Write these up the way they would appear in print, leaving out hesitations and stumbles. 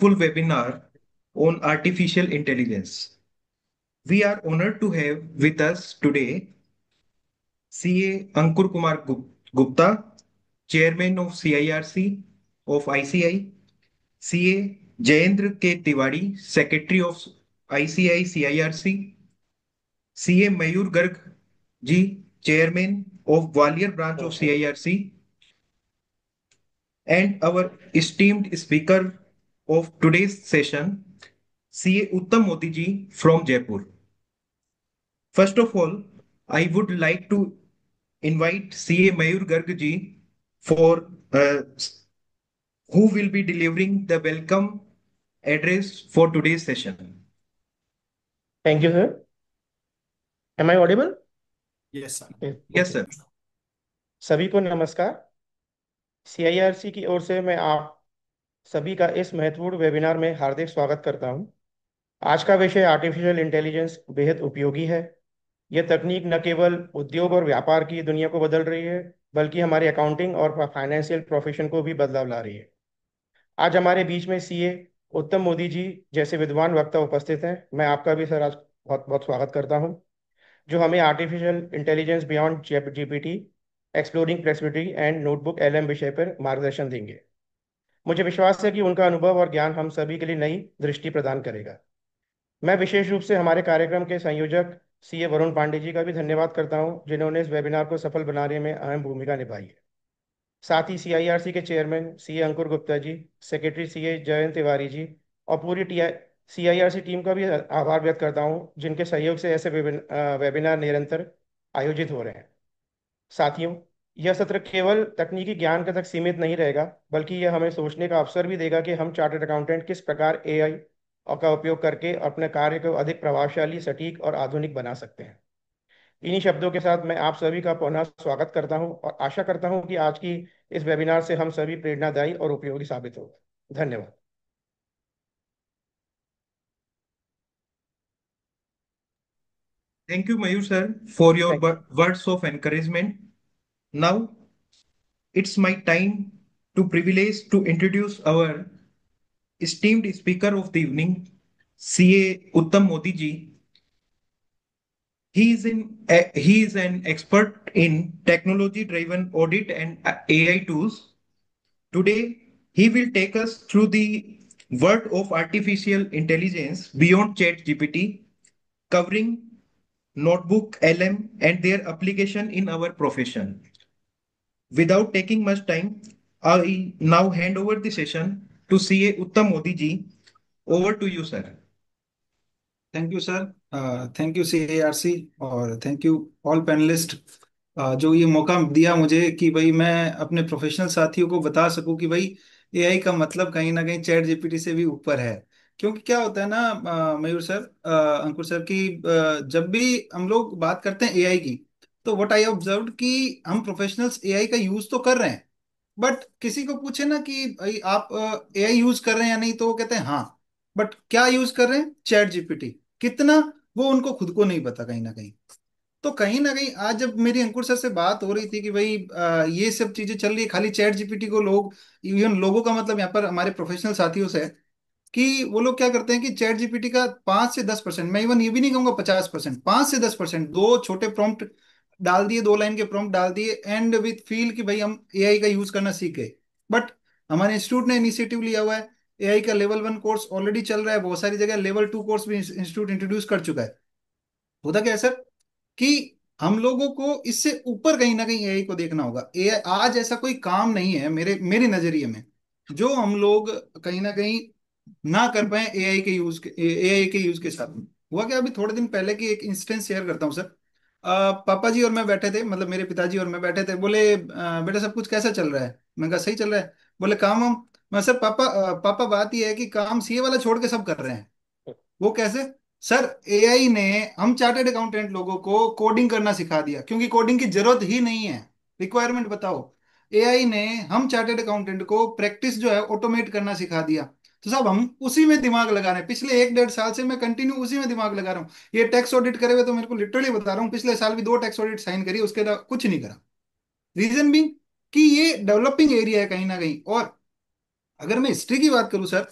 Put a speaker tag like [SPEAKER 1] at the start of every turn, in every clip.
[SPEAKER 1] insightful webinar on artificial intelligence. We are honored to have with us today CA Ankur Kumar Gupta, Chairman of CIRC of ICI, CA Jayendra K. Tiwari, Secretary of ICI CIRC, CA Mayur Garg ji, Chairman of Gwalior branch of CIRC, and our esteemed speaker of today's session, CA Uttam Modi ji from Jaipur. First of all, I would like to invite CA Mayur Garg ji for who will be delivering the welcome address for today's session.
[SPEAKER 2] Thank you, sir. Am I audible?
[SPEAKER 3] Yes, sir.
[SPEAKER 1] Yes, sir.
[SPEAKER 2] सभी को नमस्कार। CIRC की ओर से मैं आप सभी का इस महत्वपूर्ण वेबिनार में हार्दिक स्वागत करता हूं। आज का विषय आर्टिफिशियल इंटेलिजेंस बेहद उपयोगी है। यह तकनीक न केवल उद्योग और व्यापार की दुनिया को बदल रही है, बल्कि हमारे अकाउंटिंग और फाइनेंशियल प्रोफेशन को भी बदलाव ला रही है। आज हमारे बीच में CA उत्तम मोदी जी जैसे विद्वान वक्ता उपस्थित हैं। मैं आपका भी सर आज बहुत बहुत स्वागत करता हूं, जो हमें artificial intelligence beyond GPT, exploring flexibility and notebook LM विषय पर मार्गदर्शन देंगे। मुझे विश्वास है कि उनका अनुभव और ज्ञान हम सभी के लिए नई दृष्टि प्रदान करेगा। मैं विशेष रूप से हमारे कार्यक्रम के संयोजक CA वरुण पांडे जी का भी धन्यवाद करता हूं, जिन्होंने इस वेबिनार को सफल बनाने में अहम भूमिका निभाई है। साथ ही CIRC के चेयरमैन CA अंकुर गुप्ता जी, सेक्रेटरी CA जयंत तिवारी जी और पूरी CIRC टीम का भी आभार व्यक्त करता हूं, जिनके सहयोग से ऐसे वेबिनार निरंतर आयोजित हो रहे हैं। साथियों, यह सत्र केवल तकनीकी ज्ञान तक सीमित नहीं रहेगा, बल्कि यह हमें सोचने का अवसर भी देगा कि हम चार्टर्ड अकाउंटेंट किस प्रकार AI का उपयोग करके अपने कार्य को अधिक प्रभावशाली, सटीक और आधुनिक बना सकते हैं। इन्हीं शब्दों के साथ मैं आप सभी का पुनः स्वागत करता हूं और आशा करता हूं कि आज की इस वेबिनार से हम सभी प्रेरणादायी और उपयोगी साबित होगा। धन्यवाद।
[SPEAKER 1] Thank you, Mayur sir, for your
[SPEAKER 2] Thank you.
[SPEAKER 1] words of encouragement. Now, it's my time to privilege to introduce our esteemed speaker of the evening, CA Uttam Modi ji. He is an expert in technology-driven audit and AI tools. Today, he will take us through the world of artificial intelligence beyond ChatGPT, covering notebook, LM, and their application in our profession. Without taking much time, I now hand over the session to CA Uttam Modi ji. Over to you, sir.
[SPEAKER 3] Thank you sir. Thank you CIRC और thank you all panelist, जो ये मौका दिया मुझे कि भाई मैं अपने प्रोफेशनल साथियों को बता सकूं कि भाई AI का मतलब कहीं ना कहीं ChatGPT से भी ऊपर है। क्योंकि क्या होता है ना, मयूर सर, अंकुर सर, की जब भी हम लोग बात करते हैं AI की, तो व्हाट आई ऑब्जर्व कि हम प्रोफेशनल्स AI का यूज तो कर रहे हैं, बट किसी को पूछे ना कि भाई आप AI यूज कर रहे हैं या नहीं, तो वो कहते हैं हाँ, बट क्या यूज कर रहे हैं, ChatGPT कितना, वो उनको खुद को नहीं पता कहीं ना कहीं। तो कहीं ना कहीं आज जब मेरी अंकुर सर से बात हो रही थी कि भाई ये सब चीजें चल रही है, खाली ChatGPT को लोग, इवन लोगों का मतलब यहाँ पर हमारे प्रोफेशनल साथियों से है कि वो लोग क्या करते हैं कि ChatGPT का 5 से 10%, मैं इवन ये भी नहीं कहूंगा 50%, 5 से 10%, दो छोटे प्रॉम्प्ट डाल दिए, 2 लाइन के प्रॉम्प्ट डाल दिए एंड विथ फील कि भाई हम AI का यूज करना सीख गए। बट हमारे इंस्टीट्यूट ने इनिशिएटिव लिया हुआ है, AI का लेवल 1 कोर्स ऑलरेडी चल रहा है, बहुत सारी जगह लेवल 2 कोर्स भी इंस्टीट्यूट इंट्रोड्यूस कर चुका है। होता क्या है सर कि हम लोगों को इससे ऊपर कहीं ना कहीं AI को देखना होगा। AI आज ऐसा कोई काम नहीं है मेरे मेरे नजरिए में जो हम लोग कहीं ना कहीं ना कर पाए AI के यूज के साथ। हुआ क्या, अभी थोड़े दिन पहले की एक इंस्टेंस शेयर करता हूँ सर। पापा जी और मैं बैठे थे, मतलब मेरे पिताजी और मैं बैठे थे, बोले बेटा सब कुछ कैसा चल रहा है? मैं कहा सही चल रहा है। बोले काम हम, मैं सर पापा पापा बात ये है कि काम CA वाला छोड़ के सब कर रहे हैं। वो कैसे? सर AI ने हम चार्टर्ड अकाउंटेंट लोगों को कोडिंग करना सिखा दिया, क्योंकि कोडिंग की जरूरत ही नहीं है। रिक्वायरमेंट बताओ, AI ने हम चार्टर्ड अकाउंटेंट को प्रैक्टिस जो है ऑटोमेट करना सिखा दिया। तो साहब हम उसी में दिमाग लगा रहे हैं, पिछले 1 1.5 साल से मैं कंटिन्यू उसी में दिमाग लगा रहा हूँ। ये टैक्स ऑडिट करे हुए तो मेरे को लिटरली बता रहा हूँ, पिछले साल भी 2 टैक्स ऑडिट साइन करी, उसके अलावा कुछ नहीं करा। रीजन भी कि ये डेवलपिंग एरिया है कहीं ना कहीं। और अगर मैं हिस्ट्री की बात करूं सर,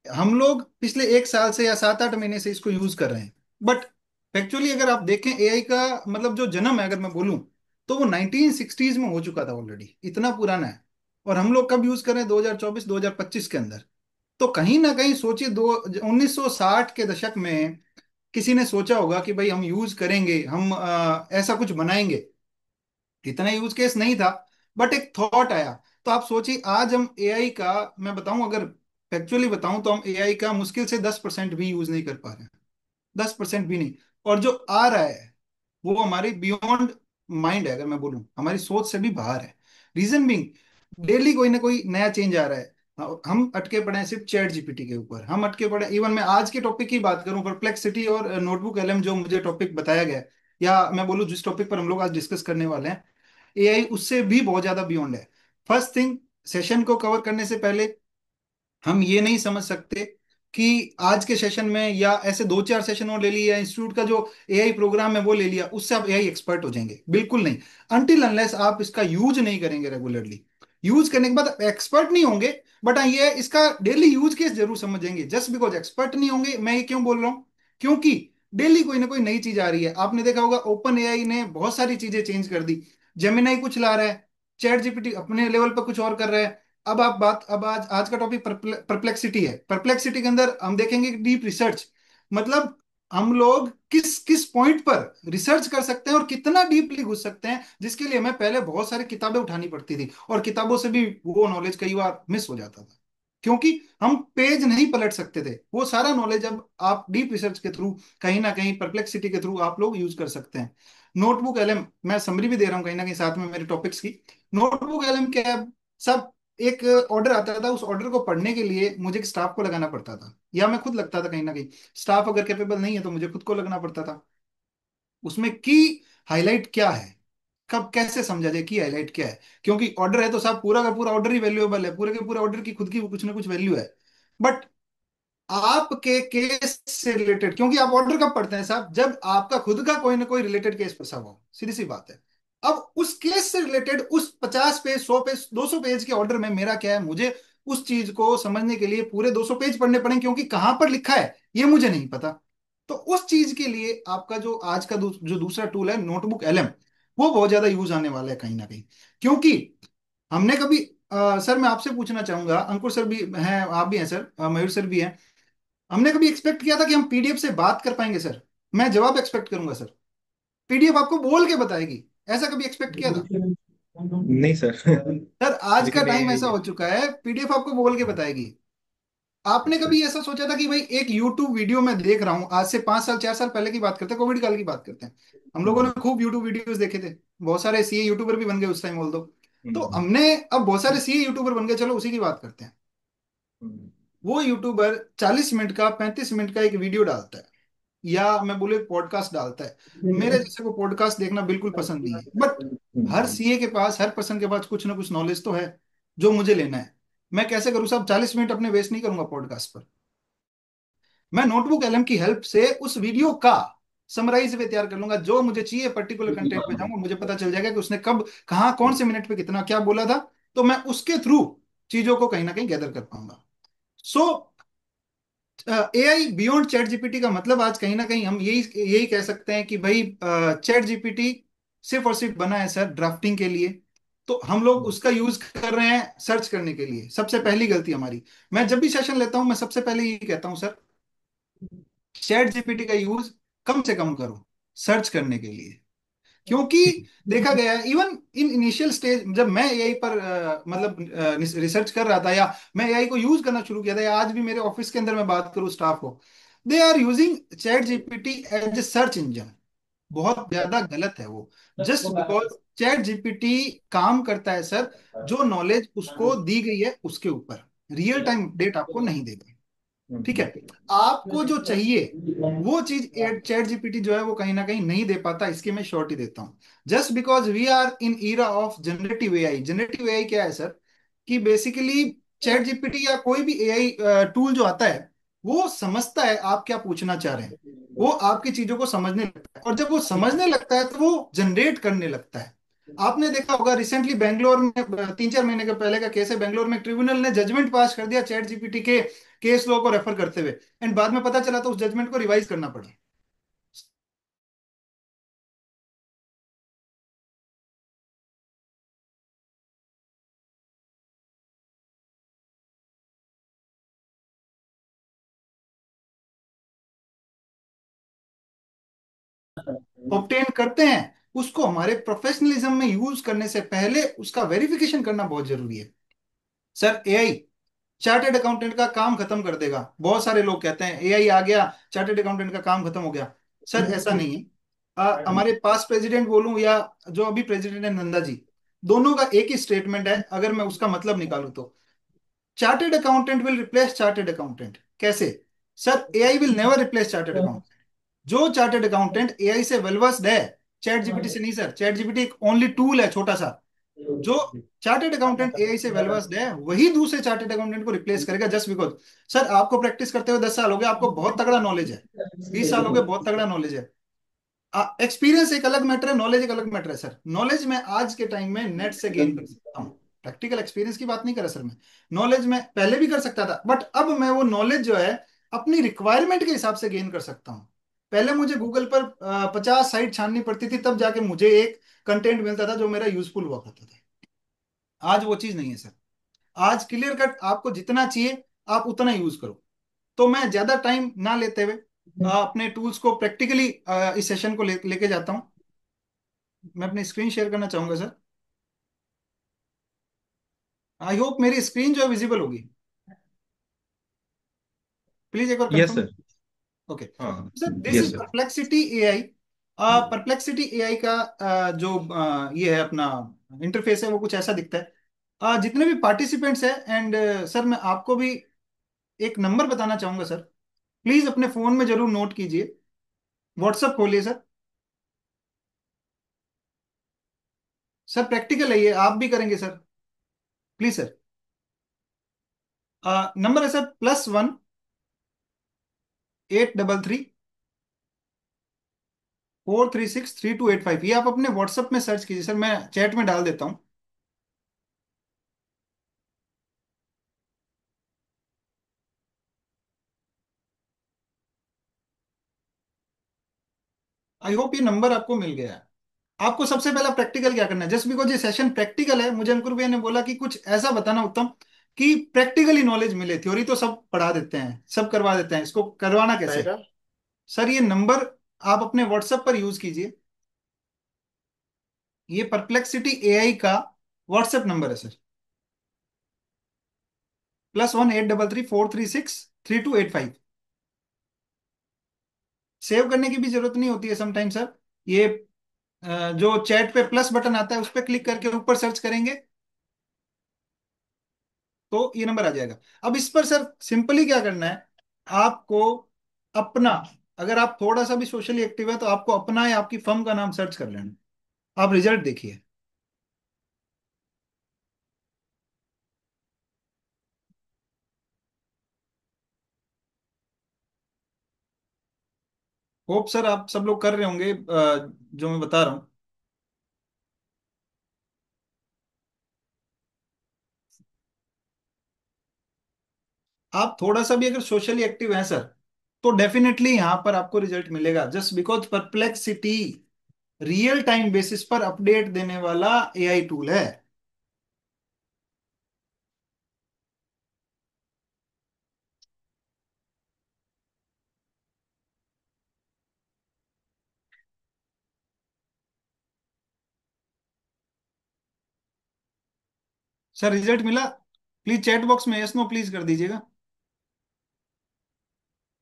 [SPEAKER 3] हम लोग पिछले एक साल से या 7-8 महीने से इसको यूज कर रहे हैं। बट एक्चुअली अगर आप देखें एआई का मतलब जो जन्म है अगर मैं बोलूं, तो वो 1960s में हो चुका था ऑलरेडी, इतना पुराना है। और हम लोग कब यूज कर रहे हैं? 2024 2025 के अंदर। तो कहीं ना कहीं सोचिए, दो 1960 के दशक में किसी ने सोचा होगा कि भाई हम यूज करेंगे, हम ऐसा कुछ बनाएंगे? इतना यूज केस नहीं था, बट एक थॉट आया। तो आप सोचिए आज हम एआई का, मैं बताऊं अगर फैक्चुअली बताऊं तो हम एआई का मुश्किल से 10% भी यूज नहीं कर पा रहे हैं। 10% भी नहीं। और जो आ रहा है वो हमारी बियॉन्ड माइंड है, अगर मैं बोलूं हमारी सोच से भी बाहर है। रीजन बिंग, डेली कोई ना कोई नया चेंज आ रहा है। हम अटके पड़े हैं सिर्फ चैट जीपीटी के ऊपर, हम अटके पड़े। इवन मैं आज के टॉपिक की बात करूं, परप्लेक्सिटी और नोटबुक एलएम जो मुझे टॉपिक बताया गया है, या मैं बोलूं जिस टॉपिक पर हम लोग आज डिस्कस करने वाले हैं, एआई उससे भी बहुत ज्यादा बियॉन्ड है। फर्स्ट थिंग, सेशन को कवर करने से पहले हम ये नहीं समझ सकते कि आज के सेशन में या ऐसे 2-4 सेशन और ले लिए या इंस्टीट्यूट का जो एआई प्रोग्राम है वो ले लिया, उससे आप एआई एक्सपर्ट हो जाएंगे। बिल्कुल नहीं। अनटिल अनलेस आप इसका यूज नहीं करेंगे रेगुलरली। यूज करने के बाद एक्सपर्ट नहीं होंगे, बट हाँ ये इसका डेली यूज केस जरूर समझेंगे। जस्ट बिकॉज एक्सपर्ट नहीं होंगे, मैं ये क्यों बोल रहा हूँ? क्योंकि डेली कोई ना कोई नई चीज आ रही है। आपने देखा होगा ओपन एआई ने बहुत सारी चीजें चेंज कर दी। जेमिनाई कुछ ला रहा है, चैट जीपीटी अपने लेवल पर कुछ और कर रहा है। अब आज आज का टॉपिक परप्लेक्सिटी है। परप्लेक्सिटी के अंदर हम देखेंगे डीप रिसर्च, मतलब हम लोग किस किस पॉइंट पर रिसर्च कर सकते हैं और कितना डीपली घुस सकते हैं, जिसके लिए हमें पहले बहुत सारी किताबें उठानी पड़ती थी, और किताबों से भी वो नॉलेज कई बार मिस हो जाता था, क्योंकि हम पेज नहीं पलट सकते थे। वो सारा नॉलेज अब आप डीप रिसर्च के थ्रू, कहीं ना कहीं परप्लेक्सिटी के थ्रू आप लोग यूज कर सकते हैं। नोटबुक एलएम, मैं समरी भी दे रहा हूँ कहीं ना कहीं साथ में मेरे टॉपिक्स की। नोटबुक एलएम क्या है? सब एक ऑर्डर आता था, उस ऑर्डर को पढ़ने के लिए मुझे एक स्टाफ को लगाना पड़ता था, या मैं खुद लगता था कहीं ना कहीं। स्टाफ अगर कैपेबल नहीं है तो मुझे खुद को लगना पड़ता था। उसमें की हाईलाइट क्या है, कब कैसे समझा जाए की हाईलाइट क्या है? क्योंकि ऑर्डर है तो साहब पूरा का पूरा ऑर्डर ही वैल्यूएबल है, पूरे के पूरे ऑर्डर की खुद की कुछ ना कुछ वैल्यू है। बट आपके केस से रिलेटेड, क्योंकि आप ऑर्डर कब पढ़ते हैं साहब? जब आपका खुद का कोई ना कोई रिलेटेड केस फंसा हुआ हो, सीधी सी बात है। अब उस केस से रिलेटेड उस 50 पेज 100 पेज 200 पेज के ऑर्डर में मेरा क्या है? मुझे उस चीज को समझने के लिए पूरे 200 पेज पढ़ने पड़ेंगे, क्योंकि कहां पर लिखा है ये मुझे नहीं पता। तो उस चीज के लिए आपका जो आज का जो दूसरा टूल है नोटबुक एलएम, वो बहुत ज्यादा यूज आने वाला है कहीं ना कहीं। क्योंकि हमने कभी सर मैं आपसे पूछना चाहूंगा, अंकुर सर भी हैं, आप भी हैं सर, मयूर सर भी हैं, हमने कभी एक्सपेक्ट किया था कि हम पीडीएफ से बात कर पाएंगे सर? मैं जवाब एक्सपेक्ट करूंगा सर, पीडीएफ आपको बोल के बताएगी, ऐसा कभी एक्सपेक्ट किया था?
[SPEAKER 1] नहीं सर।
[SPEAKER 3] सर आज का
[SPEAKER 1] लेकिन
[SPEAKER 3] टाइम
[SPEAKER 1] ये
[SPEAKER 3] ऐसा हो चुका है, पीडीएफ आपको बोल के बताएगी। आपने कभी ऐसा सोचा था कि भाई एक यूट्यूब वीडियो में देख रहा हूँ, आज से 5 साल 4 साल पहले की बात करते हैं, कोविड काल की बात करते हैं, हम लोगों ने खूब यूट्यूब वीडियोस देखे थे, बहुत सारे सीए यूट्यूबर भी बन गए उस टाइम बोल दो। तो हमने अब बहुत सारे सीए यूट्यूबर बन गए, चलो उसी की बात करते हैं। वो यूट्यूबर 40 मिनट का 35 मिनट का एक वीडियो डालता है, या मैं बोले पॉडकास्ट डालता है। मेरे जैसे को पॉडकास्ट देखना बिल्कुल पसंद नहीं है, बट हर सीए के पास, हर पर्सन के पास कुछ ना कुछ नॉलेज तो है जो मुझे लेना है। मैं कैसे करूँ साहब? 40 मिनट अपने वेस्ट नहीं करूंगा पॉडकास्ट पर। मैं नोटबुक एलएम की हेल्प से उस वीडियो का समराइज पे तैयार कर लूंगा, जो मुझे चाहिए पर्टिकुलर कंटेंट पे जाऊंगा, मुझे पता चल जाएगा कि उसने कब कहाँ कौन से मिनट पे कितना क्या बोला था। तो मैं उसके थ्रू चीजों को कहीं ना कहीं गैदर कर पाऊंगा। सो एआई बियॉन्ड चैट जीपीटी का मतलब आज कहीं ना कहीं हम यही यही कह सकते हैं कि भाई चैट जीपीटी सिर्फ और सिर्फ बना है सर ड्राफ्टिंग के लिए। तो हम लोग उसका यूज कर रहे हैं सर्च करने के लिए। सबसे पहली गलती हमारी, मैं जब भी सेशन लेता हूं मैं सबसे पहले यही कहता हूं सर, चैट जीपीटी का यूज कम से कम करो सर्च करने के लिए। क्योंकि देखा गया है इवन इन इनिशियल स्टेज, जब मैं एआई पर मतलब रिसर्च कर रहा था, या मैं एआई को यूज करना शुरू किया था, या आज भी मेरे ऑफिस के अंदर मैं बात करूं स्टाफ को, they are using ChatGPT as a search engine. बहुत ज्यादा गलत है वो। जस्ट बिकॉज चैट जीपीटी काम करता है सर जो नॉलेज उसको दी गई है उसके ऊपर, रियल टाइम अपडेट आपको नहीं देगा। ठीक है? आपको जो चाहिए वो चीज चैट जीपीटी जो है वो कहीं ना कहीं नहीं दे पाता, इसकी मैं श्योरिटी देता हूं। Just because we are in era of generative AI. Generative AI क्या है सर? कि बेसिकली चैट जीपीटी या कोई भी एआई टूल जो आता है, वो समझता है आप क्या पूछना चाह रहे हैं, वो आपकी चीजों को समझने लगता है, और जब वो समझने लगता है तो वो जनरेट करने लगता है। आपने देखा होगा रिसेंटली बेंगलोर में 3-4 महीने के पहले का केस है, बेंगलोर में ट्रिब्यूनल ने जजमेंट पास कर दिया चैट जीपीटी के केस लॉ को रेफर करते हुए, एंड बाद में पता चला तो उस जजमेंट को रिवाइज करना पड़ा। ऑब्टेन करते हैं, उसको हमारे प्रोफेशनलिज्म में यूज करने से पहले उसका वेरिफिकेशन करना बहुत जरूरी है। सर एआई चार्टेड अकाउंटेंट का काम खत्म कर देगा, बहुत सारे लोग कहते हैं एआई आ गया चार्टेड अकाउंटेंट का काम खत्म हो गया। सर ऐसा नहीं है। हमारे पास प्रेसिडेंट बोलूं या जो अभी प्रेसिडेंट है नंदा जी, दोनों का एक ही स्टेटमेंट है, अगर मैं उसका मतलब निकालूं तो chartered accountant will replace chartered accountant. कैसे? Sir AI will never replace chartered accountant. जो चार्टेड अकाउंटेंट एआई से वेल वर्स्ड है, चैट जीपीटी से नहीं सर, चैट जीपीटी एक ओनली टूल है छोटा सा। जो चार्टेड अकाउंटेंट एआई से वेल वर्स्ड है वही दूसरे चार्टेड अकाउंटेंट को रिप्लेस करेगा, जस्ट बिकॉज सर आपको प्रैक्टिस करते हुए 10 साल हो गए, आपको बहुत तगड़ा नॉलेज है, 20 साल हो गए, बहुत तगड़ा नॉलेज है। एक्सपीरियंस एक अलग मैटर है, नॉलेज एक अलग मैटर है सर। नॉलेज मैं आज के टाइम में नेट से गेन कर सकता हूँ, प्रैक्टिकल एक्सपीरियंस की बात नहीं कर रहा सर मैं। नॉलेज मैं पहले भी कर सकता था, बट अब मैं वो नॉलेज जो है अपनी रिक्वायरमेंट के हिसाब से गेन कर सकता हूँ। पहले मुझे गूगल पर 50 साइट छाननी पड़ती थी, तब जाके मुझे एक कंटेंट मिलता था जो मेरा यूजफुल हुआ करता था। आज वो चीज नहीं है सर। आज क्लियर कट आपको जितना चाहिए आप उतना यूज करो। तो मैं ज्यादा टाइम ना लेते हुए अपने टूल्स को प्रैक्टिकली इस सेशन को लेके जाता हूँ। मैं अपनी स्क्रीन शेयर करना चाहूंगा सर। आई होप मेरी स्क्रीन जो है विजिबल होगी। प्लीज एक बार
[SPEAKER 1] यस
[SPEAKER 3] कंफर्म।
[SPEAKER 1] सर।
[SPEAKER 3] ओके
[SPEAKER 1] हाँ।
[SPEAKER 3] Sir, this
[SPEAKER 1] yes
[SPEAKER 3] is
[SPEAKER 1] sir.
[SPEAKER 3] Perplexity AI. Perplexity AI का जो ये है अपना इंटरफेस है वो कुछ ऐसा दिखता है। जितने भी पार्टिसिपेंट्स हैं, एंड सर मैं आपको भी एक नंबर बताना चाहूंगा सर, प्लीज अपने फोन में जरूर नोट कीजिए। व्हाट्सअप खोलिए सर। सर प्रैक्टिकल है ये, आप भी करेंगे सर, प्लीज सर। नंबर है सर +1 833 436 3285। ये आप अपने व्हाट्सएप में सर्च कीजिए सर, मैं चैट में डाल देता हूँ। आई होप ये नंबर आपको मिल गया है। आपको सबसे पहला प्रैक्टिकल क्या करना है, जस्ट बिकॉज ये सेशन प्रैक्टिकल है, मुझे अंकुर भैया ने बोला कि कुछ ऐसा बताना उत्तम कि प्रैक्टिकली नॉलेज मिले। थ्योरी तो सब पढ़ा देते हैं, सब करवा देते हैं, इसको करवाना कैसे है? सर ये नंबर आप अपने व्हाट्सएप पर यूज कीजिए। ये परप्लेक्सिटी एआई का व्हाट्सएप नंबर है सर, +1 833 436 3285। सेव करने की भी जरूरत नहीं होती है समटाइम सर। ये जो चैट पे प्लस बटन आता है उस पर क्लिक करके ऊपर सर्च करेंगे तो ये नंबर आ जाएगा। अब इस पर सर सिंपली क्या करना है आपको, अपना, अगर आप थोड़ा सा भी सोशली एक्टिव है तो आपको अपना या आपकी फर्म का नाम सर्च कर लेना। आप रिजल्ट देखिए। होप सर आप सब लोग कर रहे होंगे जो मैं बता रहा हूँ। आप थोड़ा सा भी अगर सोशली एक्टिव हैं सर तो डेफिनेटली यहाँ पर आपको रिजल्ट मिलेगा, just because perplexity real time basis पर अपडेट देने वाला एआई टूल है। सर रिजल्ट मिला? प्लीज चैट बॉक्स में यस नो प्लीज कर दीजिएगा।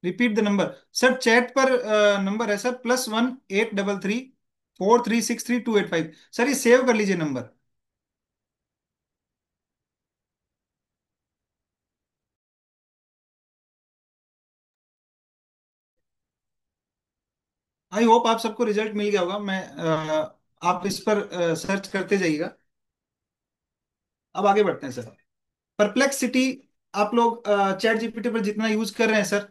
[SPEAKER 3] Repeat the number. Sir chat पर नंबर है सर +1 833 436 3285। सर ये सेव कर लीजिए नंबर। आई होप आप सबको रिजल्ट मिल गया होगा। मैं आप इस पर सर्च करते जाइएगा। अब आगे बढ़ते हैं सर। परप्लेक्सिटी आप लोग चैट जीपीटी पर जितना यूज कर रहे हैं सर,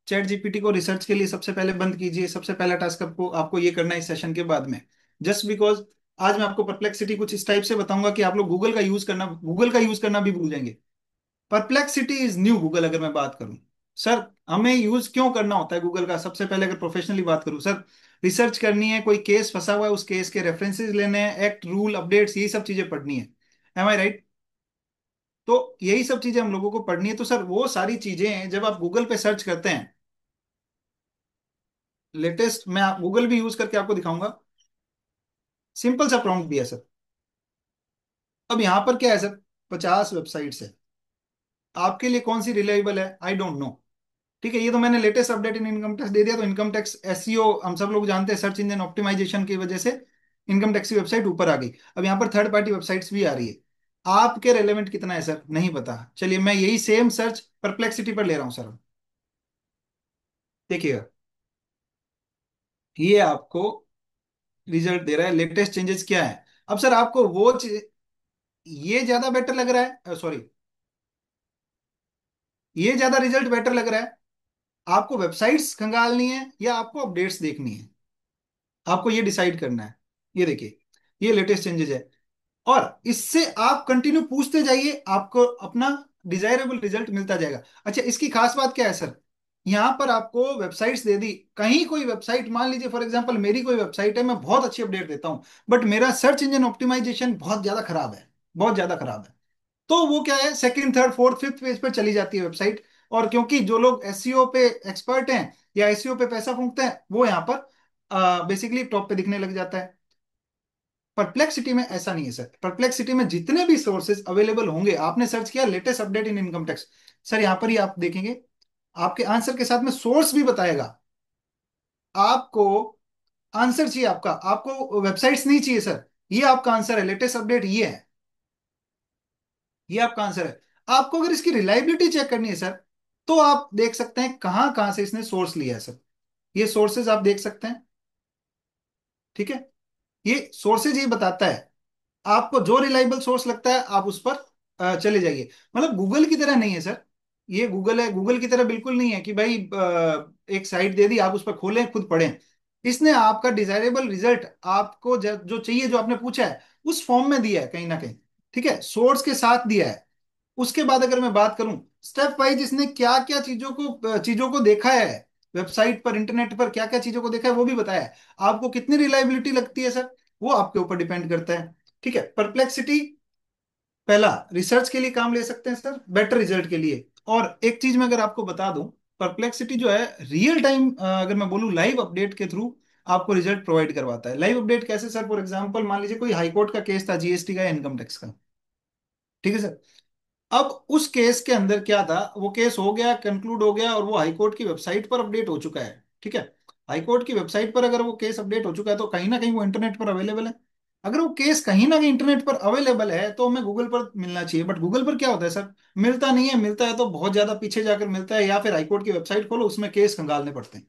[SPEAKER 3] चैट जीपीटी को रिसर्च के लिए सबसे पहले बंद कीजिए। सबसे पहला टास्क आपको आपको ये करना है इस सेशन के बाद में, जस्ट बिकॉज आज मैं आपको परप्लेक्सिटी कुछ इस टाइप से बताऊंगा कि आप लोग गूगल का यूज करना भी भूल जाएंगे। परप्लेक्सिटी इज न्यू गूगल, अगर मैं बात करूं सर, हमें यूज क्यों करना होता है गूगल का? सबसे पहले अगर प्रोफेशनली बात करूं सर, रिसर्च करनी है, कोई केस फंसा हुआ है, उस केस के रेफरेंसेस लेने हैं, एक्ट रूल अपडेट्स, यही सब चीजें पढ़नी है। एम आई राइट? तो यही सब चीजें हम लोगों को पढ़नी है। तो सर वो सारी चीजें जब आप गूगल पे सर्च करते हैं, लेटेस्ट, मैं गूगल भी यूज करके आपको दिखाऊंगा, सिंपल सा प्रॉम्प्ट दिया सर। अब यहाँ पर क्या है सर, 50 वेबसाइट्स है, आपके लिए कौन सी रिलायबल है आई डोंट नो। ठीक है, ये तो मैंने latest update in income tax दे दिया, तो इनकम टैक्स एसईओ हम सब लोग जानते हैं, सर्च इंजन ऑप्टिमाइजेशन की वजह से इनकम टैक्स की वेबसाइट ऊपर आ गई। अब यहाँ पर थर्ड पार्टी वेबसाइट्स भी आ रही है, आपके रेलेवेंट कितना है सर नहीं पता, चलिए मैं यही सेम सर्च परप्लेक्सिटी पर ले रहा हूँ सर। देखिएगा, ये आपको रिजल्ट दे रहा है, लेटेस्ट चेंजेस क्या है। अब सर आपको ये ज्यादा बेटर लग रहा है, सॉरी, ये ज्यादा रिजल्ट बेटर लग रहा है, आपको वेबसाइट्स खंगालनी है या आपको अपडेट्स देखनी है, आपको ये डिसाइड करना है। ये देखिए, ये लेटेस्ट चेंजेस है, और इससे आप कंटिन्यू पूछते जाइए, आपको अपना डिजायरेबल रिजल्ट मिलता जाएगा। अच्छा, इसकी खास बात क्या है सर, यहां पर आपको वेबसाइट्स दे दी, कहीं कोई वेबसाइट, मान लीजिए फॉर एग्जांपल मेरी कोई वेबसाइट है, मैं बहुत अच्छी अपडेट देता हूं, बट मेरा सर्च इंजन ऑप्टिमाइजेशन बहुत ज्यादा खराब है, बहुत ज्यादा खराब है, तो वो क्या है, second third fourth fifth page पर चली जाती है वेबसाइट। और क्योंकि जो लोग एसईओ पे एक्सपर्ट हैं या एसईओ पे पैसा फूंकते हैं, वो यहाँ पर बेसिकली टॉप पे दिखने लग जाता है। परप्लेक्सिटी में ऐसा नहीं है सर, परप्लेक्सिटी में जितने भी सोर्सेज अवेलेबल होंगे, आपने सर्च किया latest update in income tax, sir यहाँ पर ही आप देखेंगे, आपके आंसर के साथ में सोर्स भी बताएगा। आपको आंसर चाहिए, आपको वेबसाइट्स नहीं चाहिए सर, ये आपका आंसर है, लेटेस्ट अपडेट ये है, ये आपका आंसर है। आपको अगर इसकी रिलायबिलिटी चेक करनी है सर, तो आप देख सकते हैं कहां कहां से इसने सोर्स लिया है सर, ये सोर्सेज आप देख सकते हैं। ठीक है, ये सोर्सेज ये बताता है, आपको जो रिलायबल सोर्स लगता है आप उस पर चले जाइए। मतलब गूगल की तरह नहीं है सर, ये गूगल है, गूगल की तरह बिल्कुल नहीं है कि भाई एक साइट दे दी आप उस पर खोलें खुद पढ़ें। इसने आपका डिजायरेबल रिजल्ट आपको जो चाहिए, जो आपने पूछा है, उस फॉर्म में दिया है कहीं ना कहीं। ठीक है, सोर्स के साथ दिया है। उसके बाद अगर मैं बात करूं स्टेप वाइज, इसने क्या क्या चीजों को देखा है, वेबसाइट पर इंटरनेट पर क्या क्या चीजों को देखा है वो भी बताया है। आपको कितनी रिलायबिलिटी लगती है सर, वो आपके ऊपर डिपेंड करता है। ठीक है, परप्लेक्सिटी पहला रिसर्च के लिए काम ले सकते हैं सर, बेटर रिजल्ट के लिए। और एक चीज मैं अगर आपको बता दूं, परप्लेक्सिटी जो है रियल टाइम, अगर मैं बोलूं लाइव अपडेट के थ्रू आपको रिजल्ट प्रोवाइड करवाता है। लाइव अपडेट कैसे सर, फॉर एग्जांपल मान लीजिए कोई हाईकोर्ट का केस था, जीएसटी का या इनकम टैक्स का। ठीक है सर, अब उस केस के अंदर क्या था, वो केस हो गया, कंक्लूड हो गया, और वो हाईकोर्ट की वेबसाइट पर अपडेट हो चुका है। ठीक है, हाईकोर्ट की वेबसाइट पर अगर वो केस अपडेट हो चुका है, तो कहीं ना कहीं वो इंटरनेट पर अवेलेबल है। अगर वो केस कहीं ना कहीं इंटरनेट पर अवेलेबल है, तो हमें गूगल पर मिलना चाहिए, बट गूगल पर क्या होता है सर, मिलता नहीं है, मिलता है तो बहुत ज्यादा पीछे जाकर मिलता है, या फिर हाईकोर्ट की वेबसाइट खोलो, उसमें केस खंगालने पड़ते हैं।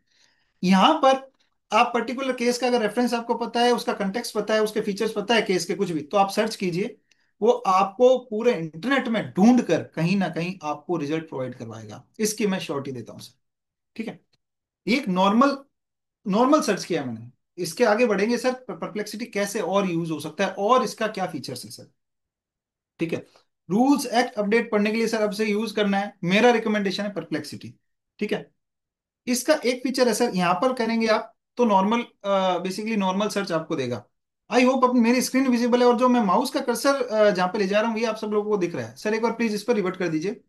[SPEAKER 3] यहां पर आप पर्टिकुलर केस का अगर रेफरेंस आपको पता है, उसका कंटेक्स्ट पता है, उसके फीचर्स पता है केस के कुछ भी, तो आप सर्च कीजिए, वो आपको पूरे इंटरनेट में ढूंढ कर कहीं ना कहीं आपको रिजल्ट प्रोवाइड करवाएगा, इसकी मैं श्योरिटी देता हूं सर। ठीक है, ये एक नॉर्मल नॉर्मल सर्च किया मैंने। इसके आगे बढ़ेंगे सर, परप्लेक्सिटी कैसे और यूज हो सकता है और इसका क्या फीचर्स है सर। ठीक है, रूल्स एक्ट अपडेट पढ़ने के लिए सर अब से यूज करना है, मेरा रिकमेंडेशन है परप्लेक्सिटी। ठीक है, इसका एक फीचर है सर, यहां पर करेंगे आप तो नॉर्मल, बेसिकली नॉर्मल सर्च आपको देगा। आई होप अपनी मेरी स्क्रीन विजिबल है, और जो मैं माउस का कर्सर जहां पे ले जा रहा हूँ, ये आप सब लोगों को दिख रहा है सर, एक बार प्लीज इस पर रिवर्ट कर दीजिए।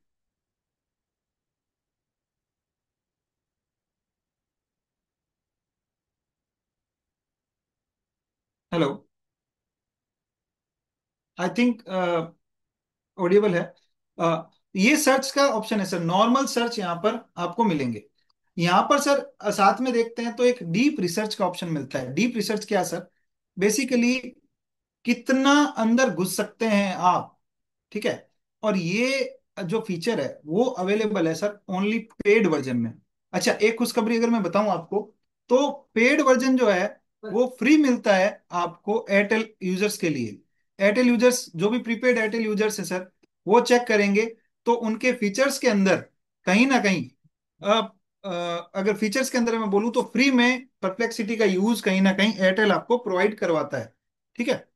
[SPEAKER 3] हेलो, आई थिंक ऑडिबल है। ये सर्च का ऑप्शन है सर, नॉर्मल सर्च यहाँ पर आपको मिलेंगे। यहाँ पर सर साथ में देखते हैं तो एक डीप रिसर्च का ऑप्शन मिलता है। डीप रिसर्च क्या है सर, बेसिकली कितना अंदर घुस सकते हैं आप। ठीक है, और ये जो फीचर है वो अवेलेबल है सर ओनली पेड वर्जन में। अच्छा, एक खुशखबरी अगर मैं बताऊं आपको, तो पेड वर्जन जो है वो फ्री मिलता है आपको एयरटेल यूजर्स के लिए। एयरटेल यूजर्स, जो भी प्रीपेड एयरटेल यूजर्स हैं सर, वो चेक करेंगे तो उनके फीचर्स के अंदर कहीं ना कहीं, अगर फीचर्स के अंदर मैं बोलूं तो फ्री में परप्लेक्सिटी का यूज कहीं ना कहीं एयरटेल आपको प्रोवाइड करवाता है। ठीक है,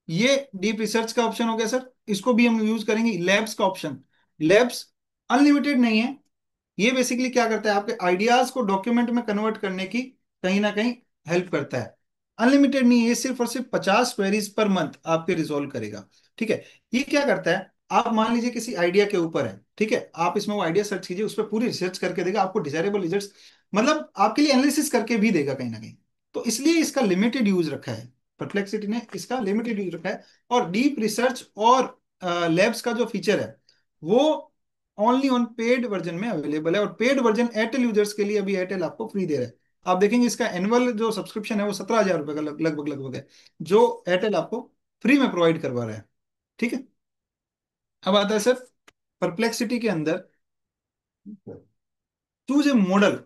[SPEAKER 3] ये डीप रिसर्च का ऑप्शन हो गया सर, इसको भी हम यूज करेंगे। लैब्स का ऑप्शन, लैब्स अनलिमिटेड नहीं है। ये बेसिकली क्या करता है, आपके आइडियाज को डॉक्यूमेंट में कन्वर्ट करने की कहीं ना कहीं हेल्प करता है। अनलिमिटेड नहीं है, ये सिर्फ और सिर्फ 50 क्वेरीज पर मंथ आपके रिजोल्व करेगा। ठीक है। ये क्या करता है, आप मान लीजिए किसी आइडिया के ऊपर है, ठीक है, आप इसमें वो आइडिया सर्च कीजिए, उस पर पूरी रिसर्च करके देगा आपको डिजायरेबल रिजल्ट्स, मतलब आपके लिए एनालिसिस करके भी देगा कहीं ना कहीं। तो इसलिए इसका लिमिटेड यूज रखा है, परप्लेक्सिटी ने इसका लिमिटेड यूज रखा है। और डीप रिसर्च और लैब्स का जो फीचर है वो ओनली ऑन पेड वर्जन में अवेलेबल है। और पेड वर्जन एयरटेल यूजर्स के लिए अभी एयरटेल आपको फ्री दे रहा है। आप देखेंगे इसका एनुअल जो सब्सक्रिप्शन है वो 17,000 रुपए का लगभग लगभग है, जो एयरटेल आपको फ्री में प्रोवाइड करवा रहा है। ठीक है। अब आता है सर परप्लेक्सिटी के अंदर चूज ए मॉडल।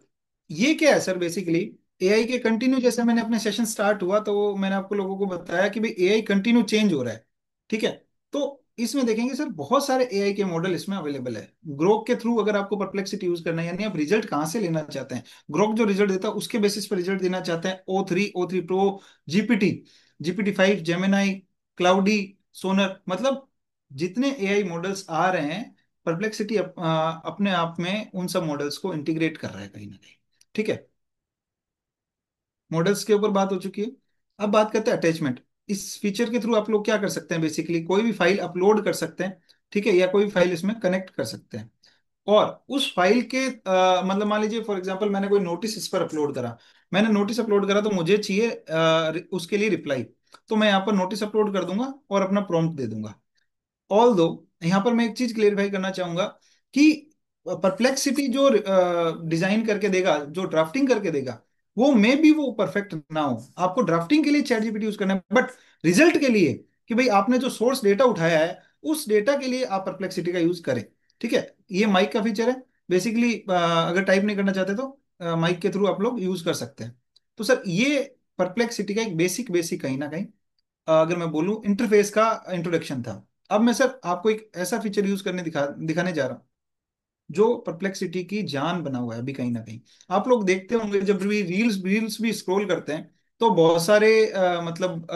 [SPEAKER 3] ये क्या है सर, बेसिकली एआई के कंटिन्यू, जैसे मैंने अपने सेशन स्टार्ट हुआ तो मैंने आपको लोगों को बताया कि भाई एआई कंटिन्यू चेंज हो रहा है। ठीक है। तो इसमें देखेंगे सर बहुत सारे एआई के मॉडल इसमें अवेलेबल है। ग्रोक के थ्रू अगर आपको परप्लेक्सिटी यूज करना है, यानी आप रिजल्ट कहाँ से लेना चाहते हैं, ग्रोक जो रिजल्ट देता है उसके बेसिस पर रिजल्ट देना चाहते हैं, O3 pro, GPT, GPT 5, Gemini, Claude, Sonar, मतलब जितने एआई मॉडल्स आ रहे हैं, परप्लेक्सिटी अपने आप में उन सब मॉडल्स को इंटीग्रेट कर रहा है कहीं ना कहीं। ठीक है। मॉडल्स के ऊपर बात हो चुकी है। अब बात करते हैं अटैचमेंट। इस फीचर के थ्रू आप लोग क्या कर सकते हैं, बेसिकली कोई भी फाइल अपलोड कर सकते हैं। ठीक है। या कोई भी फाइल इसमें कनेक्ट कर सकते हैं। और उस फाइल के मतलब मान लीजिए फॉर एग्जांपल मैंने कोई नोटिस इस पर अपलोड करा, मैंने नोटिस अपलोड करा तो मुझे चाहिए उसके लिए रिप्लाई। तो मैं यहाँ पर नोटिस अपलोड कर दूंगा और अपना प्रॉम्प्ट दे दूंगा। ऑल दो यहाँ पर मैं एक चीज क्लेरिफाई करना चाहूंगा कि परप्लेक्सिटी जो डिजाइन करके देगा, जो ड्राफ्टिंग करके देगा, वो मे भी वो परफेक्ट ना हो। आपको ड्राफ्टिंग के लिए चैट जीपीटी यूज करना है, बट रिजल्ट के लिए कि भाई आपने जो सोर्स डेटा उठाया है उस डेटा के लिए आप परप्लेक्सिटी का यूज करें। ठीक है। ये माइक का फीचर है। बेसिकली अगर टाइप नहीं करना चाहते तो माइक के थ्रू आप लोग यूज कर सकते हैं। तो सर ये परप्लेक्सिटी का एक बेसिक बेसिक कहीं ना कहीं अगर मैं बोलूं इंटरफेस का इंट्रोडक्शन था। अब मैं सर आपको एक ऐसा फीचर यूज करने दिखाने जा रहा हूं जो परप्लेक्सिटी की जान बना हुआ है अभी कहीं ना कहीं। आप लोग देखते होंगे जब भी रील्स रील्स भी स्क्रॉल करते हैं तो बहुत सारे मतलब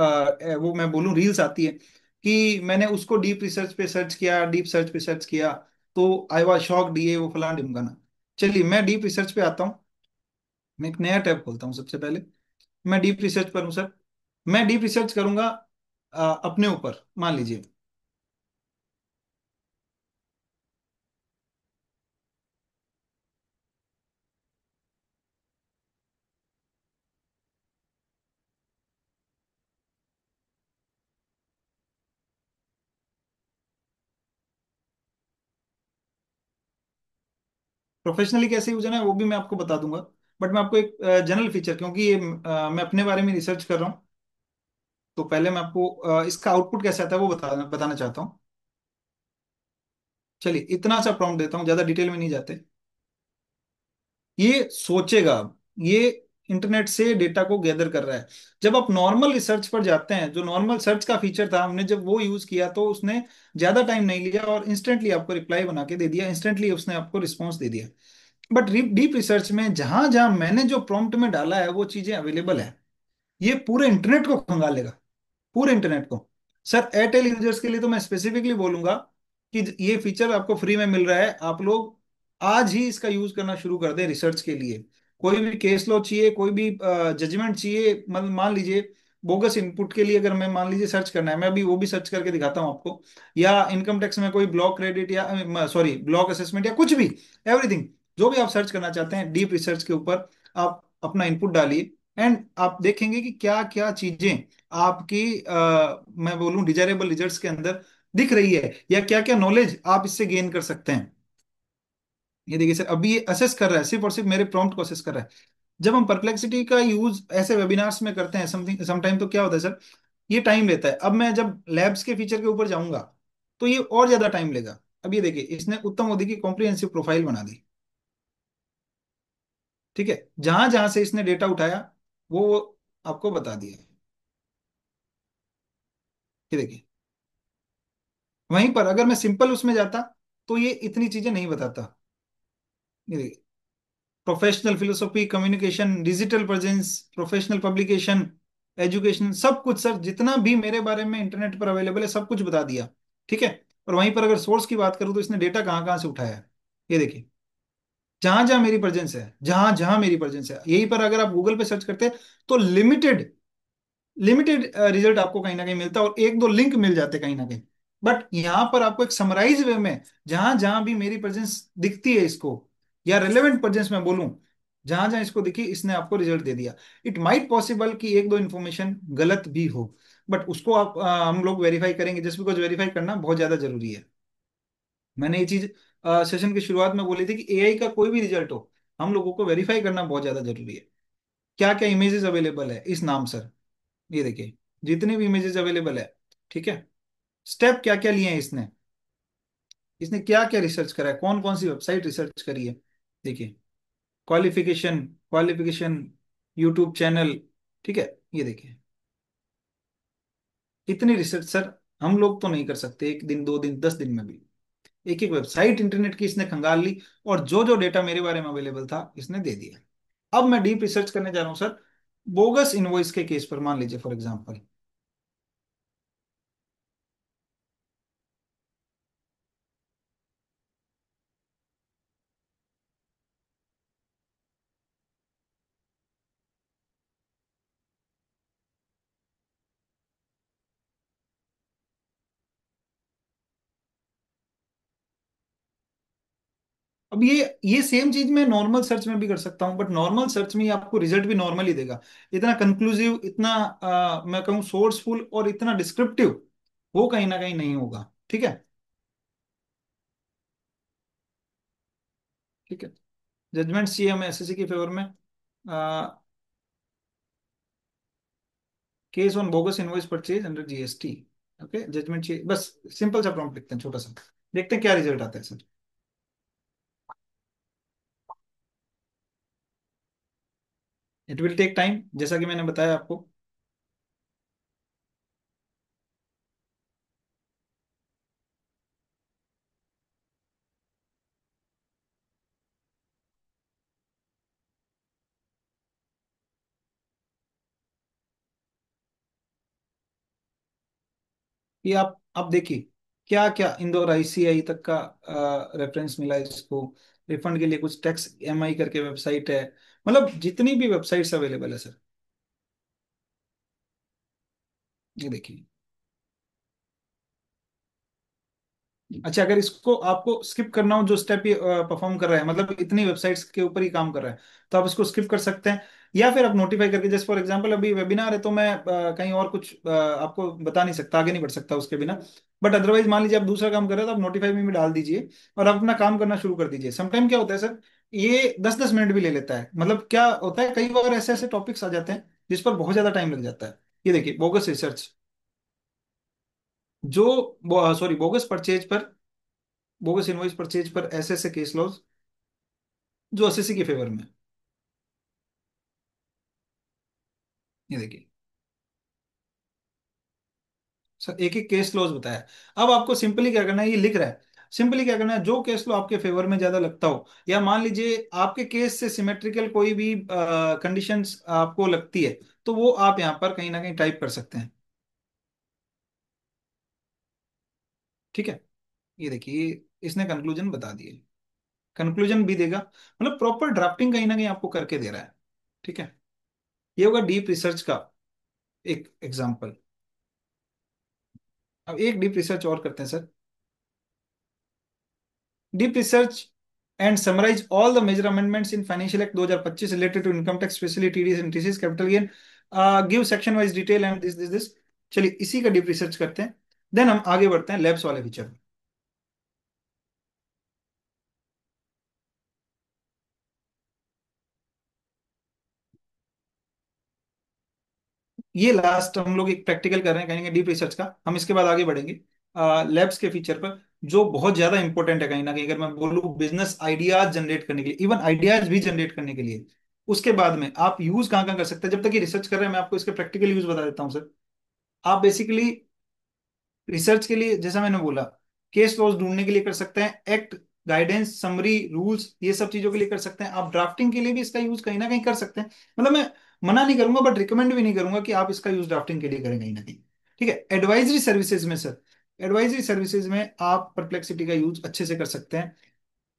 [SPEAKER 3] वो मैं बोलूं रील्स आती है कि मैंने उसको डीप रिसर्च पे सर्च किया, डीप सर्च पे सर्च किया तो आई वाज शॉक्ड, ये वो फलाना ढिमकाना। चलिए मैं डीप रिसर्च पे आता हूँ। मैं एक नया टैब खोलता हूँ सबसे पहले। मैं डीप रिसर्च पर हूँ सर। मैं डीप रिसर्च करूंगा अपने ऊपर मान लीजिए। प्रोफेशनली कैसे यूज है वो भी मैं आपको बता दूंगा। बट मैं आपको एक जनरल फीचर, क्योंकि ये मैं अपने बारे में रिसर्च कर रहा हूँ, तो पहले मैं आपको इसका आउटपुट कैसे आता है वो बताना चाहता हूँ। चलिए इतना सा प्रॉम्प्ट देता हूँ, ज्यादा डिटेल में नहीं जाते। ये सोचेगा, ये इंटरनेट से डेटा को गैदर कर रहा है। जब आप नॉर्मल रिसर्च पर जाते हैं, जो नॉर्मल सर्च का फीचर था हमने जब वो यूज किया तो उसने ज्यादा टाइम नहीं लिया और इंस्टेंटली आपको रिप्लाई बना के दे दिया, इंस्टेंटली उसने आपको रिस्पॉन्स दे दिया। बट डीप रिसर्च में जहां जहां मैंने जो प्रॉम्प्ट में डाला है वो चीजें अवेलेबल है, ये पूरे इंटरनेट को खंगालेगा, पूरे इंटरनेट को। सर एयरटेल यूजर्स के लिए तो मैं स्पेसिफिकली बोलूंगा कि ये फीचर आपको फ्री में मिल रहा है, आप लोग आज ही इसका यूज करना शुरू कर दें रिसर्च के लिए। कोई भी केस लॉ चाहिए, कोई भी जजमेंट चाहिए, मतलब मान लीजिए बोगस इनपुट के लिए अगर मैं मान लीजिए सर्च करना है, मैं अभी वो भी सर्च करके दिखाता हूँ आपको। या इनकम टैक्स में कोई ब्लॉक क्रेडिट या सॉरी ब्लॉक असेसमेंट या कुछ भी, एवरीथिंग जो भी आप सर्च करना चाहते हैं डीप रिसर्च के ऊपर, आप अपना इनपुट डालिए एंड आप देखेंगे कि क्या क्या चीजें आपकी मैं बोलूं डिजायरेबल रिजल्ट्स के अंदर दिख रही है, या क्या क्या नॉलेज आप इससे गेन कर सकते हैं। ये देखिए सर अभी ये असेस कर रहा है, सिर्फ और सिर्फ मेरे प्रॉम्प्ट को असेस कर रहा है। जब हम परप्लेक्सिटी का यूज ऐसे वेबिनार्स में करते हैं समथिंग समटाइम, तो क्या होता है सर, ये टाइम लेता है। अब मैं जब लैब्स के फीचर के ऊपर जाऊंगा तो ये और ज्यादा टाइम लेगा। अब ये देखिए इसने उत्तम मोदी की कॉम्प्रिहेंसिव प्रोफाइल बना दी। ठीक है। जहां जहां से इसने डेटा उठाया वो आपको बता दिया। ये देखिए वहीं पर अगर मैं सिंपल उसमें जाता तो ये इतनी चीजें नहीं बताता। ये देखिए professional philosophy, communication, digital presence, professional publication, education, सब कुछ सर, जितना भी मेरे बारे में इंटरनेट पर अवेलेबल है सब कुछ बता दिया। ठीक है। और वहीं पर अगर सोर्स की बात करूँ तो इसने डेटा कहाँ कहाँ से उठाया है, ये देखिए, जहां जहां मेरी प्रेजेंस है, जहां जहां मेरी प्रेजेंस है, यहीं पर अगर आप गूगल पे सर्च करते हैं तो लिमिटेड लिमिटेड रिजल्ट आपको कहीं ना कहीं मिलता है, और एक दो लिंक मिल जाते कहीं ना कहीं। बट यहाँ पर आपको एक समराइज वे में, जहां जहां भी मेरी प्रेजेंस दिखती है इसको, या रेलेवेंट प्रेजेंस में बोलूं, जहां जहां इसको दिखी इसने आपको रिजल्ट दे दिया। इट माइट पॉसिबल कि एक दो इन्फॉर्मेशन गलत भी हो, बट उसको आप हम लोग वेरीफाई करेंगे, जस्ट बिकॉज वेरीफाई करना बहुत ज्यादा जरूरी है। मैंने ये चीज सेशन की शुरुआत में बोली थी कि एआई का कोई भी रिजल्ट हो, हम लोगों को वेरीफाई करना बहुत ज्यादा जरूरी है। क्या क्या इमेजेस अवेलेबल है इस नाम सर, ये देखिए, जितने भी इमेजेस अवेलेबल है। ठीक है। स्टेप क्या क्या लिए हैं इसने, इसने क्या क्या रिसर्च करा है, कौन कौन सी वेबसाइट रिसर्च करी है, देखिए, क्वालिफिकेशन क्वालिफिकेशन, यूट्यूब चैनल। ठीक है। ये देखिए, इतनी रिसर्च सर हम लोग तो नहीं कर सकते एक दिन, दो दिन, 10 दिन में भी। एक एक वेबसाइट इंटरनेट की इसने खंगाल ली, और जो जो डेटा मेरे बारे में अवेलेबल था इसने दे दिया। अब मैं डीप रिसर्च करने जा रहा हूं सर, बोगस इनवॉइस के केस पर, मान लीजिए फॉर एग्जांपल। अब ये सेम चीज मैं नॉर्मल सर्च में भी कर सकता हूं, बट नॉर्मल सर्च में ही आपको रिजल्ट भी नॉर्मल ही देगा। इतना कंक्लूसिव, इतना मैं कहूँ सोर्सफुल, और इतना डिस्क्रिप्टिव वो कहीं ना कहीं नहीं होगा। ठीक है। ठीक है। जजमेंट चाहिए हमें एसएससी के फेवर में। Case on bogus invoice purchase under GST. Okay, judgment चाहिए, बस सिंपल सा प्रॉम्प्ट लिखते हैं छोटा सा, देखते हैं क्या रिजल्ट आता है sir. It will take time, जैसा कि मैंने बताया आपको। कि आप देखिए, क्या क्या इंदौर आईसीआई तक का रेफरेंस मिला है इसको। रिफंड के लिए कुछ टैक्स एमआई करके वेबसाइट है, मतलब जितनी भी वेबसाइट्स अवेलेबल है सर, ये देखिए। अच्छा, अगर इसको आपको स्किप करना हो, जो स्टेप ये परफॉर्म कर रहा है, मतलब इतनी वेबसाइट्स के ऊपर ही काम कर रहा है, तो आप इसको स्किप कर सकते हैं। या फिर आप नोटिफाई करके, जैसे फॉर एग्जांपल अभी वेबिनार है तो मैं कहीं और कुछ आपको बता नहीं सकता, आगे नहीं बढ़ सकता उसके बिना। बट अदरवाइज मान लीजिए आप दूसरा काम कर रहे हो, तो आप नोटिफाई में भी डाल दीजिए, और आप अपना काम करना शुरू कर दीजिए। समटाइम क्या होता है सर, ये 10-10 मिनट भी ले लेता है। मतलब क्या होता है, कई बार ऐसे ऐसे टॉपिक्स आ जाते हैं जिस पर बहुत ज्यादा टाइम लग जाता है। ये देखिए, बोगस रिसर्च, जो सॉरी, बोगस परचेज पर, बोगस इनवॉइस परचेज पर ऐसे ऐसे केस लॉज जो एसएससी के फेवर में है। ये देखिए सर, एक एक केस लॉज बताया। अब आपको सिंपली क्या करना है, ये लिख रहा है, सिंपली क्या करना है, जो केस लॉ आपके फेवर में ज्यादा लगता हो, या मान लीजिए आपके केस से सिमेट्रिकल कोई भी कंडीशंस आपको लगती है, तो वो आप यहाँ पर कहीं ना कहीं टाइप कर सकते हैं। ठीक है। ये देखिए, इसने कंक्लूजन बता दिए, कंक्लूजन भी देगा, मतलब प्रॉपर ड्राफ्टिंग कहीं ना कहीं आपको करके दे रहा है। ठीक है। ये होगा डीप रिसर्च का एक एग्जाम्पल। अब एक डीप रिसर्च और करते हैं sir. Deep research and summarize all the major amendments in Financial Act 2025 related to income tax, especially TDS and TCS, capital gain. Give section wise detail and this. चलिए इसी का deep research करते हैं, then हम आगे बढ़ते हैं labs वाले फीचर। ये लास्ट हम लोग एक प्रैक्टिकल कर रहे हैं कहेंगे डीप रिसर्च का, हम इसके बाद आगे बढ़ेंगे लैब्स के फीचर पर, जो बहुत ज्यादा इंपॉर्टेंट है कहीं ना कहीं, अगर मैं बोलूँ बिजनेस आइडियाज जनरेट करने के लिए, इवन आइडियाज भी जनरेट करने के लिए। उसके बाद में आप यूज कहाँ कहाँ कर सकते हैं, जब तक ये रिसर्च कर रहे हैं मैं आपको इसके प्रैक्टिकल यूज बता देता हूँ सर। आप बेसिकली रिसर्च के लिए, जैसा मैंने बोला, केस लॉज ढूंढने के लिए कर सकते हैं एक्ट गाइडेंस, समरी, रूल्स, ये सब चीजों के लिए कर सकते हैं। आप ड्राफ्टिंग के लिए भी इसका यूज कहीं ना कहीं कर सकते हैं। मतलब मैं मना नहीं करूंगा, बट रिकमेंड भी नहीं करूंगा कि आप इसका यूज ड्राफ्टिंग के लिए करें कहीं ना कहीं। ठीक है। एडवाइजरी सर्विसेज में सर, एडवाइजरी सर्विसेज में आप परप्लेक्सिटी का यूज अच्छे से कर सकते हैं।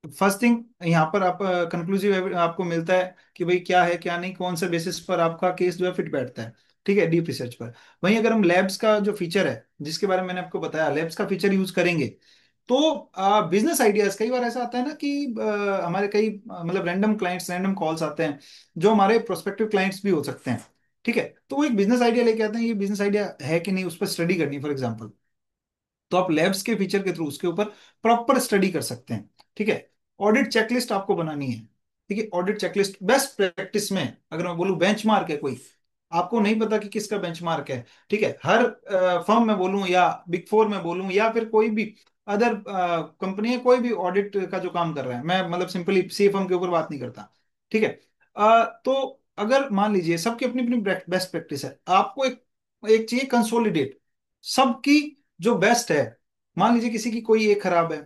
[SPEAKER 3] फर्स्ट थिंग, यहाँ पर आप कंक्लूसिव आपको मिलता है कि भाई क्या है क्या नहीं, कौन सा बेसिस पर आपका केस जो है फिट बैठता है। ठीक है, डीप रिसर्च पर। वहीं अगर हम लैब्स का जो फीचर है, जिसके बारे में मैंने आपको बताया, लैब्स का फीचर यूज करेंगे, तो बिजनेस आइडियाज, कई बार ऐसा आता है ना कि हमारे कई मतलब रैंडम क्लाइंट्स, रैंडम कॉल्स आते हैं जो हमारे प्रोस्पेक्टिव क्लाइंट्स भी हो सकते हैं। ठीक है, तो वो एक बिजनेस आइडिया लेके आते हैं, ये बिजनेस आइडिया है कि नहीं, उस पर स्टडी करनी फॉर एग्जाम्पल, तो आप लैब्स के फीचर के थ्रू उसके ऊपर प्रॉपर स्टडी कर सकते हैं। ठीक है। ऑडिट चेकलिस्ट आपको बनानी है। ठीक है, ऑडिट चेकलिस्ट बेस्ट प्रैक्टिस में, अगर मैं बोलूं बेंचमार्क है कोई, आपको नहीं पता कि किसका बेंचमार्क है। ठीक है, हर फर्म में बोलूं या बिग फोर में बोलूं या फिर कोई भी अदर कंपनी है, कोई भी ऑडिट का जो काम कर रहा है, मैं मतलब सिंपली सी फर्म के ऊपर बात नहीं करता। ठीक है। तो अगर मान लीजिए सबकी अपनी अपनी बेस्ट प्रैक्टिस है, आपको एक एक चाहिए कंसोलिडेट सबकी जो बेस्ट है। मान लीजिए किसी की कोई एक खराब है,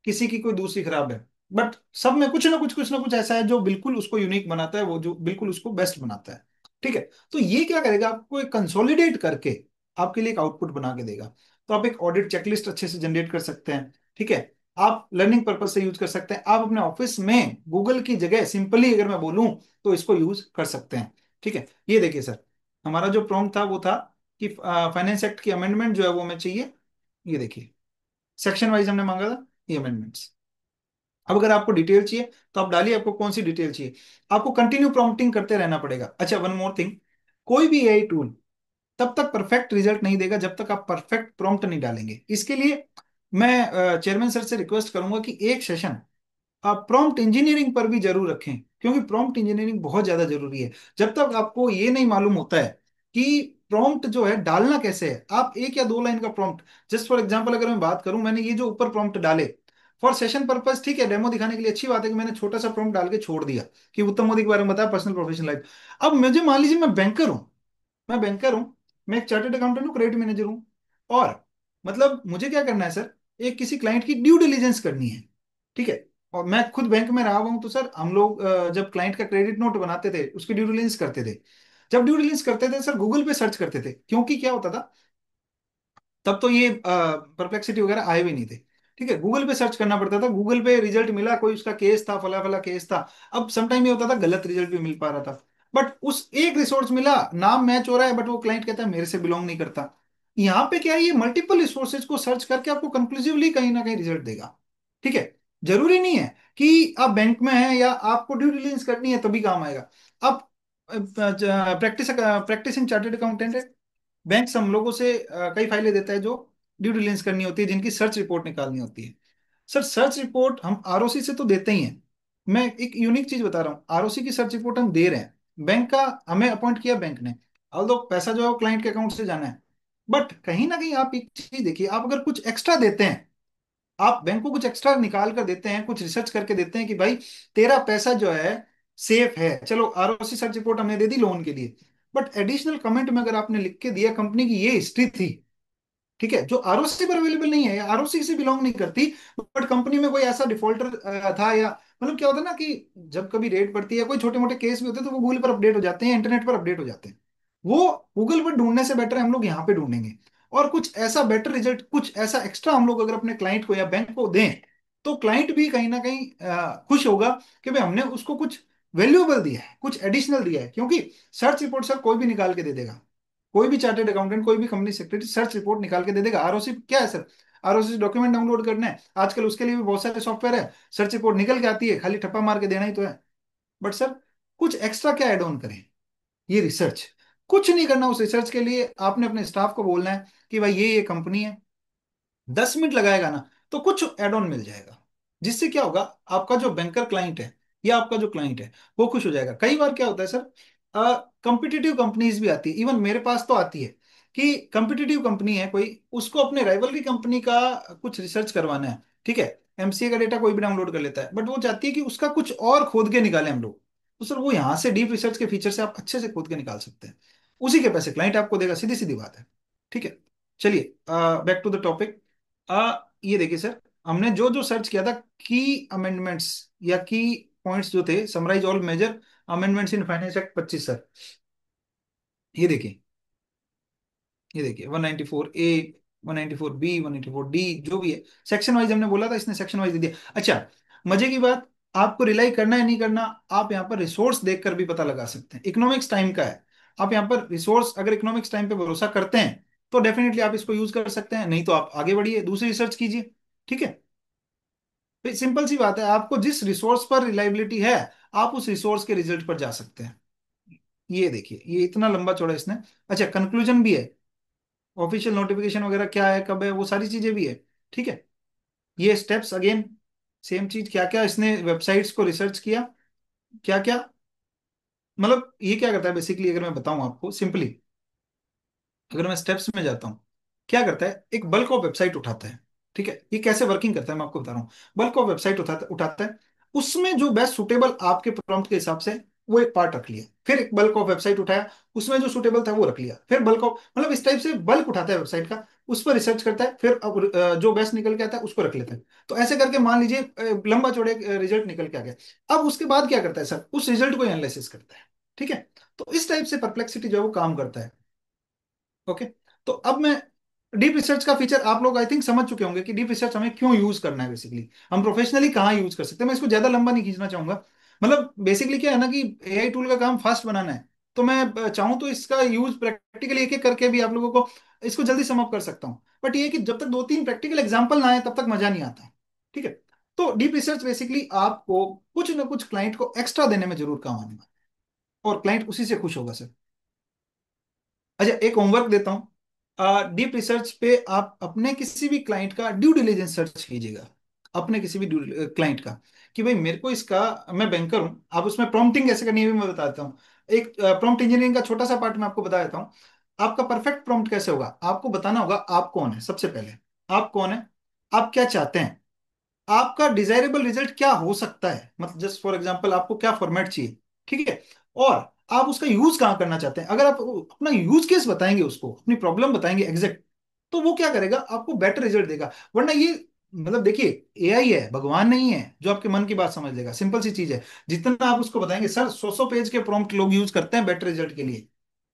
[SPEAKER 3] किसी की कोई दूसरी खराब है, बट सब में कुछ ना कुछ ऐसा है जो बिल्कुल उसको यूनिक बनाता है, वो जो बिल्कुल उसको बेस्ट बनाता है। ठीक है, तो ये क्या करेगा, आपको एक कंसोलिडेट करके आपके लिए एक आउटपुट बना के देगा। तो आप एक ऑडिट चेकलिस्ट अच्छे से जनरेट कर सकते हैं। ठीक है, आप लर्निंग पर्पज से यूज कर सकते हैं, आप अपने ऑफिस में गूगल की जगह सिंपली अगर मैं बोलूं तो इसको यूज कर सकते हैं। ठीक है, ये देखिए सर, हमारा जो प्रॉम्प्ट था वो था कि फाइनेंस एक्ट की अमेंडमेंट जो है वो हमें चाहिए। ये देखिए, सेक्शन वाइज हमने मांगा था ये अमेंडमेंट्स। अब अगर आपको डिटेल चाहिए तो आप डालिए, आपको कौन सी डिटेल चाहिए। आपको कंटिन्यू प्रॉम्प्टिंग करते रहना पड़ेगा। अच्छा, वन मोर थिंग, कोई भी एआई टूल तब तक परफेक्ट रिजल्ट नहीं देगा जब तक आप परफेक्ट प्रॉम्प्ट नहीं डालेंगे। इसके लिए मैं चेयरमैन सर से रिक्वेस्ट करूंगा कि एक सेशन आप प्रॉम्प्ट इंजीनियरिंग पर भी जरूर रखें, क्योंकि प्रॉम्प्ट इंजीनियरिंग बहुत ज्यादा जरूरी है। जब तक आपको ये नहीं मालूम होता है कि प्रॉम्प्ट जो है डालना कैसे है, आप एक या दो लाइन का प्रॉम्प्ट, जस्ट फॉर एग्जांपल अगर मैं बात करूं, मैंने ये जो ऊपर प्रॉम्प्ट डाले फॉर सेशन पर्पस, ठीक है, डेमो दिखाने के लिए अच्छी बात है कि मैंने छोटा सा प्रॉम्प्ट डाल के छोड़ दिया कि उत्तम मोदी के बारे में बताया, पर्सनल प्रोफेशनल लाइफ। अब मुझे मान लीजिए मैं बैंकर हूं, मैं एक चार्टर्ड अकाउंटेंट हूँ, क्रेडिट मैनेजर हूँ, और मतलब मुझे क्या करना है सर, एक किसी क्लाइंट की ड्यू डिलीजेंस करनी है। ठीक है, और मैं खुद बैंक में रहा हुआ हूं, तो सर हम लोग जब क्लाइंट का क्रेडिट नोट बनाते थे उसकी ड्यू डिलीजेंस करते थे। जब ड्यू डिलीजेंस करते थे सर, गूगल पे सर्च करते थे, क्योंकि क्या होता था, तब तो ये परप्लेक्सिटी वगैरह आए भी नहीं थे। ठीक है, गूगल पे सर्च करना पड़ता था, गूगल पे रिजल्ट मिला, कोई उसका केस था, फला फला केस था। अब समटाइम ये होता था गलत रिजल्ट भी मिल पा रहा था, बट उस एक रिसोर्स मिला, नाम मैच हो रहा है, बट वो क्लाइंट कहता है मेरे से बिलोंग नहीं करता। यहाँ पे क्या है, ये मल्टीपल रिसोर्सेज को सर्च करके आपको कंक्लूसिवली कहीं ना कहीं रिजल्ट देगा। ठीक है, जरूरी नहीं है कि आप बैंक में हैं या आपको ड्यू डिलिजेंस करनी है तभी काम आएगा। आप प्रैक्टिसिंग चार्टर्ड अकाउंटेंट है, बैंक हम लोगों से कई फाइलें देता है जो ड्यू डिलिजेंस करनी होती है, जिनकी सर्च रिपोर्ट निकालनी होती है। सर सर्च रिपोर्ट हम आरओसी से तो देते ही हैं। मैं एक यूनिक चीज बता रहा हूँ, आरओसी की सर्च रिपोर्ट हम दे रहे हैं, बैंक का हमें अपॉइंट किया बैंक ने, ऑल्दो पैसा जो है वो क्लाइंट के अकाउंट से जाना है, बट कहीं ना कहीं आप एक चीज देखिए, आप अगर कुछ एक्स्ट्रा देते हैं, आप बैंक को कुछ एक्स्ट्रा निकाल कर देते हैं, कुछ रिसर्च करके देते हैं कि भाई तेरा पैसा जो है सेफ है, चलो आरओसी सर्च रिपोर्ट हमने दे दी लोन के लिए, बट एडिशनल कमेंट में अगर आपने लिख के दिया कंपनी की ये हिस्ट्री थी, ठीक है, जो आरओसी पर अवेलेबल नहीं है या आरओसी से बिलोंग नहीं करती, बट कंपनी में कोई ऐसा डिफॉल्टर था, या मतलब क्या होता है ना कि जब कभी रेड पड़ती है, कोई छोटे मोटे केस भी होते हैं, तो वो गूगल पर अपडेट हो जाते हैं, इंटरनेट पर अपडेट हो जाते हैं। वो गूगल पर ढूंढने से बेटर है हम लोग यहाँ पे ढूंढेंगे, और कुछ ऐसा बेटर रिजल्ट, कुछ ऐसा एक्स्ट्रा हम लोग अगर अपने क्लाइंट को या बैंक को दें, तो क्लाइंट भी कहीं ना कहीं खुश होगा कि भाई हमने उसको कुछ वैल्यूएबल दिया है, कुछ एडिशनल दिया है। क्योंकि सर्च रिपोर्ट सर कोई भी निकाल के दे देगा, कोई भी चार्टर्ड अकाउंटेंट, कोई भी कंपनी सेक्रेटरी सर्च रिपोर्ट निकाल के दे देगा। आरओसी क्या है सर, आरओसी डॉक्यूमेंट डाउनलोड करना है, आजकल उसके लिए भी बहुत सारे सॉफ्टवेयर है, सर्च रिपोर्ट निकल के आती है, खाली ठप्पा मार के देना ही तो है। बट सर कुछ एक्स्ट्रा क्या ऐड ऑन करें, ये रिसर्च, कुछ नहीं करना, उस रिसर्च के लिए आपने अपने स्टाफ को बोलना है कि भाई ये कंपनी है, 10 मिनट लगाएगा ना, तो कुछ एड ऑन मिल जाएगा, जिससे क्या होगा, आपका जो बैंकर क्लाइंट है या आपका जो क्लाइंट है वो खुश हो जाएगा। कई बार क्या होता है सर, कंपिटिटिव कंपनीज भी आती है, इवन मेरे पास तो आती है कि कंपिटिटिव कंपनी है कोई, उसको अपने राइवलरी कंपनी का कुछ रिसर्च करवाना है। ठीक है, एमसीए का डेटा कोई भी डाउनलोड कर लेता है, बट वो चाहती है कि उसका कुछ और खोद के निकालें हम लोग, तो सर वो यहाँ से डीप रिसर्च के फीचर से आप अच्छे से खोद के निकाल सकते हैं। उसी के पैसे क्लाइंट आपको देगा, सीधी सीधी बात है। ठीक है, चलिए बैक टू द टॉपिक। ये देखिए सर, हमने जो जो सर्च किया था, की अमेंडमेंट्स या की पॉइंट्स जो थे, summarise all major amendments in finance act 25 sir, ये देखिए, ये देखिए 194A, 194B, 194D, जो भी है सेक्शन वाइज हमने बोला था, इसने सेक्शन वाइज दे दिया। अच्छा, मजे की बात, आपको रिलाई करना है नहीं करना, आप यहाँ पर रिसोर्स देखकर भी पता लगा सकते हैं। इकोनॉमिक्स टाइम का है, आप यहाँ पर रिसोर्स, अगर इकोनॉमिक्स टाइम पे भरोसा करते हैं तो डेफिनेटली आप इसको यूज कर सकते हैं, नहीं तो आप आगे बढ़िए, दूसरी रिसर्च कीजिए। ठीक है, तो सिंपल सी बात है, आपको जिस रिसोर्स पर रिलायबिलिटी है, आप उस रिसोर्स के रिजल्ट पर जा सकते हैं। ये देखिए, ये इतना लंबा चौड़ा इसने। अच्छा, कंक्लूजन भी है, ऑफिशियल नोटिफिकेशन वगैरह क्या है, कब है, वो सारी चीजें भी है। ठीक है, ये स्टेप्स अगेन सेम चीज, क्या क्या इसने वेबसाइट्स को रिसर्च किया, क्या क्या, मतलब ये क्या करता है बेसिकली, अगर मैं बताऊं आपको सिंपली, अगर मैं स्टेप्स में जाता हूँ, क्या करता है, एक बल्क ऑफ वेबसाइट उठाता है। ठीक है, ये कैसे वर्किंग करता है मैं आपको बता रहा हूँ। बल्क ऑफ वेबसाइट उठाता उठाता है, उसमें जो बेस्ट सुटेबल आपके प्रॉम्प्ट के हिसाब से, वो एक पार्ट रख लिया, फिर एक बल्क ऑफ वेबसाइट उठाया, उसमें जो सुटेबल था वो रख लिया, फिर बल्क ऑफ, मतलब इस टाइप से बल्क उठाता है वेबसाइट का, उस पर रिसर्च करता है, फिर अब जो बेस्ट निकल के आता है उसको रख लेता है। तो ऐसे करके मान लीजिए लंबा चौड़े रिजल्ट निकल के आ गया। अब उसके बाद क्या करता है सर, उस रिजल्ट को एनालिसिस करता है। ठीक है, तो इस टाइप से परप्लेक्सिटी जो है वो काम करता है। ओके, तो अब मैं, डीप रिसर्च का फीचर आप लोग आई थिंक समझ चुके होंगे कि डीप रिसर्च हमें क्यों यूज करना है, बेसिकली हम प्रोफेशनली कहाँ यूज कर सकते हैं। मैं इसको ज्यादा लंबा नहीं खींचना चाहूंगा। मतलब बेसिकली क्या है ना कि एआई टूल का काम फास्ट बनाना है, तो मैं चाहूँ तो इसका यूज प्रैक्टिकली एक एक करके भी आप लोगों को इसको जल्दी सम अप कर सकता हूँ। बट ये है कि जब तक दो तीन प्रैक्टिकल एग्जाम्पल ना आए तब तक मजा नहीं आता। ठीक है, तो डीप रिसर्च बेसिकली आपको कुछ ना कुछ क्लाइंट को एक्स्ट्रा देने में जरूर काम आने वाला है, और क्लाइंट उसी से खुश होगा सर। अच्छा, एक होमवर्क देता हूँ, डीप रिसर्च पे आप अपने किसी भी क्लाइंट का ड्यू डिलिजेंस सर्च कीजिएगा, अपने किसी भी क्लाइंट का, कि भाई मेरे को इसका, मैं बैंकर हूँ, आप उसमें प्रॉम्प्टिंग कैसे करनी है भी मैं बताता हूँ। एक प्रॉम्प्ट इंजीनियरिंग का छोटा सा पार्ट मैं आपको बता देता हूँ। आपका परफेक्ट प्रॉम्प्ट कैसे होगा, आपको बताना होगा आप कौन है सबसे पहले, आप कौन है, आप क्या चाहते हैं, आपका डिजायरेबल रिजल्ट क्या हो सकता है, मतलब जस्ट फॉर एग्जांपल आपको क्या फॉर्मेट चाहिए। ठीक है, और आप उसका यूज कहाँ करना चाहते हैं। अगर आप अपना यूज केस बताएंगे, उसको अपनी प्रॉब्लम बताएंगे एग्जैक्ट, तो वो क्या करेगा, आपको बेटर रिजल्ट देगा। वरना ये, मतलब देखिए, एआई है, भगवान नहीं है जो आपके मन की बात समझ लेगा। सिंपल सी चीज है, जितना आप उसको बताएंगे, सर 100 पेज के प्रॉम्प्ट लोग यूज करते हैं बेटर रिजल्ट के लिए,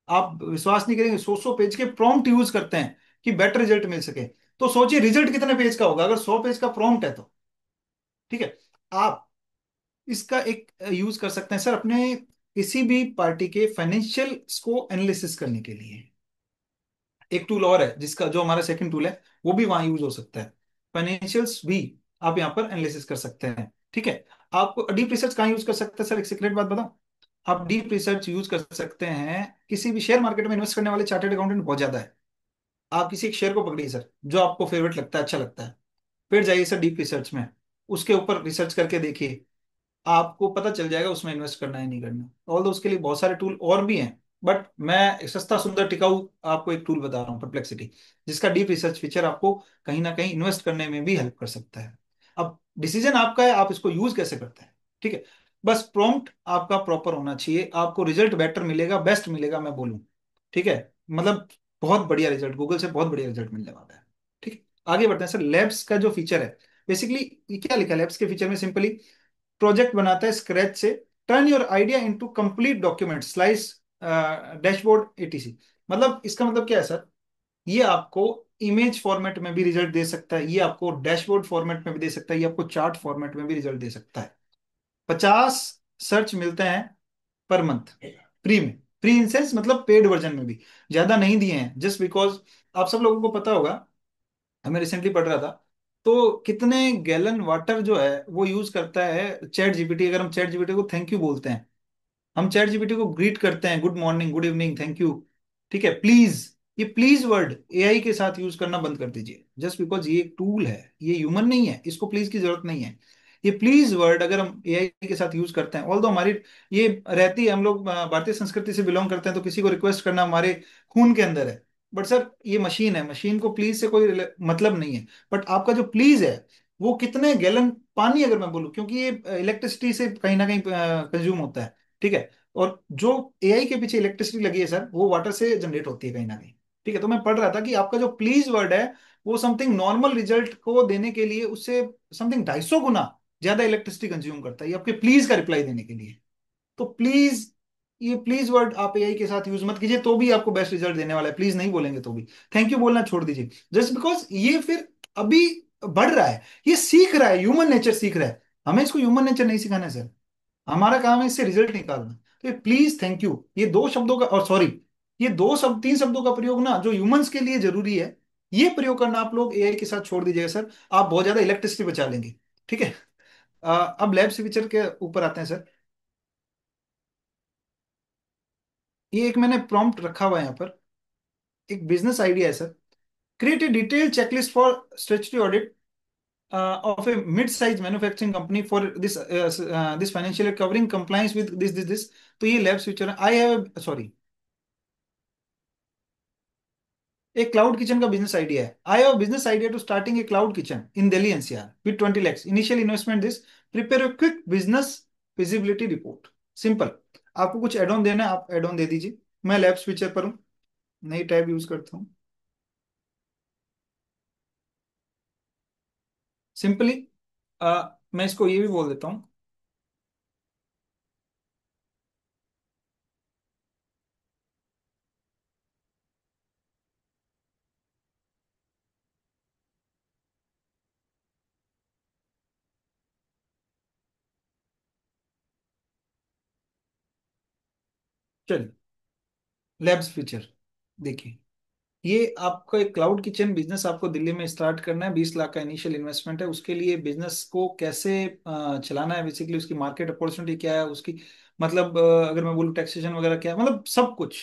[SPEAKER 3] आप विश्वास नहीं करेंगे, 100 पेज के प्रॉम्प्ट यूज करते हैं कि बेटर रिजल्ट मिल सके। तो सोचिए रिजल्ट कितने पेज का होगा अगर 100 पेज का प्रॉम्प्ट है तो। ठीक है, आप इसका एक यूज कर सकते हैं सर अपने किसी भी पार्टी के फाइनेंशियल्स को एनालिसिस करने के लिए। एक टूल और है जिसका, जो हमारा सेकंड टूल है, वो भी वहां यूज हो सकता है, फाइनेंशियल्स भी आप यहाँ पर एनालिसिस कर सकते हैं। ठीक है, आप डीप रिसर्च कहाँ यूज कर सकते हैं सर, एक सीक्रेट बात बताओ, आप डीप रिसर्च यूज कर सकते हैं किसी भी शेयर मार्केट में इन्वेस्ट करने वाले चार्टर्ड अकाउंटेंट बहुत ज्यादा है। आप किसी एक शेयर को पकड़िए सर, जो आपको फेवरेट लगता है, अच्छा लगता है, फिर जाइए सर डीप रिसर्च में, उसके ऊपर रिसर्च करके देखिए, आपको पता चल जाएगा उसमें इन्वेस्ट करना है नहीं करना। ऑल दो उसके लिए बहुत सारे टूल और भी हैं, बट मैं एक सस्ता सुंदर टिकाऊ आपको एक टूल बता रहा हूँ, परप्लेक्सिटी, जिसका डीप रिसर्च फीचर आपको कहीं ना कहीं इन्वेस्ट करने में भी हेल्प कर सकता है। अब डिसीजन आपका है, आप इसको यूज कैसे करते हैं। ठीक है, बस प्रॉम्प्ट आपका प्रॉपर होना चाहिए, आपको रिजल्ट बेटर मिलेगा, बेस्ट मिलेगा मैं बोलूँ। ठीक है, मतलब बहुत बढ़िया रिजल्ट, गूगल से बहुत बढ़िया रिजल्ट मिलने वाला है। ठीक है, आगे बढ़ते हैं सर, लैब्स का जो फीचर है, बेसिकली ये क्या लिखा है लैब्स के फीचर में, सिंपली प्रोजेक्ट बनाता है स्क्रैच से, turn your idea into complete document slides dashboard etc. मतलब इसका मतलब क्या है सर, ये आपको इमेज फॉर्मेट में भी रिजल्ट दे सकता है, ये आपको डैशबोर्ड फॉर्मेट में भी दे सकता है, ये आपको चार्ट फॉर्मेट में भी रिजल्ट दे सकता है। 50 सर्च मिलते हैं पर मंथ, फ्री में, फ्री इन सेंस मतलब पेड वर्जन में भी, ज्यादा नहीं दिए हैं, जस्ट बिकॉज आप सब लोगों को पता होगा, मैं रिसेंटली पढ़ रहा था, तो कितने गैलन वाटर जो है वो यूज करता है चैट जीपीटी। अगर हम चैट जीपीटी को थैंक यू बोलते हैं, हम चैट जीपीटी को ग्रीट करते हैं, good morning, good evening, thank you. ठीक है, प्लीज, ये प्लीज वर्ड एआई के साथ यूज करना बंद कर दीजिए, जस्ट बिकॉज ये एक टूल है, ये ह्यूमन नहीं है, इसको प्लीज की जरूरत नहीं है। ये प्लीज वर्ड अगर हम एआई के साथ यूज करते हैं, ऑल दो हमारी ये रहती है, हम लोग भारतीय संस्कृति से बिलोंग करते हैं, तो किसी को रिक्वेस्ट करना हमारे खून के अंदर है। बट सर ये मशीन है, मशीन को प्लीज से कोई मतलब नहीं है। बट आपका जो प्लीज है, वो कितने गैलन पानी, अगर मैं बोलूं, क्योंकि ये इलेक्ट्रिसिटी से कहीं ना कहीं कंज्यूम होता है। ठीक है, और जो एआई के पीछे इलेक्ट्रिसिटी लगी है सर, वो वाटर से जनरेट होती है कहीं ना कहीं। ठीक है, तो मैं पढ़ रहा था कि आपका जो प्लीज वर्ड है, वो समथिंग नॉर्मल रिजल्ट को देने के लिए उससे समथिंग 250 गुना ज्यादा इलेक्ट्रिसिटी कंज्यूम करता है ये आपके प्लीज का रिप्लाई देने के लिए। तो प्लीज, ये प्लीज वर्ड आप एआई के साथ यूज मत कीजिए, तो भी आपको बेस्ट रिजल्ट देने वाला है। प्लीज नहीं बोलेंगे तो भी थैंक यू बोलना छोड़ दीजिए, जस्ट बिकॉज ये फिर अभी बढ़ रहा है, ये सीख रहा है, ह्यूमन नेचर सीख रहा है। हमें इसको ह्यूमन नेचर नहीं सिखाना है सर, हमारा काम है इससे रिजल्ट निकालना। तो प्लीज थैंक यू ये दो शब्दों का, और सॉरी, ये दो शब्द, तीन शब्दों का प्रयोग ना जो ह्यूमंस के लिए जरूरी है, ये प्रयोग करना आप लोग एआई के साथ छोड़ दीजिएगा सर। आप बहुत ज्यादा इलेक्ट्रिसिटी बचा लेंगे। ठीक है। अब लैब फीचर के ऊपर आते हैं सर। ये एक मैंने प्रॉम्प्ट रखा हुआ है यहाँ पर, एक बिजनेस आइडिया है sir. Create a detailed checklist for statutory audit of a mid-sized manufacturing company for this financial year covering compliance with this. तो ये लैब्स फ्यूचर है। आई हैव सॉरी, एक क्लाउड किचन का बिजनेस आइडिया है। I have business idea to starting a cloud kitchen in Delhi NCR with 20 lakhs initial investment this, prepare a quick business feasibility report. Simple, आपको कुछ add on देना है आप add on दे दीजिए। मैं labs feature पर हूँ, नई टैब यूज करता हूँ। सिंपली मैं इसको ये भी बोल देता हूँ। चलिए, लैब्स फीचर देखिए, ये आपका एक क्लाउड किचन बिजनेस आपको दिल्ली में स्टार्ट करना है। 20 लाख का इनिशियल इन्वेस्टमेंट है। उसके लिए बिजनेस को कैसे चलाना है, बेसिकली उसकी मार्केट अपॉर्चुनिटी क्या है, उसकी मतलब अगर मैं बोलूँ टैक्सेशन वगैरह क्या है, मतलब सब कुछ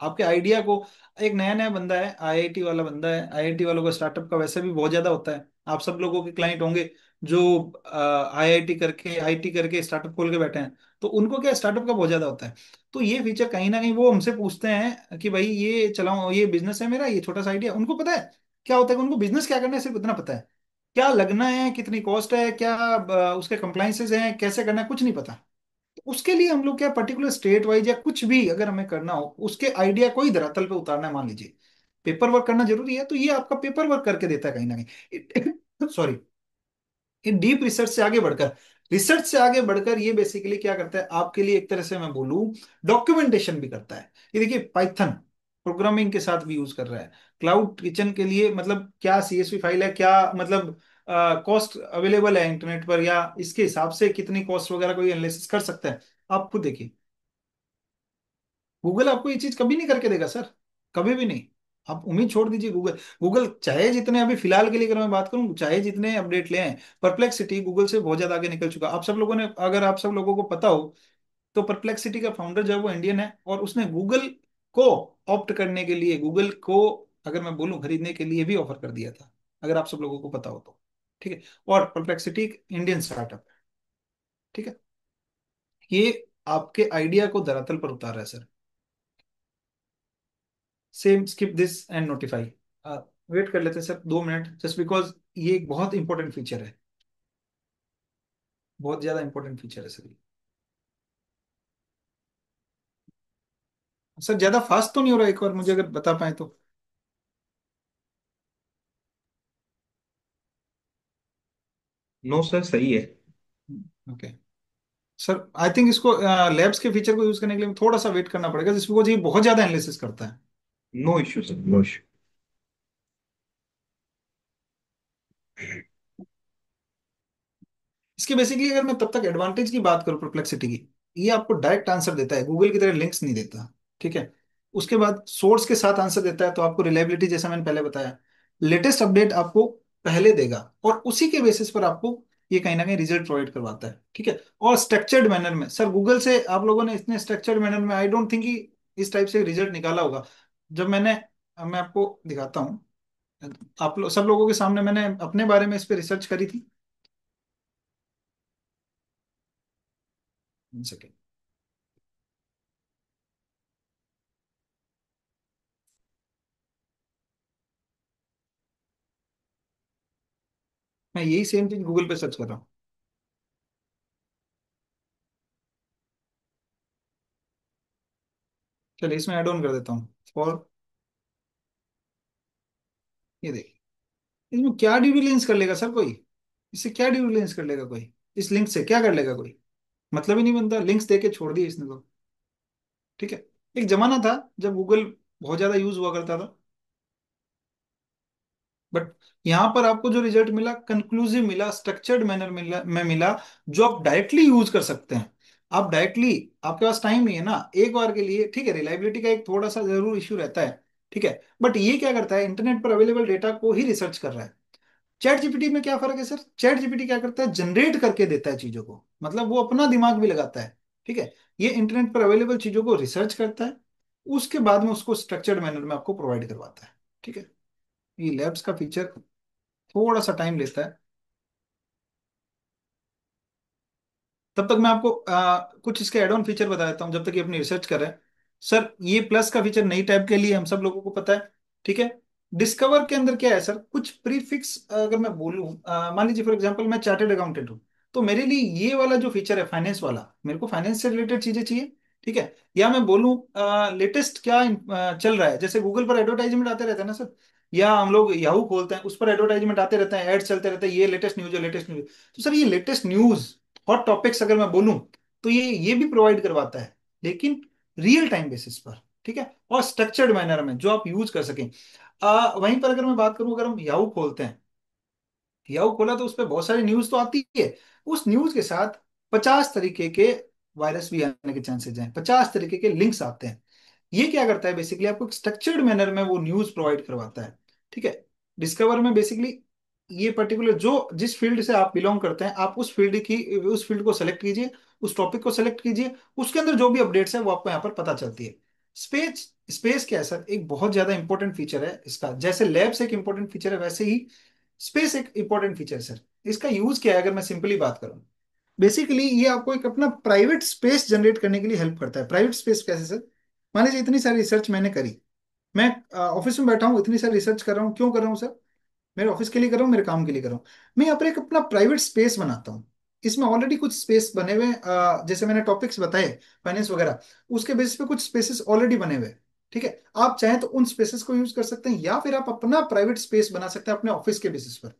[SPEAKER 3] आपके आइडिया को। एक नया नया बंदा है, आईआईटी वाला बंदा है, आईआईटी वालों का स्टार्टअप का वैसे भी बहुत ज्यादा होता है। आप सब लोगों के क्लाइंट होंगे जो आईआईटी करके आईटी करके स्टार्टअप खोल के बैठे हैं, तो उनको क्या स्टार्टअप का बहुत ज्यादा होता है। तो ये फीचर कहीं ना कहीं वो हमसे पूछते हैं कि भाई ये चलाओ, ये बिजनेस है मेरा, ये छोटा सा आइडिया। उनको पता है क्या होता है कि उनको बिजनेस क्या करना है सिर्फ इतना पता है, क्या लगना है, कितनी कॉस्ट है, क्या उसके कंप्लाइंसेस हैं, कैसे करना है, कुछ नहीं पता। तो उसके लिए हम लोग क्या पर्टिकुलर स्टेट वाइज या कुछ भी अगर हमें करना हो, उसके आइडिया को ही धरातल पे उतारना है। मान लीजिए पेपर वर्क करना जरूरी है, तो ये आपका पेपर वर्क करके देता है कहीं ना कहीं। सॉरी, ये डीप रिसर्च से आगे बढ़कर, रिसर्च से आगे बढ़कर ये बेसिकली क्या करता है आपके लिए, एक तरह से मैं बोलूं डॉक्यूमेंटेशन भी करता है। ये देखिए पाइथन प्रोग्रामिंग के साथ भी यूज कर रहा है क्लाउड किचन के लिए। मतलब क्या सीएसवी फाइल है, क्या मतलब कॉस्ट अवेलेबल है इंटरनेट पर, या इसके हिसाब से कितनी कॉस्ट वगैरह को ये एनालिसिस कर सकता है। आप खुद देखिए, गूगल आपको ये चीज कभी नहीं करके देगा सर, कभी भी नहीं। आप उम्मीद छोड़ दीजिए गूगल। गूगल चाहे जितने अभी फिलहाल के लिए अगर मैं बात करूं, चाहे जितने अपडेट ले आए, परप्लेक्सिटी गूगल से बहुत ज्यादा आगे निकल चुका। आप सब लोगों ने, अगर आप सब लोगों को पता हो, तो परप्लेक्सिटी का फाउंडर जो है वो इंडियन है, और उसने गूगल को ऑप्ट करने के लिए, गूगल को अगर मैं बोलूं खरीदने के लिए भी ऑफर कर दिया था, अगर आप सब लोगों को पता हो तो। ठीक है। और परप्लेक्सिटी एक इंडियन स्टार्टअप है। ठीक है। ये आपके आइडिया को धरातल पर उतार रहा है sir. Same skip this and notify, wait कर लेते हैं सर 2 मिनट, जस्ट बिकॉज ये एक बहुत इंपॉर्टेंट फीचर है, बहुत ज्यादा इंपॉर्टेंट फीचर है सर। सर ज्यादा फास्ट तो नहीं हो रहा, एक बार मुझे अगर बता पाए तो।
[SPEAKER 1] नो सर, सही है।
[SPEAKER 3] ओके सर, आई थिंक इसको लैब्स के फीचर को यूज करने के लिए थोड़ा सा वेट करना पड़ेगा, जिस बिकॉज ये बहुत ज्यादा एनालिसिस करता है।
[SPEAKER 1] No issue sir, no issue.
[SPEAKER 3] इसके बेसिकली अगर मैं तब तक एडवांटेज की बात करूं परप्लेक्सिटी की, ये आपको डायरेक्ट आंसर देता है, गूगल की तरह लिंक्स नहीं देता। ठीक है। उसके बाद सोर्स के साथ आंसर देता है, तो आपको रिलायबिलिटी जैसा मैंने पहले बताया, लेटेस्ट अपडेट आपको पहले देगा, और उसी के बेसिस पर आपको ये कहीं ना कहीं रिजल्ट प्रोवाइड करवाता है। ठीक है। और स्ट्रक्चर्ड मैनर में सर, गूगल से आप लोगों ने इतने स्ट्रक्चर्ड मैनर में आई डोंट थिंक कि इस टाइप से रिजल्ट निकाला होगा। जब मैं आपको दिखाता हूँ, आप लोग सब लोगों के सामने मैंने अपने बारे में इस पर रिसर्च करी थी। सेकेंड, मैं यही सेम चीज गूगल पे सर्च कर रहा हूँ। चलिए इसमें ऐड ऑन कर देता हूँ। और ये देखिए, इसमें क्या ड्यू डिलिजेंस कर लेगा सर कोई? इससे क्या ड्यू डिलिजेंस कर लेगा कोई? इस लिंक से क्या कर लेगा कोई? मतलब ही नहीं बनता, लिंक्स दे के छोड़ दिए इसने तो। ठीक है। एक जमाना था जब गूगल बहुत ज्यादा यूज हुआ करता था, बट यहाँ पर आपको जो रिजल्ट मिला, कंक्लूसिव मिला, स्ट्रक्चर्ड मैनर मिला, जो आप डायरेक्टली यूज कर सकते हैं। आप डायरेक्टली, आपके पास टाइम नहीं है ना एक बार के लिए, ठीक है, रिलायबिलिटी का एक थोड़ा सा जरूर इश्यू रहता है, ठीक है, बट ये क्या करता है, इंटरनेट पर अवेलेबल डेटा को ही रिसर्च कर रहा है। चैट जीपीटी में क्या फर्क है सर? चैट जीपीटी क्या करता है, जनरेट करके देता है चीजों को, मतलब वो अपना दिमाग भी लगाता है। ठीक है। ये इंटरनेट पर अवेलेबल चीजों को रिसर्च करता है, उसके बाद में उसको स्ट्रक्चर्ड मैनर में आपको प्रोवाइड करवाता है। ठीक है। ये लैब्स का फीचर थोड़ा सा टाइम लेता है। तब तक मैं आपको कुछ इसके एड ऑन फीचर बता देता हूँ जब तक ये अपनी रिसर्च कर रहे हैं। सर ये प्लस का फीचर नई टैब के लिए हम सब लोगों को पता है। ठीक है। डिस्कवर के अंदर क्या है सर, कुछ प्रीफिक्स अगर मैं बोलूँ, मान लीजिए फॉर एग्जांपल मैं चार्टर्ड अकाउंटेंट हूँ, तो मेरे लिए ये वाला जो फीचर है फाइनेंस वाला, मेरे को फाइनेंस से रिलेटेड चीजें चाहिए। ठीक है। या मैं बोलूँ लेटेस्ट क्या चल रहा है, जैसे गूगल पर एडवर्टाइजमेंट आते रहते हैं ना सर, या हम लोग याहू खोलते हैं उस पर एडवर्टाइजमेंट आते रहते हैं, एड्स चलते रहते हैं, ये लेटेस्ट न्यूज है, लेटेस्ट न्यूज। तो सर ये लेटेस्ट न्यूज, हॉट टॉपिक्स अगर मैं बोलूं, तो ये भी प्रोवाइड करवाता है, लेकिन रियल टाइम बेसिस पर। ठीक है। और स्ट्रक्चर्ड मैनर में जो आप यूज कर सकें। वहीं पर अगर मैं बात करूं, अगर हम याहू खोलते हैं, याहू खोला तो उस पर बहुत सारी न्यूज तो आती है, उस न्यूज के साथ 50 तरीके के वायरस भी आने के चांसेस हैं, 50 तरीके के लिंक्स आते हैं। ये क्या करता है, बेसिकली आपको एक स्ट्रक्चर्ड मैनर में वो न्यूज प्रोवाइड करवाता है। ठीक है। डिस्कवर में बेसिकली ये पर्टिकुलर जो जिस फील्ड से आप बिलोंग करते हैं, आप उस फील्ड को सेलेक्ट कीजिए, उस टॉपिक को सेलेक्ट कीजिए, उसके अंदर जो भी अपडेट्स है वो आपको यहाँ पर पता चलती है। स्पेस स्पेस क्या है सर, एक बहुत ज्यादा इंपॉर्टेंट फीचर है इसका, जैसे लैब्स एक इंपॉर्टेंट फीचर है, वैसे ही स्पेस एक इंपॉर्टेंट फीचर है सर। इसका यूज क्या है अगर मैं सिंपली बात करूं, बेसिकली ये आपको एक अपना प्राइवेट स्पेस जनरेट करने के लिए हेल्प करता है। प्राइवेट स्पेस कैसे सर? मान लीजिए इतनी सारी रिसर्च मैंने करी, मैं ऑफिस में बैठा हूँ, इतनी सारी रिसर्च कर रहा हूँ, क्यों कर रहा हूँ सर? मेरे ऑफिस के लिए कर रहा हूँ, मेरे काम के लिए कर रहा हूँ। मैं यहाँ पर एक अपना प्राइवेट स्पेस बनाता हूँ, इसमें ऑलरेडी कुछ स्पेस बने हुए हैं, जैसे मैंने टॉपिक्स बताए फाइनेंस वगैरह, उसके बेसिस पे कुछ स्पेसेस ऑलरेडी बने हुए हैं। ठीक है। आप चाहें तो उन स्पेसेस को यूज कर सकते हैं, या फिर आप अपना प्राइवेट स्पेस बना सकते हैं अपने ऑफिस के बेसिस पर,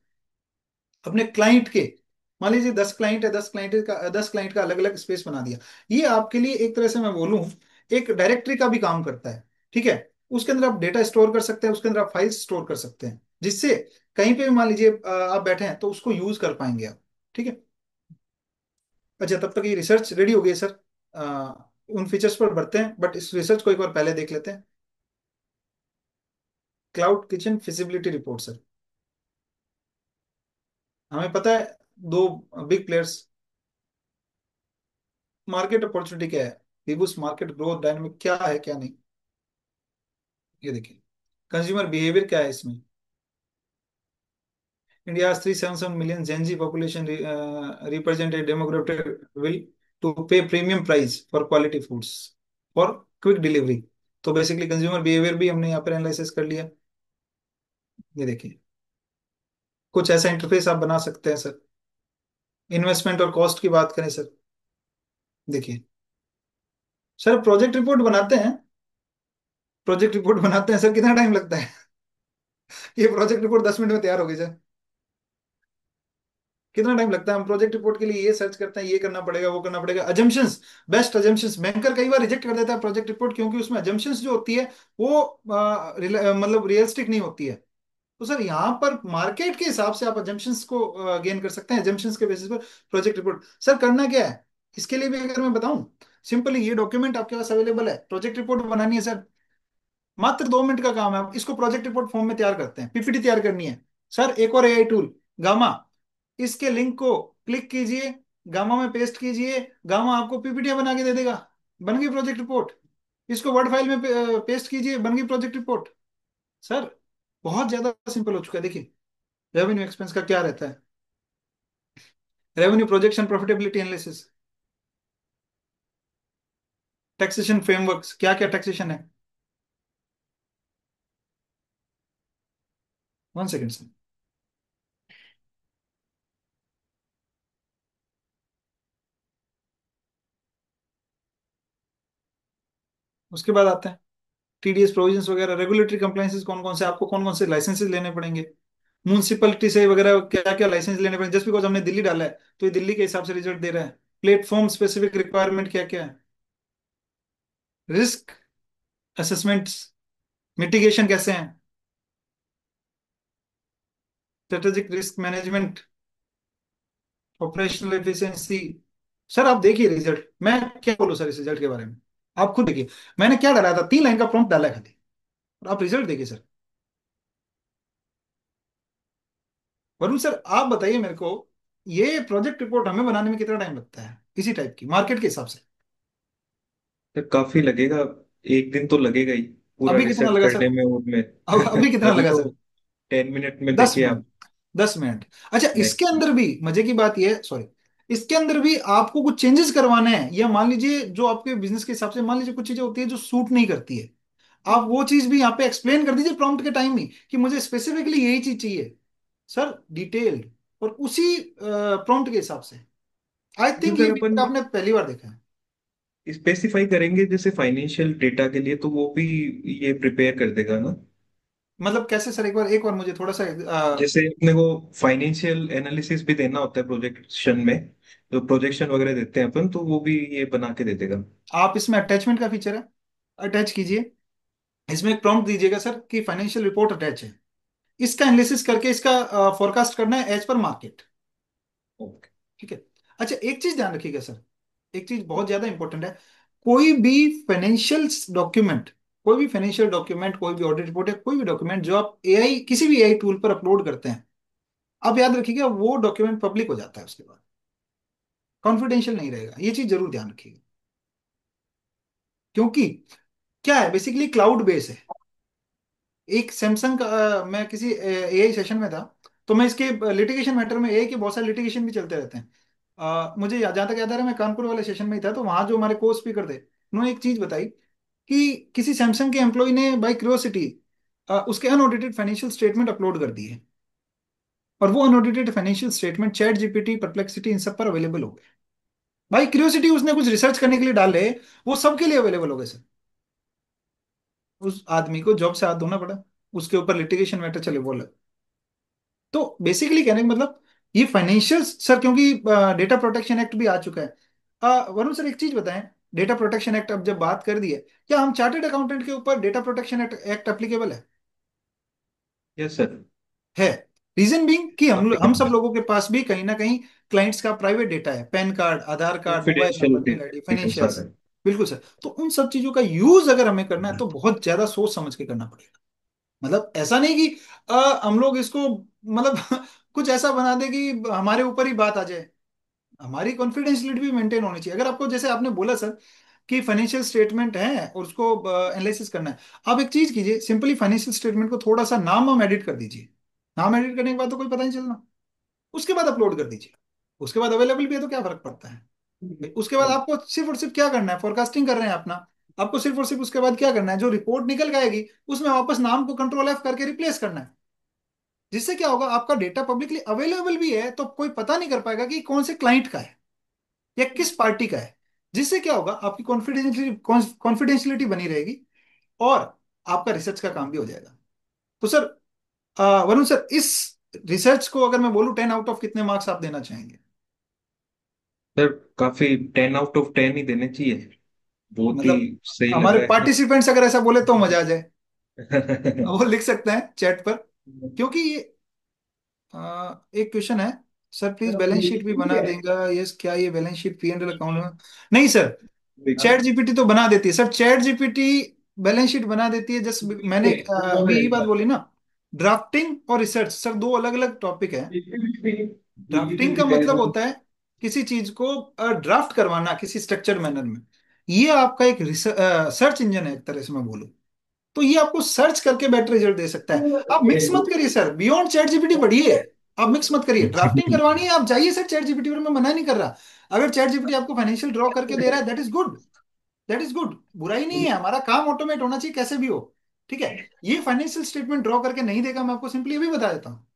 [SPEAKER 3] अपने क्लाइंट के। मान लीजिए 10 क्लाइंट है, 10 क्लाइंट का अलग अलग स्पेस बना दिया। ये आपके लिए एक तरह से मैं बोलूं, एक डायरेक्टरी का भी काम करता है। ठीक है। उसके अंदर आप डेटा स्टोर कर सकते हैं, उसके अंदर आप फाइल्स स्टोर कर सकते हैं, जिससे कहीं पे भी मान लीजिए आप बैठे हैं तो उसको यूज कर पाएंगे आप। ठीक है। अच्छा, तब तक ये रिसर्च रेडी हो गई है सर। उन फीचर्स पर बढ़ते हैं, बट इस रिसर्च को एक बार पहले देख लेते हैं। Cloud kitchen feasibility report sir, हमें पता है दो बिग प्लेयर्स, मार्केट अपॉर्चुनिटी क्या है, वीबूस मार्केट ग्रोथ डायनामिक क्या है क्या नहीं, ये देखिए। कंज्यूमर बिहेवियर क्या है इसमें, India 377 million Gen Z population represent a demographic will to pay premium price for quality foods for quick delivery। तो बेसिकली कंज्यूमर बिहेवियर भी हमने यहाँ पर एनालिसिस कर लिया। ये देखिए, कुछ ऐसा इंटरफेस आप बना सकते हैं सर। इन्वेस्टमेंट और कॉस्ट की बात करें सर, देखिए सर, प्रोजेक्ट रिपोर्ट बनाते हैं सर, कितना टाइम लगता है? ये प्रोजेक्ट रिपोर्ट 10 मिनट में तैयार हो गई सर। कितना टाइम लगता है? हम प्रोजेक्ट रिपोर्ट के लिए ये सर्च करते हैं, ये करना पड़ेगा, वो करना पड़ेगा, अजम्पशंस, बेस्ट अजम्पशंस, बैंकर कई बार रिजेक्ट कर देता है प्रोजेक्ट रिपोर्ट, क्योंकि उसमें अजम्पशंस जो होती है वो मतलब रियलिस्टिक नहीं होती है। तो सर यहाँ पर मार्केट के हिसाब से आप अजम्पशंस को गेन कर सकते हैं, अजम्पशंस के बेसिस पर प्रोजेक्ट रिपोर्ट। सर करना क्या है इसके लिए भी अगर मैं बताऊं, सिंपली ये डॉक्यूमेंट आपके पास अवेलेबल है, प्रोजेक्ट रिपोर्ट बनानी है सर, मात्र 2 मिनट का काम है। आप इसको प्रोजेक्ट रिपोर्ट फॉर्म में तैयार करते हैं, पीपीटी तैयार करनी है सर, एक और एआई टूल, गामा, इसके लिंक को क्लिक कीजिए, गामा में पेस्ट कीजिए, गामा आपको पीपीटी बना के दे देगा, बन गई प्रोजेक्ट रिपोर्ट। इसको वर्ड फाइल में पेस्ट कीजिए, बन गई प्रोजेक्ट रिपोर्ट। सर बहुत ज्यादा सिंपल हो चुका है। देखिए रेवेन्यू एक्सपेंस का क्या रहता है, revenue projection, profitability analysis, taxation frameworks, क्या क्या टैक्सेशन है। 1 सेकेंड सर। उसके बाद आते हैं टीडीएस प्रोविजंस वगैरह, रेगुलेटरी कंप्लायंसेस कौन कौन से, आपको कौन कौन से लाइसेंसेस लेने पड़ेंगे, म्यूनसिपलिटी से वगैरह क्या क्या लाइसेंस लेने पड़े, जस्ट बिकॉज हमने दिल्ली डाला है तो ये दिल्ली के हिसाब से रिजल्ट दे रहा है। प्लेटफॉर्म स्पेसिफिक रिक्वायरमेंट क्या क्या है, रिस्क असेसमेंट्स, मिटिगेशन कैसे हैं, strategic risk management, operational efficiency. Sir आप देखिए रिजल्ट, मैं क्या बोलूं सर इस रिजल्ट के बारे में, आप खुद देखिए। मैंने क्या डाला था, 3 लाइन का प्रॉम्प्ट डाला है खाली, और आप रिजल्ट देखिए सर। वरुण सर आप बताइए मेरे को, ये प्रोजेक्ट रिपोर्ट हमें बनाने में कितना टाइम लगता है इसी टाइप की मार्केट के हिसाब से?
[SPEAKER 1] तो काफी लगेगा, एक दिन तो लगेगा ही पूरा
[SPEAKER 3] अभी कितना
[SPEAKER 1] रिसर्च
[SPEAKER 3] लगा सर?
[SPEAKER 1] करने में उनमें।
[SPEAKER 3] अब अभी कितना
[SPEAKER 1] अभी
[SPEAKER 3] लगा
[SPEAKER 1] तो
[SPEAKER 3] सर?
[SPEAKER 1] 10 मिनट में
[SPEAKER 3] 10
[SPEAKER 1] देखिए
[SPEAKER 3] मिनट
[SPEAKER 1] आप।
[SPEAKER 3] 10 मिनट। अच्छा, इसके
[SPEAKER 1] मैक्सिमम।
[SPEAKER 3] अंदर भी मजे की बात यह है, सॉरी, इसके अंदर भी आपको कुछ चेंजेस करवाने हैं, या मान लीजिए जो आपके बिजनेस के हिसाब से मान लीजिए कुछ चीजें होती है जो सूट नहीं करती है, आप वो चीज भी यहाँ पे एक्सप्लेन कर दीजिए प्रॉम्प्ट के टाइम ही, कि मुझे स्पेसिफिकली यही चीज चाहिए सर, डिटेल्ड, और उसी प्रॉम्प्ट के हिसाब से। आई
[SPEAKER 1] तो
[SPEAKER 3] थिंक ये
[SPEAKER 1] सर अपन
[SPEAKER 3] फीचर आपने पहली बार देखा है।
[SPEAKER 1] स्पेसिफाई करेंगे जैसे फाइनेंशियल डेटा के लिए, तो वो भी ये प्रिपेयर कर देगा ना।
[SPEAKER 3] मतलब कैसे सर, एक बार मुझे थोड़ा सा
[SPEAKER 1] जैसे अपने को फाइनेंशियल एनालिसिस भी देना होता है प्रोजेक्शन में, तो प्रोजेक्शन वगैरह देते हैं अपन, तो वो भी ये बना के दे देगा।
[SPEAKER 3] आप इसमें अटैचमेंट का फीचर है, अटैच कीजिए, इसमें एक प्रॉम्प्ट दीजिएगा सर कि फाइनेंशियल रिपोर्ट अटैच है, इसका एनालिसिस करके इसका फोरकास्ट करना है एज पर मार्केट।
[SPEAKER 1] ओके।
[SPEAKER 3] ठीक है। अच्छा एक चीज ध्यान रखिएगा सर, एक चीज बहुत ज्यादा इंपॉर्टेंट है, कोई भी फाइनेंशियल डॉक्यूमेंट, कोई भी फाइनेंशियल डॉक्यूमेंट, कोई भी ऑडिट रिपोर्ट है, कोई भी डॉक्यूमेंट जो आप एआई किसी भी एआई टूल पर अपलोड करते हैं, आप याद रखिएगा वो डॉक्यूमेंट पब्लिक हो जाता है उसके बाद, कॉन्फिडेंशियल नहीं रहेगा, ये चीज जरूर ध्यान रखिएगा। क्योंकि क्या है, बेसिकली क्लाउड बेस है। एक सैमसंग का मैं किसी एआई सेशन में था, तो मैं इसके लिटिगेशन मैटर में, एआई के बहुत सारे लिटिगेशन भी चलते रहते हैं। मुझे जहाँ तक याद आ रहा है, मैं कानपुर वाले सेशन में ही था, तो वहाँ जो हमारे को स्पीकर थे, उन्होंने एक चीज बताई कि किसी सैमसंग के एम्प्लॉय ने बाय क्यूरियोसिटी उसके अनऑडिटेड फाइनेंशियल स्टेटमेंट अपलोड कर दिए, और वो unaudited financial statement chat GPT, Perplexity, इन सब पर अवेलेबल हो गए। भाई क्यूरियोसिटी उसने कुछ रिसर्च करने के लिए डाले, वो सबके लिए अवेलेबल हो गए सर। उस आदमी को जॉब से हाथ धोना पड़ा, उसके ऊपर लिटिगेशन मैटर चले, बोला। तो बेसिकली कहने का मतलब, ये फाइनेंशियल सर, क्योंकि डेटा प्रोटेक्शन एक्ट भी आ चुका है। वरुण सर एक चीज बताएं, डेटा प्रोटेक्शन एक्ट अब जब बात कर दी है, क्या हम चार्टर्ड अकाउंटेंट के ऊपर डेटा प्रोटेक्शन एक्ट एप्लीकेबल है?
[SPEAKER 1] Yes sir.
[SPEAKER 3] है। रीजन बीइंग कि हम सब
[SPEAKER 1] एप्लीकेबल।
[SPEAKER 3] लोगों के पास भी कहीं ना कहीं क्लाइंट्स का प्राइवेट डेटा है, PAN card, Aadhaar card, mobile
[SPEAKER 1] confidential
[SPEAKER 3] number, mail ID,
[SPEAKER 1] details
[SPEAKER 3] financials.
[SPEAKER 1] आता है।
[SPEAKER 3] बिल्कुल सर, तो उन सब चीजों का यूज अगर हमें करना है तो बहुत ज्यादा सोच समझ के करना पड़ेगा। मतलब ऐसा नहीं कि हम लोग इसको मतलब कुछ ऐसा बना दे कि हमारे ऊपर ही बात आ जाए। हमारी कॉन्फिडेंशियलिटी भी मेंटेन होनी चाहिए। अगर आपको, जैसे आपने बोला सर कि फाइनेंशियल स्टेटमेंट है और उसको एनालिसिस करना है, आप एक चीज कीजिए, सिंपली फाइनेंशियल स्टेटमेंट को थोड़ा सा नाम हम एडिट कर दीजिए, नाम एडिट करने के बाद तो कोई पता नहीं चलना, उसके बाद अपलोड कर दीजिए, उसके बाद अवेलेबल भी है तो क्या फर्क पड़ता है। उसके बाद आपको सिर्फ और सिर्फ क्या करना है, फोरकास्टिंग कर रहे हैं अपना, आपको सिर्फ और सिर्फ उसके बाद क्या करना है, जो रिपोर्ट निकल के आएगी उसमें वापस नाम को कंट्रोल एफ करके रिप्लेस करना है। जिससे क्या होगा, आपका डेटा पब्लिकली अवेलेबल भी है तो कोई पता नहीं कर पाएगा कि कौन से क्लाइंट का है या किस पार्टी का है। जिससे क्या होगा, आपकी कॉन्फिडेंशियलिटी बनी रहेगी, और आपका रिसर्च का काम भी हो जाएगा। तो सर वरुण सर, इस रिसर्च को अगर मैं बोलूं 10 आउट ऑफ कितने मार्क्स आप देना चाहेंगे?
[SPEAKER 1] सर काफी 10 आउट ऑफ 10 ही देने चाहिए। बहुत ही
[SPEAKER 3] मतलब
[SPEAKER 1] सही
[SPEAKER 3] हमारे
[SPEAKER 1] लगा है।
[SPEAKER 3] पार्टिसिपेंट्स अगर ऐसा बोले तो मजा आ जाए, वो लिख सकते हैं चैट पर। क्योंकि ये एक क्वेश्चन है, सर प्लीज बैलेंस शीट भी बना देगा, यस, क्या ये balance sheet P and L account में? नहीं सर, चैट जीपीटी तो बना देती है sir, chat GPT balance sheet बना देती है। जस्ट मैंने अभी यही बात बोली ना, ड्राफ्टिंग और रिसर्च सर दो अलग अलग टॉपिक है। ड्राफ्टिंग का मतलब होता है किसी चीज को ड्राफ्ट करवाना किसी स्ट्रक्चर्ड मैनर में, ये आपका एक सर्च इंजन है एक तरह से मैं बोलूं, तो ये आपको सर्च करके बेटर रिजल्ट दे सकता है। आप मिक्स मत करिए सर, बियॉन्ड चैट जीपीटी बढ़िए, आप मिक्स मत करिए। ड्राफ्टिंग करवानी है आप जाइए सर चैट जीपीटी पर, मैं मना नहीं कर रहा। अगर चैट जीपीटी आपको फाइनेंशियल ड्रॉ करके दे रहा है, that is good, that is good, बुराई नहीं है, हमारा काम ऑटोमेट होना चाहिए कैसे भी हो। ठीक है। ये फाइनेंशियल स्टेटमेंट ड्रॉ करके नहीं देगा, मैं आपको सिंपली ये भी बता देता हूँ,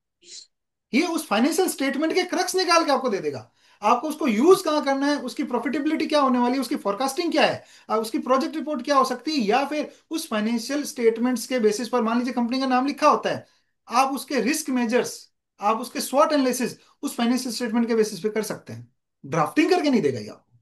[SPEAKER 3] ये उस फाइनेंशियल स्टेटमेंट के क्रक्स निकाल के आपको दे देगा। आपको उसको यूज कहाँ करना है, उसकी प्रॉफिटेबिलिटी क्या होने वाली है, उसकी फोरकास्टिंग क्या है, उसकी प्रोजेक्ट रिपोर्ट क्या हो सकती है, या फिर उस फाइनेंशियल स्टेटमेंट्स के बेसिस पर मान लीजिए कंपनी का नाम लिखा होता है, आप उसके रिस्क मेजर्स, आप उसके स्वॉट एनालिसिस उस फाइनेंशियल स्टेटमेंट के बेसिस पे कर सकते हैं। ड्राफ्टिंग करके नहीं देगा ये आपको।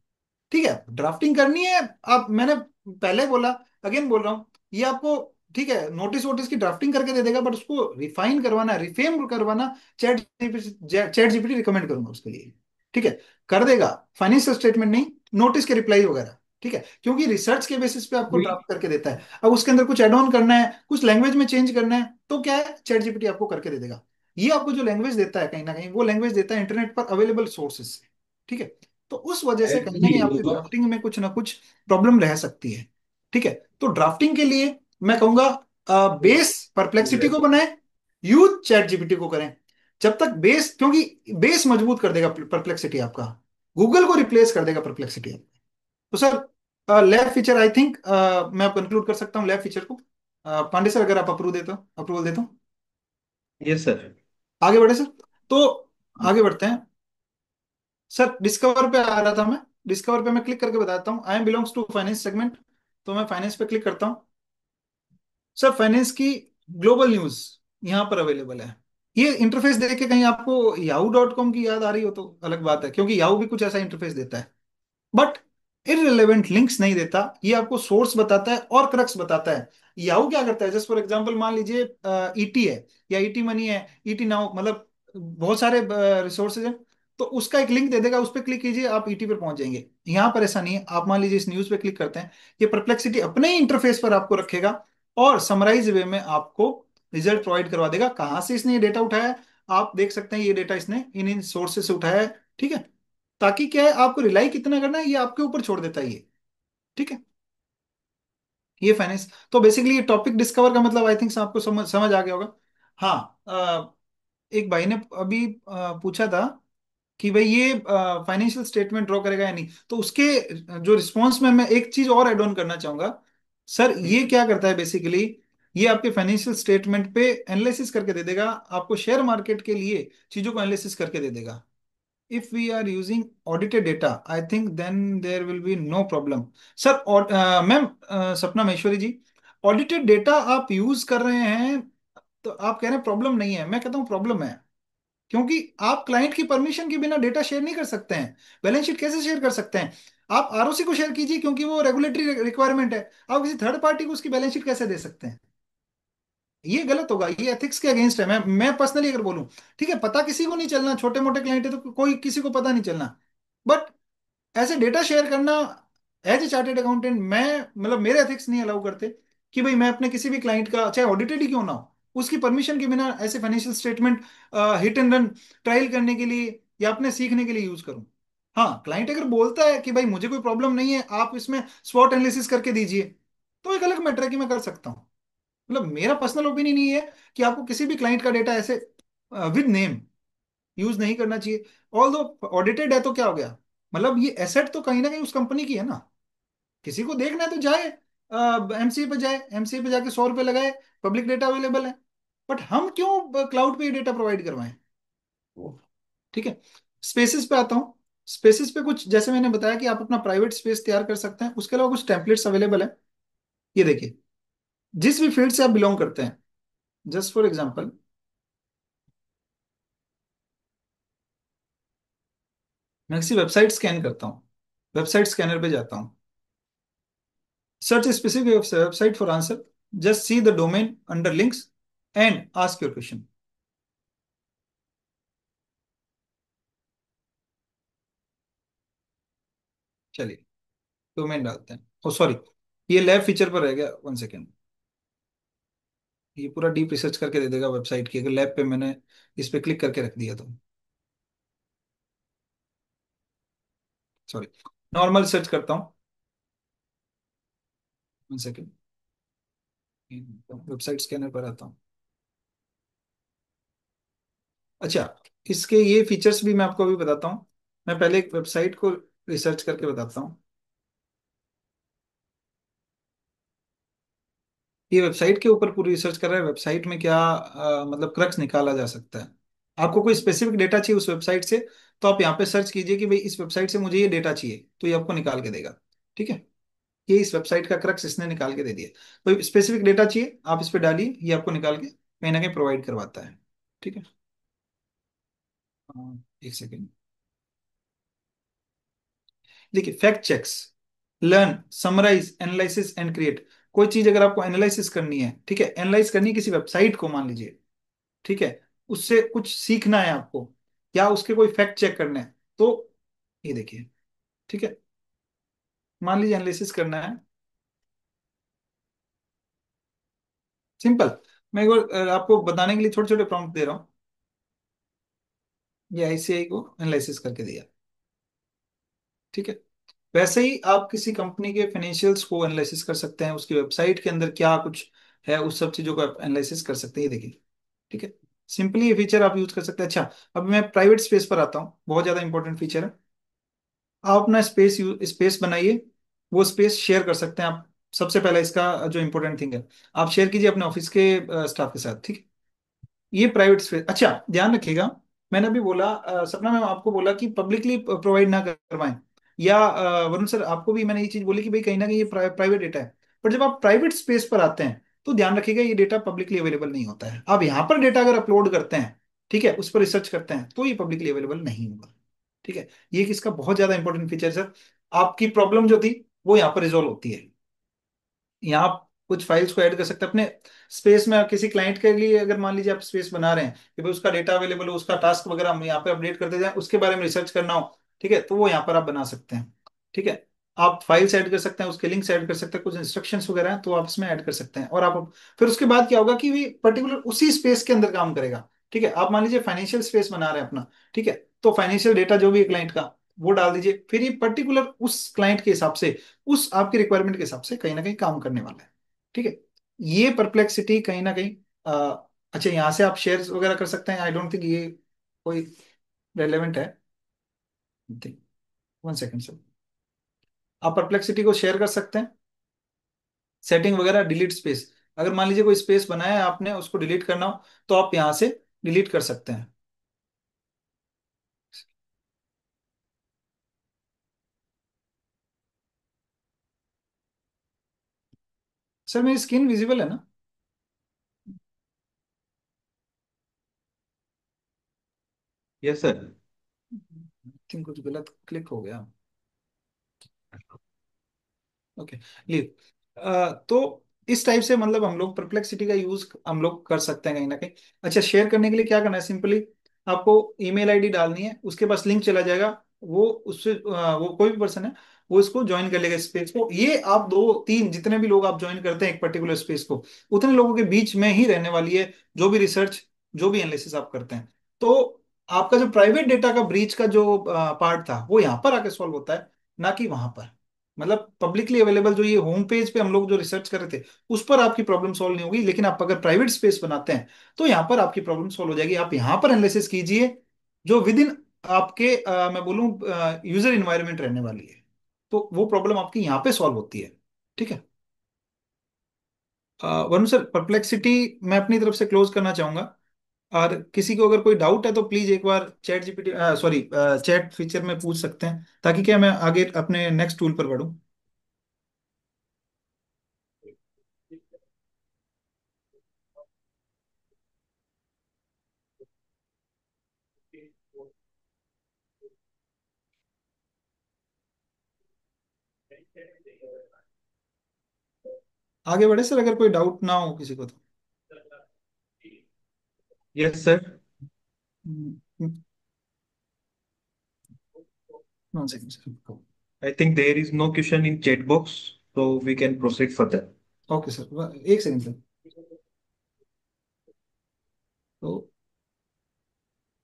[SPEAKER 3] ठीक है, ड्राफ्टिंग करनी है। आप, मैंने पहले बोला, अगेन बोल रहा हूँ, ये आपको, ठीक है, नोटिस वोटिस की ड्राफ्टिंग करके दे देगा, बट उसको रिफाइन करवाना, रिफेम करवाना, चैट जीपीटी रिकमेंड करूंगा उसके लिए। ठीक है, कर देगा। फाइनेंशियल स्टेटमेंट नहीं, नोटिस के रिप्लाई वगैरह। ठीक है, क्योंकि रिसर्च के बेसिस पे आपको ड्राफ्ट करके देता है। अब उसके अंदर कुछ एड ऑन करना है, कुछ लैंग्वेज में चेंज करना है, तो क्या है, चैट जीपीटी आपको करके दे देगा। ये आपको जो लैंग्वेज देता है, कहीं ना कहीं वो लैंग्वेज देता है इंटरनेट पर अवेलेबल सोर्सेज से। ठीक है, तो उस वजह से कहीं ना कहीं आपकी ड्राफ्टिंग में कुछ ना कुछ प्रॉब्लम रह सकती है। ठीक है, तो ड्राफ्टिंग के लिए मैं कहूंगा बेस परप्लेक्सिटी को बनाए, यूज चैट जीपीटी को करें। जब तक बेस, क्योंकि बेस मजबूत कर देगा परप्लेक्सिटी आपका, गूगल को रिप्लेस कर देगा परप्लेक्सिटी आपका। तो sir lab feature I think मैं कंक्लूड कर सकता हूँ लैब फीचर को। पांडे सर, अगर आप अप्रूवल देते हो,
[SPEAKER 1] यस सर।
[SPEAKER 3] आगे बढ़े सर। तो आगे बढ़ते हैं सर। डिस्कवर पे आ रहा था मैं। डिस्कवर पे मैं क्लिक करके बताता हूँ, I am belongs to finance segment. तो मैं फाइनेंस पे क्लिक करता हूँ। सर फाइनेंस की ग्लोबल न्यूज यहाँ पर अवेलेबल है। ये इंटरफेस देख के कहीं आपको yahoo.com की याद आ रही हो तो अलग बात है, क्योंकि याहू भी कुछ ऐसा इंटरफेस देता है, बट इररिलेवेंट लिंक्स नहीं देता। ये आपको सोर्स बताता है और क्रक्स बताता है। याहू क्या करता है, जस्ट फॉर एग्जांपल मान लीजिए ईटी है, या ईटी मनी है, ईटी नाउ, मतलब बहुत सारे रिसोर्सेज हैं, तो उसका एक लिंक दे देगा, उस पर क्लिक कीजिए, आप ईटी पर पहुंच जाएंगे। यहाँ पर ऐसा नहीं है। आप मान लीजिए इस न्यूज पे क्लिक करते हैं, ये परप्लेक्सिटी अपने ही इंटरफेस पर आपको रखेगा और समराइज वे में आपको रिजल्ट प्रोवाइड करवा देगा। कहाँ से इसने ये डेटा उठाया है, आप देख सकते हैं, ये डेटा इसने इन इन सोर्सेज से उठाया है। ठीक है, ताकि क्या है, आपको रिलाई कितना करना है ये आपके ऊपर छोड़ देता है ये। ठीक है, ये फाइनेंस। तो बेसिकली ये टॉपिक डिस्कवर का मतलब आई थिंक आपको समझ समझ आ गया होगा। हाँ, एक भाई ने अभी पूछा था कि भाई ये फाइनेंशियल स्टेटमेंट ड्रॉ करेगा या नहीं, तो उसके जो रिस्पॉन्स में मैं एक चीज और ऐड ऑन करना चाहूंगा। सर ये क्या करता है बेसिकली, ये आपके फाइनेंशियल स्टेटमेंट पे एनालिसिस करके दे देगा, आपको शेयर मार्केट के लिए चीजों को एनालिसिस करके दे देगा। if we are using audited data, I think then there will be no problem. Sir, और मैम, सपना महेश्वरी जी, ऑडिटेड डेटा आप यूज कर रहे हैं, तो आप कह रहे हैं प्रॉब्लम नहीं है, मैं कहता हूँ प्रॉब्लम है। क्योंकि आप क्लाइंट की परमिशन के बिना डेटा शेयर नहीं कर सकते हैं। बैलेंस शीट कैसे शेयर कर सकते हैं? आप आरओसी को शेयर कीजिए, क्योंकि वो रेगुलेटरी रिक्वायरमेंट है। आप किसी थर्ड पार्टी को उसकी बैलेंस शीट कैसे दे सकते हैं? ये गलत होगा, ये एथिक्स के अगेंस्ट है। मैं पर्सनली अगर बोलूं, ठीक है, पता किसी को नहीं चलना, छोटे मोटे क्लाइंट है तो कोई किसी को पता नहीं चलना, बट ऐसे डेटा शेयर करना, एज ए चार्टेड अकाउंटेंट मैं, मतलब मेरे एथिक्स नहीं अलाउ करते कि भाई मैं अपने किसी भी क्लाइंट का, चाहे ऑडिटेड ही क्यों ना हो, उसकी परमिशन के बिना ऐसे financial statement hit and run trial करने के लिए या अपने सीखने के लिए यूज करूं। हाँ, क्लाइंट अगर बोलता है कि भाई मुझे कोई प्रॉब्लम नहीं है, आप इसमें स्वॉट एनालिसिस करके दीजिए, तो एक अलग मैटर है कि मैं कर सकता हूँ। मतलब मेरा पर्सनल ओपिनियन ये है कि आपको किसी भी क्लाइंट का डेटा ऐसे विद नेम यूज नहीं करना चाहिए। ऑल दो ऑडिटेड है तो क्या हो गया, मतलब ये एसेट तो कहीं ना कहीं उस कंपनी की है ना। किसी को देखना है तो जाए, एमसीए पे जाए, एमसीए पे जाके 100 रुपये लगाए, पब्लिक डेटा अवेलेबल है। बट हम क्यों क्लाउड पे ये डेटा प्रोवाइड करवाएं? ठीक है, स्पेसिस पे आता हूँ। स्पेसिस पे कुछ, जैसे मैंने बताया कि आप अपना प्राइवेट स्पेस तैयार कर सकते हैं, उसके अलावा कुछ टेम्पलेट्स अवेलेबल है। ये देखिए, जिस भी फील्ड से आप बिलोंग करते हैं, जस्ट फॉर एग्जाम्पल मैं किसी वेबसाइट स्कैन करता हूँ, वेबसाइट स्कैनर पे जाता हूँ, search specific website for answer, just see the domain under links and ask your question. चलिए, डोमेन डालते हैं। ओ सॉरी, ये लैब फीचर पर रह गया, 1 सेकेंड। ये पूरा डीप रिसर्च करके दे देगा वेबसाइट की, अगर लैब पे मैंने इस पे क्लिक करके रख दिया तो। सॉरी, नॉर्मल सर्च करता हूँ। 1 सेकेंड, वेबसाइट स्कैनर पर आता हूँ। अच्छा, इसके ये फीचर्स भी मैं आपको अभी बताता हूँ। मैं पहले एक वेबसाइट को रिसर्च करके बताता हूँ। ये वेबसाइट के ऊपर पूरी रिसर्च कर रहा है, वेबसाइट में क्या मतलब क्रक्स निकाला जा सकता है। आपको कोई स्पेसिफिक डेटा चाहिए उस वेबसाइट से, तो आप यहाँ पे सर्च कीजिए कि भाई इस वेबसाइट से मुझे ये डेटा चाहिए, तो ये आपको निकाल के देगा। ठीक है, ये इस वेबसाइट का क्रक्स इसने निकाल के दे दिया। कोई स्पेसिफिक डेटा चाहिए, आप इस पे डालिए, ये आपको निकाल के कहीं ना कहीं प्रोवाइड करवाता है। ठीक है। एक सेकेंड। देखिए, fact checks, learn, summarise, analysis and create. कोई चीज अगर आपको एनालिसिस करनी है, ठीक है, एनालाइज करनी है किसी वेबसाइट को मान लीजिए, ठीक है, उससे कुछ सीखना है आपको, या उसके कोई फैक्ट चेक करने हैं, तो ये देखिए, ठीक है, मान लीजिए एनालिसिस करना है, सिंपल। मैं एक बार आपको बताने के लिए छोटे छोटे प्रॉम्प्ट दे रहा हूँ। ये आईसीआई को एनालिसिस करके दिया, ठीक है। वैसे ही आप किसी कंपनी के फाइनेंशियल्स को एनालिसिस कर सकते हैं, उसकी वेबसाइट के अंदर क्या कुछ है, उस सब चीजों को आप एनालिसिस कर सकते हैं। ये देखिए, ठीक है, सिंपली ये फीचर आप यूज कर सकते हैं। अच्छा, अब मैं प्राइवेट स्पेस पर आता हूँ, बहुत ज्यादा इंपॉर्टेंट फीचर है। आप अपना स्पेस बनाइए, वो स्पेस शेयर कर सकते हैं आप। सबसे पहले इसका जो इंपॉर्टेंट थिंग है, आप शेयर कीजिए अपने ऑफिस के स्टाफ के साथ, ठीक है। ये प्राइवेट स्पेस, अच्छा ध्यान रखिएगा, मैंने अभी बोला सपना मैम आपको बोला कि पब्लिकली प्रोवाइड ना करवाएं, या वरुण सर आपको भी मैंने ये चीज बोली कि भाई कहीं ना कहीं ये प्राइवेट डेटा है। पर जब आप प्राइवेट स्पेस पर आते हैं तो ध्यान रखिएगा, ये डेटा पब्लिकली अवेलेबल नहीं होता है। आप यहाँ पर डेटा अगर अपलोड करते हैं, ठीक है, उस पर रिसर्च करते हैं, तो ये पब्लिकली अवेलेबल नहीं होगा, ठीक है। ये एक इसका बहुत ज्यादा इंपॉर्टेंट फीचर है सर। आपकी प्रॉब्लम जो थी वो यहाँ पर रिजोल्व होती है। यहाँ आप कुछ फाइल्स को ऐड कर सकते हैं अपने स्पेस में। किसी क्लाइंट के लिए अगर मान लीजिए आप स्पेस बना रहे हैं कि भाई उसका डेटा अवेलेबल हो, उसका टास्क वगैरह हम यहाँ पे अपडेट करते जाएं, उसके बारे में रिसर्च करना हो, ठीक है, तो वो यहाँ पर आप बना सकते हैं, ठीक है। आप फाइल्स ऐड कर सकते हैं, उसके लिंक्स ऐड कर सकते हैं, कुछ इंस्ट्रक्शंस वगैरह हैं तो आप इसमें ऐड कर सकते हैं। और आप फिर उसके बाद क्या होगा कि पर्टिकुलर उसी स्पेस के अंदर काम करेगा, ठीक है। आप मान लीजिए फाइनेंशियल स्पेस बना रहे हैं अपना, ठीक है, तो फाइनेंशियल डेटा जो भी है क्लाइंट का, वो डाल दीजिए, फिर ये पर्टिकुलर उस क्लाइंट के हिसाब से, उस आपकी रिक्वायरमेंट के हिसाब से कहीं ना कहीं काम करने वाला है, ठीक है। ये परप्लेक्सिटी कहीं ना कहीं अच्छा, यहाँ से आप शेयर वगैरह कर सकते हैं। आई डोंट थिंक ये कोई रेलेवेंट है। वन सेकेंड सर, आप परप्लेक्सिटी को शेयर कर सकते हैं, सेटिंग वगैरह, डिलीट स्पेस। अगर मान लीजिए कोई स्पेस बनाया है आपने, उसको डिलीट करना हो तो आप यहाँ से डिलीट कर सकते हैं। सर मेरी स्क्रीन विजिबल है ना?
[SPEAKER 1] Yes sir.
[SPEAKER 3] आई थिंक कुछ गलत क्लिक हो गया। Okay, leave. तो इस टाइप से मतलब हम लोग परप्लेक्सिटी का यूज हम लोग कर सकते हैं कहीं ना कहीं। अच्छा, शेयर करने के लिए क्या करना है, सिंपली आपको ईमेल आईडी डालनी है, उसके पास लिंक चला जाएगा, वो उससे वो कोई भी पर्सन है, वो इसको ज्वाइन कर लेगा स्पेस को। ये आप दो तीन जितने भी लोग आप ज्वाइन करते हैं एक पर्टिकुलर स्पेस को, उतने लोगों के बीच में ही रहने वाली है जो भी रिसर्च, जो भी एनालिसिस आप करते हैं। तो आपका जो प्राइवेट डेटा का ब्रीच का जो पार्ट था वो यहाँ पर आके सॉल्व होता है, ना कि वहां पर। मतलब पब्लिकली अवेलेबल जो ये होम पेज पे हम लोग जो रिसर्च कर रहे थे, उस पर आपकी प्रॉब्लम सॉल्व नहीं होगी। लेकिन आप अगर प्राइवेट स्पेस बनाते हैं तो यहाँ पर आपकी प्रॉब्लम सॉल्व हो जाएगी। आप यहाँ पर एनालिसिस कीजिए जो विद इन आपके मैं बोलूँ यूजर इन्वायरमेंट रहने वाली है, तो वो प्रॉब्लम आपकी यहाँ पे सॉल्व होती है, ठीक है। वरुण सर, परप्लेक्सिटी मैं अपनी तरफ से क्लोज करना चाहूंगा। और किसी को अगर कोई डाउट है तो प्लीज एक बार chat GPT sorry chat feature में पूछ सकते हैं, ताकि क्या मैं आगे अपने नेक्स्ट टूल पर बढ़ूँ। आगे बढ़े सर, अगर कोई डाउट ना हो किसी को तो।
[SPEAKER 1] Yes sir.
[SPEAKER 3] One second sir.
[SPEAKER 1] I think there is no question in chat box, so we can proceed further.
[SPEAKER 3] Okay sir, एक सेकंड सर। तो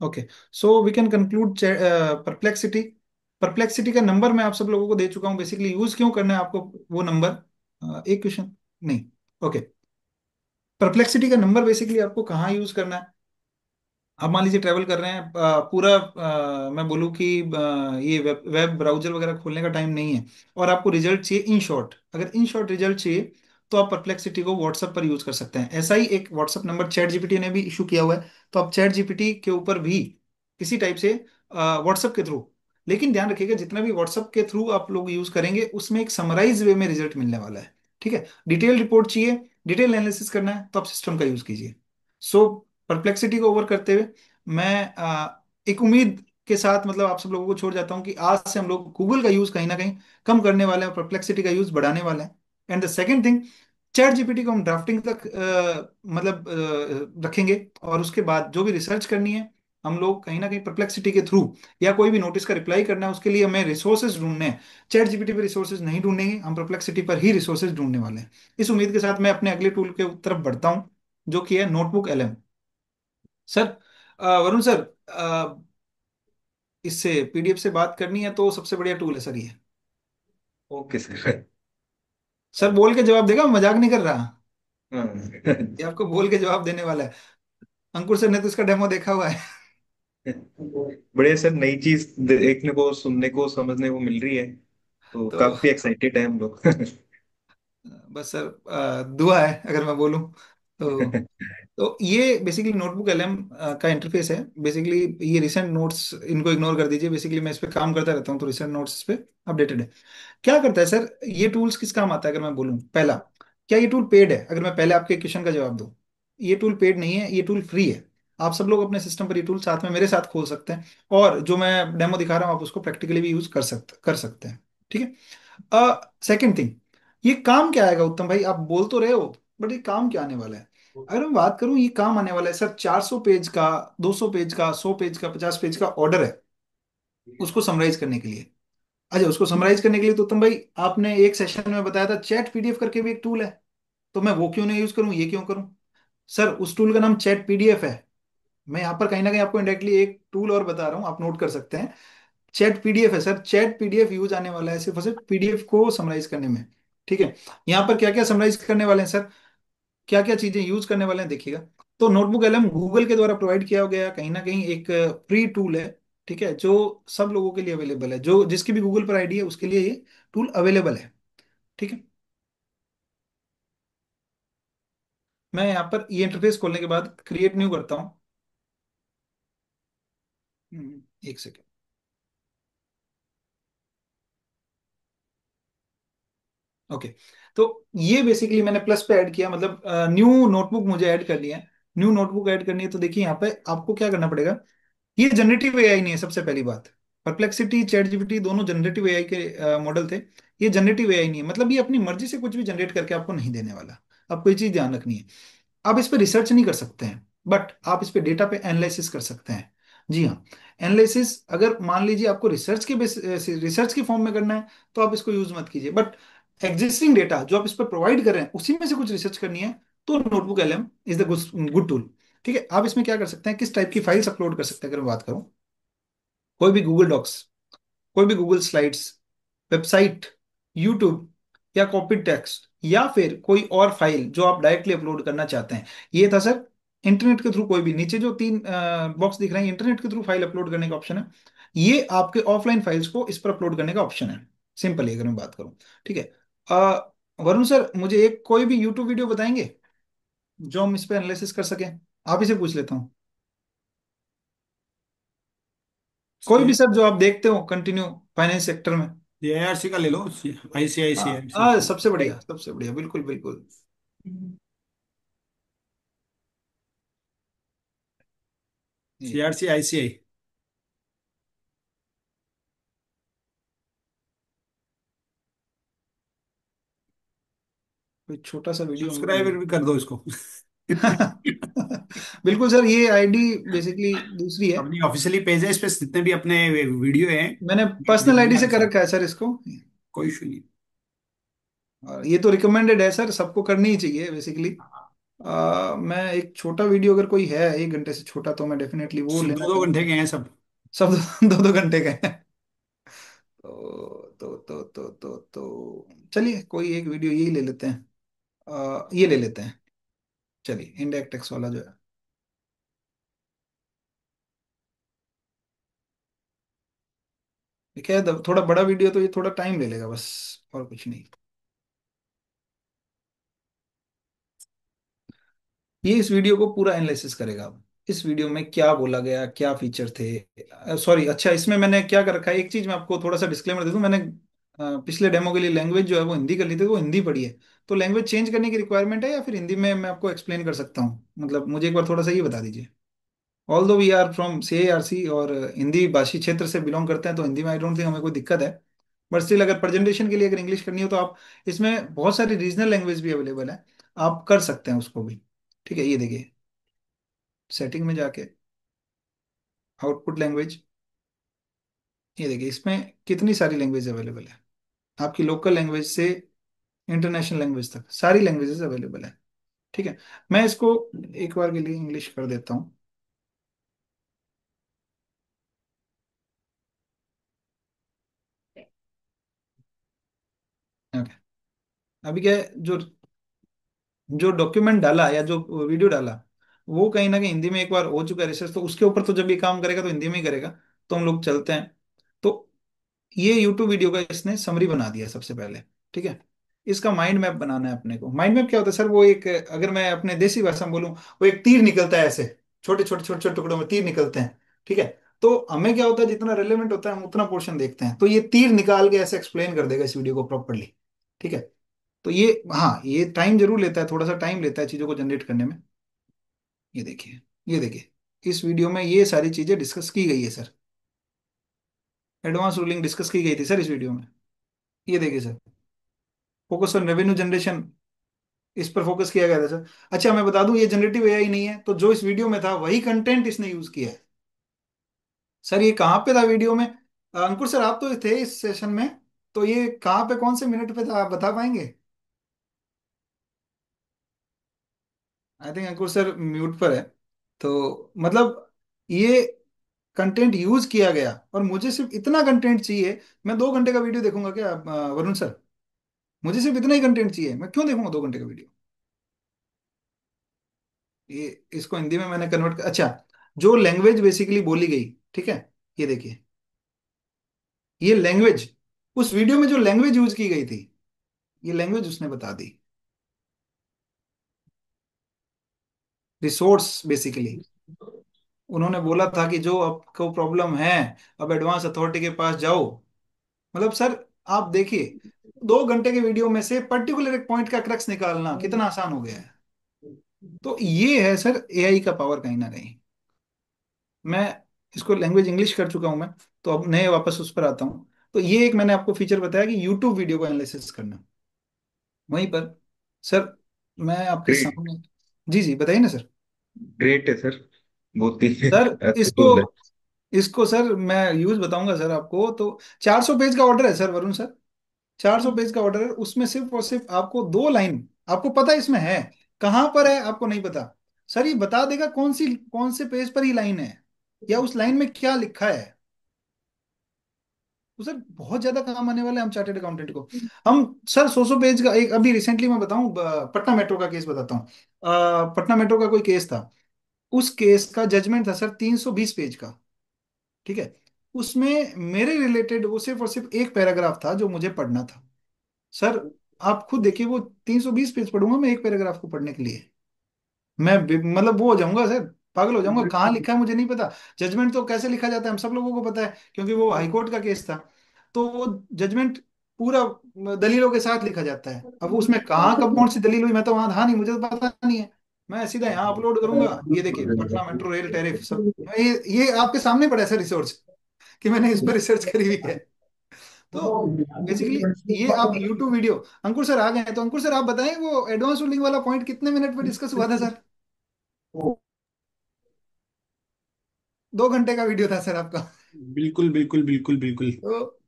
[SPEAKER 3] okay, so we can conclude Perplexity. Perplexity का number मैं आप सब लोगों को दे चुका हूँ, बेसिकली यूज क्यों करना है आपको वो नंबर। एक क्वेश्चन नहीं। ओके, परप्लेक्सिटी का नंबर बेसिकली आपको कहाँ यूज करना है। आप मान लीजिए ट्रैवल कर रहे हैं, पूरा मैं बोलूँ कि ये वेब ब्राउजर वगैरह खोलने का टाइम नहीं है, और आपको रिजल्ट चाहिए इन शॉर्ट। अगर इन शॉर्ट रिजल्ट चाहिए तो आप परप्लेक्सिटी को व्हाट्सएप पर यूज कर सकते हैं। ऐसा ही एक व्हाट्सएप नंबर चैट जीपीटी ने भी इशू किया हुआ है, तो आप चैट जीपीटी के ऊपर भी इसी टाइप से व्हाट्सएप के थ्रू, लेकिन ध्यान रखिएगा जितना भी व्हाट्सएप के थ्रू आप लोग यूज करेंगे उसमें एक समराइज वे में रिजल्ट मिलने वाला है, ठीक है। डिटेल रिपोर्ट चाहिए, डिटेल एनालिसिस करना है तो आप सिस्टम का यूज कीजिए। सो परप्लेक्सिटी को ओवर करते हुए मैं एक उम्मीद के साथ मतलब आप सब लोगों को छोड़ जाता हूँ कि आज से हम लोग गूगल का यूज कहीं ना कहीं कम करने वाले हैं और परप्लेक्सिटी का यूज बढ़ाने वाले हैं। And the second thing, chat GPT को हम ड्राफ्टिंग तक मतलब रखेंगे, और उसके बाद जो भी रिसर्च करनी है हम लोग कहीं ना कहीं परप्लेक्सिटी के थ्रू, या कोई भी नोटिस का रिप्लाई करना है उसके लिए हमें रिसोर्सेज ढूंढने हैं। चैट जीपीटी पे रिसोर्सेज नहीं ढूंढेंगे, हम परप्लेक्सिटी पर ही रिसोर्सेज ढूंढने वाले हैं। इस उम्मीद के साथ मैं अपने अगले टूल के तरफ बढ़ता हूँ, जो कि है notebook LM. Sir, Varun sir, इससे पीडीएफ से बात करनी है तो सबसे बढ़िया टूल है सर ये।
[SPEAKER 1] Okay sir.
[SPEAKER 3] सर बोल के जवाब देगा, मजाक नहीं कर रहा।
[SPEAKER 1] हाँ।
[SPEAKER 3] ये आपको बोल के जवाब देने वाला है। अंकुर सर ने तो इसका डेमो देखा हुआ है।
[SPEAKER 1] बढ़िया सर, नई चीज देखने को, सुनने को, समझने को मिल रही है, तो
[SPEAKER 3] तो
[SPEAKER 1] काफी एक्साइटेड है हम लोग।
[SPEAKER 3] बस सर, दुआ है अगर मैं बोलूं तो। तो ये बेसिकली नोटबुक एलएम का इंटरफेस है। बेसिकली ये रिसेंट नोट्स इनको इग्नोर कर दीजिए, बेसिकली मैं इस पे काम करता रहता हूँ तो रिसेंट नोट्स इस पे अपडेटेड है। क्या करता है सर, ये टूल्स किस काम आता है अगर मैं बोलूं? पहला, क्या ये टूल पेड है? अगर मैं पहले आपके क्वेश्चन का जवाब दूं, ये टूल पेड नहीं है, ये टूल फ्री है। आप सब लोग अपने सिस्टम पर ये टूल साथ में मेरे साथ खोल सकते हैं, और जो मैं डेमो दिखा रहा हूँ आप उसको प्रैक्टिकली भी यूज कर सकते हैं। ठीक है। सेकेंड थिंग, ये काम क्या आएगा उत्तम भाई? आप बोल तो रहे हो, बट ये काम क्या आने वाला है? अगर मैं बात करूं, ये काम आने वाला है सर 400 पेज का, 200 पेज का, 100 पेज का, 50 पेज का ऑर्डर है, उसको समराइज करने के लिए। अच्छा, उसको समराइज करने के लिए तो उत्तम भाई आपने एक सेशन में बताया था चैट पीडीएफ करके भी एक टूल है, तो मैं वो क्यों नहीं यूज करूं, ये क्यों करूं? सर उस टूल का नाम चैट पीडीएफ है। मैं यहाँ पर कहीं ना कहीं आपको इंडायरेक्टली एक टूल और बता रहा हूँ, आप नोट कर सकते हैं। चैट पीडीएफ है सर, चैट पीडीएफ यूज आने वाला है सिर्फ और सिर्फ पीडीएफ को समराइज करने में। ठीक है। यहाँ पर क्या क्या समराइज करने वाले हैं सर, क्या क्या चीजें यूज करने वाले हैं देखिएगा। तो नोटबुक एलएम गूगल के द्वारा प्रोवाइड किया गया कहीं ना कहीं एक फ्री टूल है। ठीक है, जो सब लोगों के लिए अवेलेबल है, जो जिसकी भी गूगल पर आईडी है उसके लिए ये टूल अवेलेबल है। ठीक है। मैं यहाँ पर ये इंटरफेस खोलने के बाद क्रिएट न्यू करता हूँ। एक सेकेंड। ओके। तो ये बेसिकली मैंने प्लस पे ऐड किया, मतलब न्यू नोटबुक मुझे ऐड करनी है। न्यू नोटबुक ऐड करनी है तो देखिए यहाँ पे आपको क्या करना पड़ेगा। ये जनरेटिव एआई नहीं है, सबसे पहली बात। परप्लेक्सिटी, चैट जीपीटी दोनों जनरेटिव एआई के मॉडल थे। ये जनरेटिव एआई नहीं है, मतलब ये अपनी मर्जी से कुछ भी जनरेट करके आपको नहीं देने वाला। आपको ये चीज ध्यान रखनी है। आप इस पे रिसर्च नहीं कर सकते हैं, बट आप इस पे डेटा पे एनालिसिस कर सकते हैं। जी हाँ। एनालिसिस अगर मान लीजिए आपको रिसर्च के फॉर्म में करना है तो आप इसको यूज मत कीजिए, बट एग्जिस्टिंग डेटा जो आप इस पर प्रोवाइड कर रहे हैं उसी में से कुछ रिसर्च करनी है, तो notebook LM is the good tool. ठीक है। आप इसमें क्या कर सकते हैं, किस टाइप की फाइल्स अपलोड कर सकते हैं अगर मैं बात करूं, कोई भी गूगल डॉक्स, कोई भी गूगल स्लाइड्स, वेबसाइट, यूट्यूब, या कॉपी टेक्स्ट, या फिर कोई और फाइल जो आप डायरेक्टली अपलोड करना चाहते हैं। ये था सर इंटरनेट के थ्रू, कोई भी नीचे जो तीन बॉक्स दिख रहे हैं, इंटरनेट के थ्रू फाइल अपलोड करने का ऑप्शन है। ये आपके ऑफलाइन फाइल्स को इस पर अपलोड करने का ऑप्शन है। सिंपल है अगर मैं बात करूं। ठीक है। वरुण सर मुझे एक कोई भी यूट्यूब वीडियो बताएंगे जो हम इस पर एनालिसिस कर सकें? आप ही से पूछ लेता हूँ। कोई भी सर जो आप देखते हो कंटिन्यू फाइनेंस सेक्टर में।
[SPEAKER 4] एआरसी का ले लो, आईसीआईसीआई।
[SPEAKER 3] सबसे बढ़िया, सबसे बढ़िया, बिल्कुल बिल्कुल। ये
[SPEAKER 4] सीआरसी आईसीआई।
[SPEAKER 3] कोई छोटा सा वीडियो हम लोग
[SPEAKER 4] सब्सक्राइबर भी कर दो इसको।
[SPEAKER 3] बिल्कुल सर, ये आईडी बेसिकली दूसरी है।
[SPEAKER 4] अपनी ऑफिशियली पेज है, इस पे जितने भी अपने वीडियो हैं
[SPEAKER 3] मैंने पर्सनल
[SPEAKER 4] दिखेंगे
[SPEAKER 3] आईडी से
[SPEAKER 4] आपके
[SPEAKER 3] कर
[SPEAKER 4] साथ।
[SPEAKER 3] रखा है सर इसको।
[SPEAKER 4] कोई इशू नहीं।
[SPEAKER 3] और ये तो रिकमेंडेड है सर, सबको करनी ही चाहिए बेसिकली। मैं एक छोटा वीडियो अगर कोई है 1 घंटे से छोटा तो मैं डेफिनेटली वो
[SPEAKER 4] दो
[SPEAKER 3] लेना
[SPEAKER 4] दो घंटे
[SPEAKER 3] चाहूंगा।
[SPEAKER 4] के हैं सब।
[SPEAKER 3] सब दो दो घंटे का है। तो चलिए कोई एक वीडियो यही ले लेते हैं। ये ले लेते हैं। चलिए इंडायरेक्ट टैक्स वाला जो है। ठीक है, थोड़ा बड़ा वीडियो तो ये थोड़ा टाइम ले लेगा बस, और कुछ नहीं। ये इस वीडियो को पूरा एनालिसिस करेगा। अब इस वीडियो में क्या बोला गया, क्या फीचर थे। सॉरी, अच्छा इसमें मैंने क्या कर रखा है, एक चीज मैं आपको थोड़ा सा डिस्क्लेमर दे दूं। मैंने पिछले डेमो के लिए लैंग्वेज जो है वो हिंदी कर ली थी, वो हिंदी पड़ी है। तो लैंग्वेज चेंज करने की रिक्वायरमेंट है या फिर हिंदी में मैं आपको एक्सप्लेन कर सकता हूँ? मतलब मुझे एक बार थोड़ा सा ये बता दीजिए। ऑल दो वी आर फ्रॉम CARC और हिंदी भाषी क्षेत्र से बिलोंग करते हैं, तो हिंदी में आई डोंट थिंक हमें कोई दिक्कत है। बट स्टिल अगर प्रेजेंटेशन के लिए अगर इंग्लिश करनी हो तो आप, इसमें बहुत सारी रीजनल लैंग्वेज भी अवेलेबल है, आप कर सकते हैं उसको भी। ठीक है, ये देखिए सेटिंग में जाके आउटपुट लैंग्वेज, ये देखिए इसमें कितनी सारी लैंग्वेज अवेलेबल है, आपकी लोकल लैंग्वेज से इंटरनेशनल लैंग्वेज तक सारी लैंग्वेजेस अवेलेबल है। ठीक है, मैं इसको एक बार के लिए इंग्लिश कर देता हूँ। ओके, अभी क्या है, जो जो डॉक्यूमेंट डाला या जो वीडियो डाला वो कहीं ना कहीं हिंदी में एक बार हो चुका है रिसर्च, तो उसके ऊपर तो जब ये काम करेगा तो हिंदी में ही करेगा। तो हम लोग चलते हैं। तो ये यूट्यूब वीडियो का इसने समरी बना दिया सबसे पहले। ठीक है, इसका माइंड मैप बनाना है अपने को। माइंड मैप क्या होता है सर? वो एक, अगर मैं अपने देसी भाषा में बोलूं, वो एक तीर निकलता है ऐसे, छोटे छोटे छोटे छोटे टुकड़ों में तीर निकलते हैं। ठीक है, तो हमें क्या होता है, जितना रेलेवेंट होता है हम उतना पोर्शन देखते हैं, तो ये तीर निकाल के ऐसे एक्सप्लेन कर देगा इस वीडियो को प्रॉपरली। ठीक है, तो ये, हाँ ये टाइम जरूर लेता है, थोड़ा सा टाइम लेता है चीजों को जनरेट करने में। ये देखिए, ये देखिए इस वीडियो में ये सारी चीजें डिस्कस की गई है सर। एडवांस रूलिंग डिस्कस की गई थी सर इस वीडियो में। ये देखिए sir, focus on revenue generation, इस पर फोकस किया गया था सर। अच्छा मैं बता दूं, ये जनरेटिव एआई नहीं है, तो जो इस वीडियो में था वही कंटेंट इसने यूज किया है। सर ये कहाँ पे था वीडियो में? अंकुर सर आप तो थे इस सेशन में, तो ये कहाँ पे कौन से मिनट पे था, आप बता पाएंगे? I think Ankur sir mute पर है। तो मतलब ये कंटेंट यूज किया गया, और मुझे सिर्फ इतना कंटेंट चाहिए। मैं 2 घंटे का वीडियो देखूंगा क्या वरुण सर? मुझे सिर्फ इतना ही कंटेंट चाहिए, मैं क्यों देखूंगा 2 घंटे का वीडियो? ये, इसको हिंदी में मैंने कन्वर्ट, अच्छा जो लैंग्वेज बेसिकली बोली गई, ठीक है, ये देखिए ये लैंग्वेज, उस वीडियो में जो लैंग्वेज यूज की गई थी, ये लैंग्वेज उसने बता दी। रिसोर्स बेसिकली, उन्होंने बोला था कि जो आपको प्रॉब्लम है, अब एडवांस अथॉरिटी के पास जाओ। मतलब सर आप देखिए, 2 घंटे के वीडियो में से पर्टिकुलर एक पॉइंट का क्रक्स निकालना कितना आसान हो गया है। तो ये है सर एआई का पावर कहीं ना कहीं। मैं इसको लैंग्वेज इंग्लिश कर चुका हूं मैं, तो अब नए वापस उस पर आता हूँ। तो ये एक मैंने आपको फीचर बताया कि यूट्यूब वीडियो को एनालिसिस करना। वहीं पर सर मैं आपके
[SPEAKER 1] ग्रेट,
[SPEAKER 3] सामने, जी जी बताइए ना सर।
[SPEAKER 1] ग्रेट है सर, बहुत ही
[SPEAKER 3] सर इसको,
[SPEAKER 1] अद्भुत है।
[SPEAKER 3] इसको सर मैं यूज बताऊंगा सर आपको। तो 400 पेज का ऑर्डर है सर वरुण सर, 400 पेज का ऑर्डर है, उसमें सिर्फ और सिर्फ आपको 2 लाइन, आपको पता है इसमें है, कहां पर है आपको नहीं पता। सर ये बता देगा कौन से पेज पर ही लाइन है, या उस लाइन में क्या लिखा है। तो सर बहुत ज्यादा काम आने वाला है हम चार्टेड अकाउंटेंट को। हम सर 100 पेज का, एक अभी रिसेंटली मैं बताऊं, पटना मेट्रो का केस बताता हूँ। पटना मेट्रो का कोई केस था, उस केस का जजमेंट था सर 320 पेज का। ठीक है, उसमें मेरे रिलेटेड वो सिर्फ और सिर्फ एक पैराग्राफ था जो मुझे पढ़ना था। सर आप खुद देखिए, वो 320 पेज पढ़ूंगा मैं एक पैराग्राफ को पढ़ने के लिए? मैं मतलब वो हो जाऊंगा सर, पागल हो जाऊंगा। कहाँ लिखा है मुझे नहीं पता। जजमेंट तो कैसे लिखा जाता है हम सब लोगों को पता है, क्योंकि वो हाईकोर्ट का केस था। तो वो जजमेंट पूरा दलीलों के साथ लिखा जाता है। अब उसमें कहाँ कब कौन सी दलील हुई मैं तो वहां था नहीं, मुझे तो पता नहीं है। मैं सीधा यहाँ अपलोड करूंगा, ये देखिए पटना मेट्रो रेल टैरिफ सब, ये आपके सामने पड़ा है सर रिसोर्स, कि मैंने इस पर रिसर्च करी हुई है। तो बेसिकली ये आप यूट्यूब वीडियो, अंकुर सर आ गए हैं, तो अंकुर सर आप बताएं वो एडवांस रूलिंग वाला पॉइंट कितने मिनट पे डिस्कस हुआ था सर? 2 घंटे का वीडियो था सर आपका।
[SPEAKER 4] बिल्कुल बिल्कुल बिल्कुल बिल्कुल।
[SPEAKER 3] तो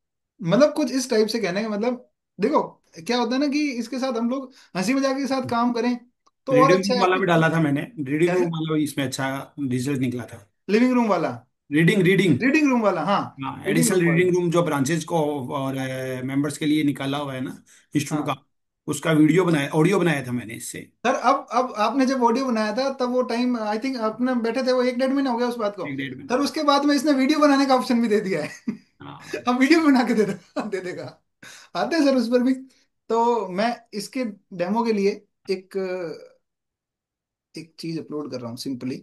[SPEAKER 3] मतलब कुछ इस टाइप से कहने का मतलब, देखो क्या होता है ना कि इसके साथ हम लोग हंसी मजाक के साथ काम करें तो और
[SPEAKER 4] रीडिंग
[SPEAKER 3] अच्छा
[SPEAKER 4] रूम
[SPEAKER 3] है
[SPEAKER 4] वाला भी
[SPEAKER 3] कुछ।
[SPEAKER 4] डाला था मैंने, रीडिंग
[SPEAKER 3] क्या
[SPEAKER 4] रूम
[SPEAKER 3] है?
[SPEAKER 4] वाला भी इसमें अच्छा रिजल्ट निकला था।
[SPEAKER 3] लिविंग रूम वाला?
[SPEAKER 4] रीडिंग रीडिंग,
[SPEAKER 3] रीडिंग रूम वाला, हाँ।
[SPEAKER 4] हाँ
[SPEAKER 3] रीडिंग
[SPEAKER 4] एडिशनल
[SPEAKER 3] रूम वाला,
[SPEAKER 4] रीडिंग रूम जो ब्रांचेज को और मेंबर्स के लिए निकाला हुआ है ना इंस्टीट्यूट का,
[SPEAKER 3] हाँ।
[SPEAKER 4] उसका वीडियो बनाया, ऑडियो बनाया था मैंने इससे।
[SPEAKER 3] सर अब आपने जब ऑडियो बनाया था तब वो टाइम आई थिंक अपने बैठे थे, वो 1 डेढ़ महीना हो गया उस बात को।
[SPEAKER 4] 1 डेढ़ महीना।
[SPEAKER 3] सर उसके बाद में इसने वीडियो बनाने का ऑप्शन भी दे दिया है।
[SPEAKER 4] हाँ
[SPEAKER 3] अब वीडियो बना के दे देगा। आते हैं सर उस पर भी। तो मैं इसके डेमो के लिए एक एक चीज अपलोड कर रहा हूँ सिंपली।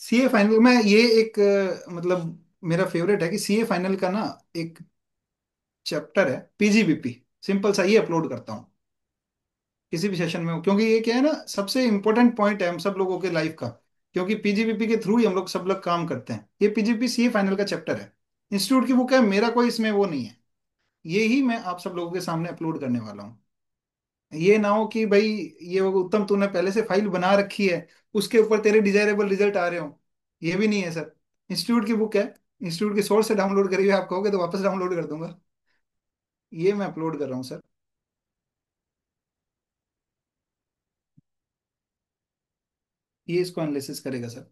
[SPEAKER 3] सीए फाइनल में ये एक मतलब मेरा फेवरेट है कि सीए फाइनल का ना एक चैप्टर है पीजीबीपी, सिंपल सा ये अपलोड करता हूँ किसी भी सेशन में, क्योंकि ये क्या है ना, सबसे इंपॉर्टेंट पॉइंट है हम सब लोगों के लाइफ का, क्योंकि पीजीबीपी के थ्रू ही हम लोग सब लोग काम करते हैं। ये पीजीबीपी सीए फाइनल का चैप्टर है, इंस्टीट्यूट की बुक है, मेरा कोई इसमें वो नहीं है। ये ही मैं आप सब लोगों के सामने अपलोड करने वाला हूँ। ये ना हो कि भाई ये वो उत्तम तूने पहले से फाइल बना रखी है, उसके ऊपर तेरे डिजायरेबल रिजल्ट आ रहे हो। ये भी नहीं है सर, इंस्टीट्यूट की बुक है, इंस्टीट्यूट के सोर्स से डाउनलोड करी हुई है, आप कहोगे तो वापस डाउनलोड कर दूंगा। ये मैं अपलोड कर रहा हूँ सर। ये इसको एनालिसिस करेगा सर।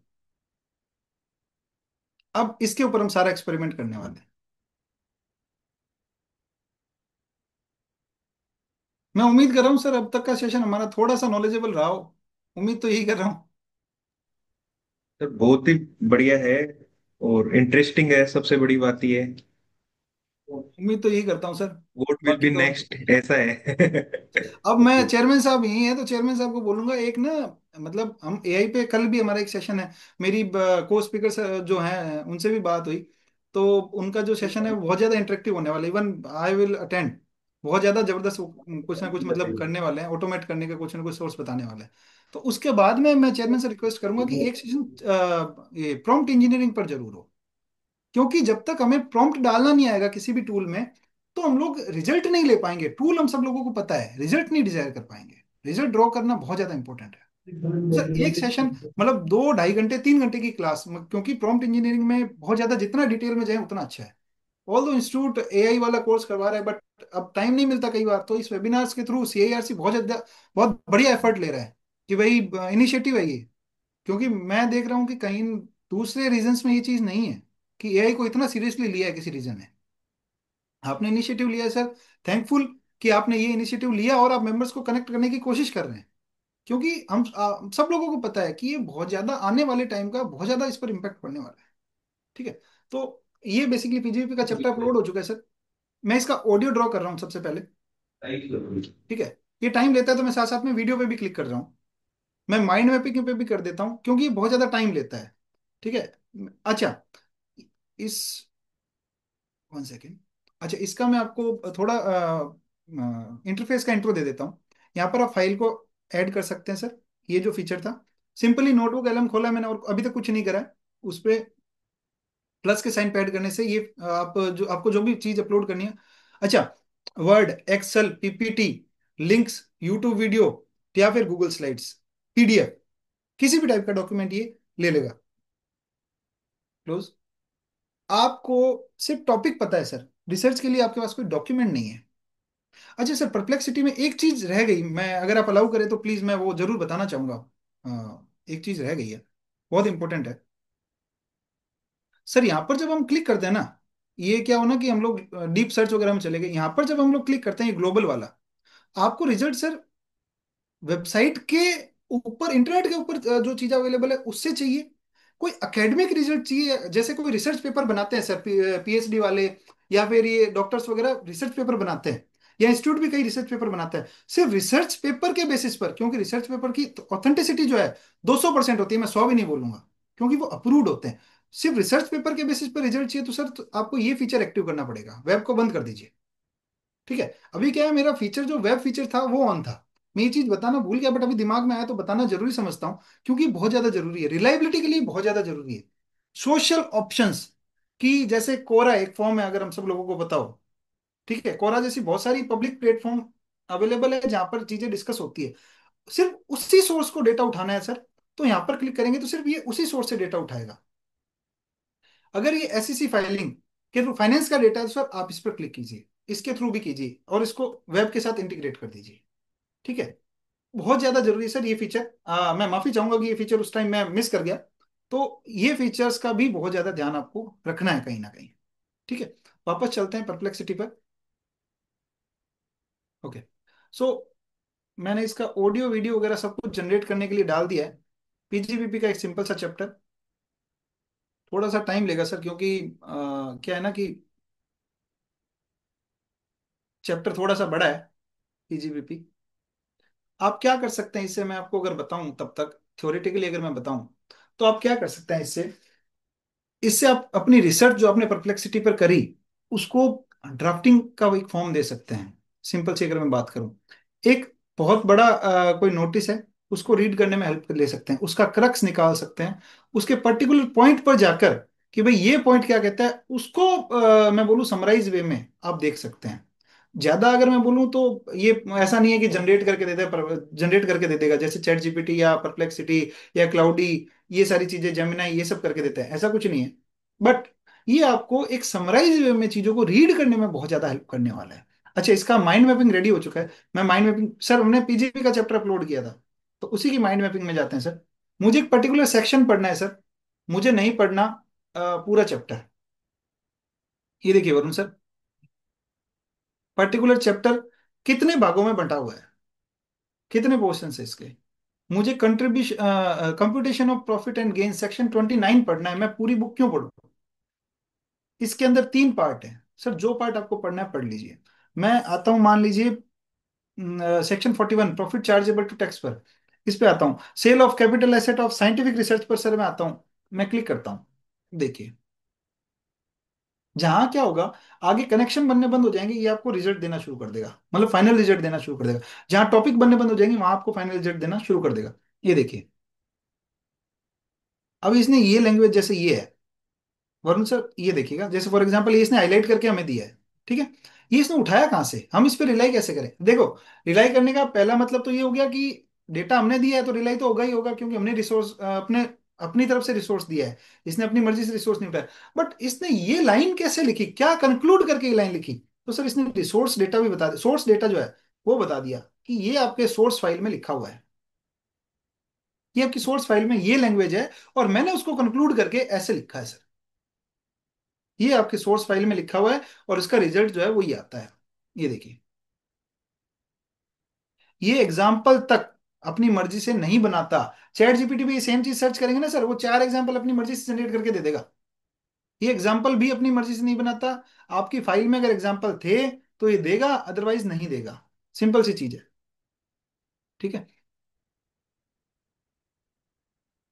[SPEAKER 3] अब इसके ऊपर हम सारा एक्सपेरिमेंट करने वाले हैं। मैं उम्मीद कर रहा हूँ सर अब तक का सेशन हमारा थोड़ा सा नॉलेजेबल रहा हो, उम्मीद तो यही कर रहा हूँ।
[SPEAKER 1] सर बहुत ही बढ़िया है और इंटरेस्टिंग है, सबसे बड़ी बात ये है।
[SPEAKER 3] उम्मीद तो यही करता हूँ सर।
[SPEAKER 1] व्हाट विल
[SPEAKER 3] बाकी
[SPEAKER 1] बी
[SPEAKER 3] तो
[SPEAKER 1] नेक्स्ट, ऐसा है।
[SPEAKER 3] अब मैं, चेयरमैन साहब यही है तो चेयरमैन साहब को बोलूंगा एक ना, मतलब हम एआई पे कल भी हमारा एक सेशन है, मेरी को स्पीकर जो हैं उनसे भी बात हुई, तो उनका जो सेशन है वो बहुत ज्यादा इंटरेक्टिव होने वाला है। Even I will attend. बहुत ज्यादा जबरदस्त वो कुछ ना कुछ मतलब करने वाले हैं, ऑटोमेट करने का कुछ ना कुछ सोर्स बताने वाले हैं। तो उसके बाद में मैं चेयरमैन से रिक्वेस्ट करूंगा कि एक सेशन ये प्रॉम्प्ट इंजीनियरिंग पर जरूर हो, क्योंकि जब तक हमें प्रॉम्प्ट डालना नहीं आएगा किसी भी टूल में, तो हम लोग रिजल्ट नहीं ले पाएंगे। टूल हम सब लोगों को पता है, रिजल्ट नहीं डिजायर कर पाएंगे। रिजल्ट ड्रॉ करना बहुत ज्यादा इंपॉर्टेंट है। तो सर एक सेशन मतलब 2 ढाई घंटे 3 घंटे की क्लास, क्योंकि प्रॉम्प्ट इंजीनियरिंग में बहुत ज्यादा जितना डिटेल में जाए उतना अच्छा है। ऑल दो इंस्टीट्यूट एआई वाला कोर्स करवा रहा है, बट अब टाइम नहीं मिलता कई बार, तो इस वेबिनार्स के थ्रू सीआईआरसी बहुत ज्यादा, बहुत बढ़िया एफर्ट ले रहा है कि भाई इनिशिएटिव है ये। क्योंकि मैं देख रहा हूँ कि कहीं दूसरे रीजन्स में ये चीज नहीं है कि एआई को इतना सीरियसली लिया है किसी रीजन ने। आपने इनिशिएटिव लिया है सर, थैंकफुल कि आपने ये इनिशिएटिव लिया और आप मेंबर्स को कनेक्ट करने की कोशिश कर रहे हैं। क्योंकि हम सब लोगों को पता है कि ये बहुत ज्यादा आने वाले टाइम का बहुत ज्यादा इस पर इम्पैक्ट पड़ने वाला है। ठीक है, तो ये बेसिकली पीजीपी का चैप्टर अपलोड हो चुका है सर। मैं इसका ऑडियो ड्रॉ कर रहा हूँ सबसे पहले। ठीक है, ये टाइम लेता है तो मैं साथ साथ में वीडियो पे भी क्लिक कर रहा हूँ। मैं माइंड मैपिंग पे भी कर देता हूँ क्योंकि ये बहुत ज्यादा टाइम लेता है। ठीक है। अच्छा, इस 1 सेकेंड। अच्छा, इसका मैं आपको थोड़ा इंटरफेस का इंट्रो दे देता हूँ। यहाँ पर आप फाइल को ऐड कर सकते हैं सर। ये जो फीचर था, सिंपली नोटबुक एलएम खोला है मैंने और अभी तक कुछ नहीं करा है। उस पे प्लस के साइन पे ऐड करने से ये आप जो आपको जो भी चीज अपलोड करनी है। अच्छा, word, excel, PPT, links, YouTube video या फिर गूगल स्लाइड्स, पीडीएफ, किसी भी टाइप का डॉक्यूमेंट ये ले लेगा। क्लोज। आपको सिर्फ टॉपिक पता है सर, रिसर्च के लिए आपके पास कोई डॉक्यूमेंट नहीं है। अच्छा सर, परप्लेक्सिटी में एक चीज रह गई, मैं अगर आप अलाउ करें तो प्लीज मैं वो जरूर बताना चाहूंगा। एक चीज रह गई है, बहुत इंपॉर्टेंट है सर। यहाँ पर जब हम क्लिक करते हैं ना, ये क्या होना कि हम लोग डीप सर्च वगैरह में चले गए। यहाँ पर जब हम लोग क्लिक करते हैं, ये ग्लोबल वाला, आपको रिजल्ट सर वेबसाइट के ऊपर, इंटरनेट के ऊपर जो चीज अवेलेबल है उससे चाहिए। कोई एकेडमिक रिजल्ट चाहिए, जैसे कोई रिसर्च पेपर बनाते हैं सर पीएचडी वाले, या फिर ये डॉक्टर्स वगैरह रिसर्च पेपर बनाते हैं, या इंस्टीट्यूट भी कई रिसर्च पेपर बनाता है सिर्फ रिसर्च पेपर के बेसिस पर। क्योंकि रिसर्च पेपर की ऑथेंटिसिटी जो है 200% होती है, मैं 100 भी नहीं बोलूंगा, क्योंकि वो अप्रूव्ड होते हैं। सिर्फ रिसर्च पेपर के बेसिस पर रिजल्ट चाहिए तो सर तो आपको ये फीचर एक्टिव करना पड़ेगा, वेब को बंद कर दीजिए। ठीक है, अभी क्या है, मेरा फीचर जो वेब फीचर था वो ऑन था। मैं ये चीज बताना भूल गया, बट अभी दिमाग में आया तो बताना जरूरी समझता हूँ, क्योंकि बहुत ज्यादा जरूरी है, रिलायबिलिटी के लिए बहुत ज्यादा जरूरी है। सोशल ऑप्शंस की, जैसे कोरा एक फॉर्म है, अगर हम सब लोगों को बताओ। ठीक है, कोरा जैसी बहुत सारी पब्लिक प्लेटफॉर्म अवेलेबल है जहां पर चीजें डिस्कस होती है। सिर्फ उसी सोर्स को डेटा उठाना है सर, तो यहाँ पर क्लिक करेंगे तो सिर्फ ये उसी सोर्स से डेटा उठाएगा। अगर ये एसईसी फाइलिंग के थ्रू फाइनेंस का डेटा है तो सर आप इस पर क्लिक कीजिए, इसके थ्रू भी कीजिए और इसको वेब के साथ इंटीग्रेट कर दीजिए। ठीक है, बहुत ज्यादा जरूरी है सर ये फीचर। मैं माफी चाहूंगा कि ये फीचर उस टाइम मैं मिस कर गया। तो ये फीचर्स का भी बहुत ज्यादा ध्यान आपको रखना है कहीं ना कहीं। ठीक है, वापस चलते हैं परप्लेक्सिटी पर। ओके, सो मैंने इसका ऑडियो वीडियो वगैरह सब कुछ जनरेट करने के लिए डाल दिया है। पीजीबीपी का एक सिंपल सा चैप्टर, थोड़ा सा टाइम लेगा सर, क्योंकि क्या है ना कि चैप्टर थोड़ा सा बड़ा है पीजीबीपी। आप क्या कर सकते हैं इससे, मैं आपको अगर बताऊं तब तक थ्योरेटिकली अगर मैं बताऊं, तो आप क्या कर सकते हैं इससे। इससे आप अपनी रिसर्च जो आपने परप्लेक्सिटी पर करी उसको ड्राफ्टिंग का वो एक फॉर्म दे सकते हैं। सिंपल से अगर मैं बात करूं, एक बहुत बड़ा कोई नोटिस है, उसको रीड करने में हेल्प ले सकते हैं, उसका क्रक्स निकाल सकते हैं, उसके पर्टिकुलर पॉइंट पर जाकर कि भाई ये पॉइंट क्या कहता है, उसको मैं बोलूँ समराइज वे में आप देख सकते हैं। ज्यादा अगर मैं बोलूँ तो ये ऐसा नहीं है कि जनरेट करके देता है, जनरेट करके दे देगा जैसे चैट जीपीटी या परप्लेक्सिटी या क्लाउडी, ये सारी चीजें जेमिनाई ये सब करके देते हैं, ऐसा कुछ नहीं है। बट ये आपको एक समराइज वे में चीजों को रीड करने में बहुत ज्यादा हेल्प करने वाला है। अच्छा, इसका माइंड मैपिंग रेडी हो चुका है। मैं माइंड मैपिंग, सर हमने पीजीपी का चैप्टर अपलोड किया था, तो उसी की माइंड मैपिंग में जाते हैं सर। मुझे एक पर्टिकुलर सेक्शन पढ़ना है सर, मुझे नहीं पढ़ना पूरा चैप्टर। ये देखिए वरुण सर, पर्टिकुलर चैप्टर कितने भागों में बंटा हुआ है, कितने पोर्शन है इसके। मुझे contribution computation of profit and gain section 29 पढ़ना है। मैं पूरी बुक क्यों पढ़ूं? इसके अंदर 3 पार्ट है सर, जो पार्ट आपको पढ़ना है पढ़ लीजिए। मैं आता हूं, मान लीजिए section 41 profit chargeable to tax पर, इस पे आता हूं। Sale of capital asset of scientific research पर सर मैं आता हूं, मैं क्लिक करता हूं। देखिए जहां क्या होगा, आगे कनेक्शन बनने बंद हो जाएंगे, ये आपको रिजल्ट देना शुरू कर देगा, मतलब फाइनल रिजल्ट देना शुरू कर देगा। जहां टॉपिक बनने बंद हो जाएंगे वहां आपको फाइनल रिजल्ट देना शुरू कर देगा। ये देखिए, अब इसने ये लैंग्वेज जैसे ये है वरुण सर, ये देखिएगा जैसे फॉर एग्जांपल ये इसने हाईलाइट करके हमें दिया है, ठीक है। ये इसने उठाया कहाँ से, हम इस पे रिलाई कैसे करें? देखो, रिलाई करने का पहला मतलब तो ये हो गया कि डेटा हमने दिया है तो रिलाई तो होगा ही होगा, क्योंकि हमने रिसोर्स अपने अपनी तरफ से रिसोर्स दिया है, इसने अपनी मर्जी से रिसोर्स नहीं उठाया। बट इसने ये लाइन कैसे लिखी, क्या कंक्लूड करके ये लाइन लिखी? तो सर इसने रिसोर्स डेटा भी बता दिया, सोर्स डेटा जो है वो बता दिया कि ये आपके सोर्स फाइल में लिखा हुआ है, ये आपकी सोर्स फाइल में ये लैंग्वेज है, और मैंने उसको कंक्लूड करके ऐसे लिखा है सर। ये आपके सोर्स फाइल में लिखा हुआ है, और इसका रिजल्ट जो है वो ये आता है। ये देखिए, ये एग्जाम्पल तक अपनी मर्जी से नहीं बनाता। चैट जीपीटी पे ये सेम चीज सर्च करेंगे ना सर, वो 4 एग्जाम्पल अपनी मर्जी से जनरेट करके दे देगा। ये एग्जाम्पल भी अपनी मर्जी से नहीं बनाता। आपकी फाइल में अगर एग्जाम्पल थे तो ये देगा, अदरवाइज नहीं देगा। सिंपल सी चीज है, ठीक है।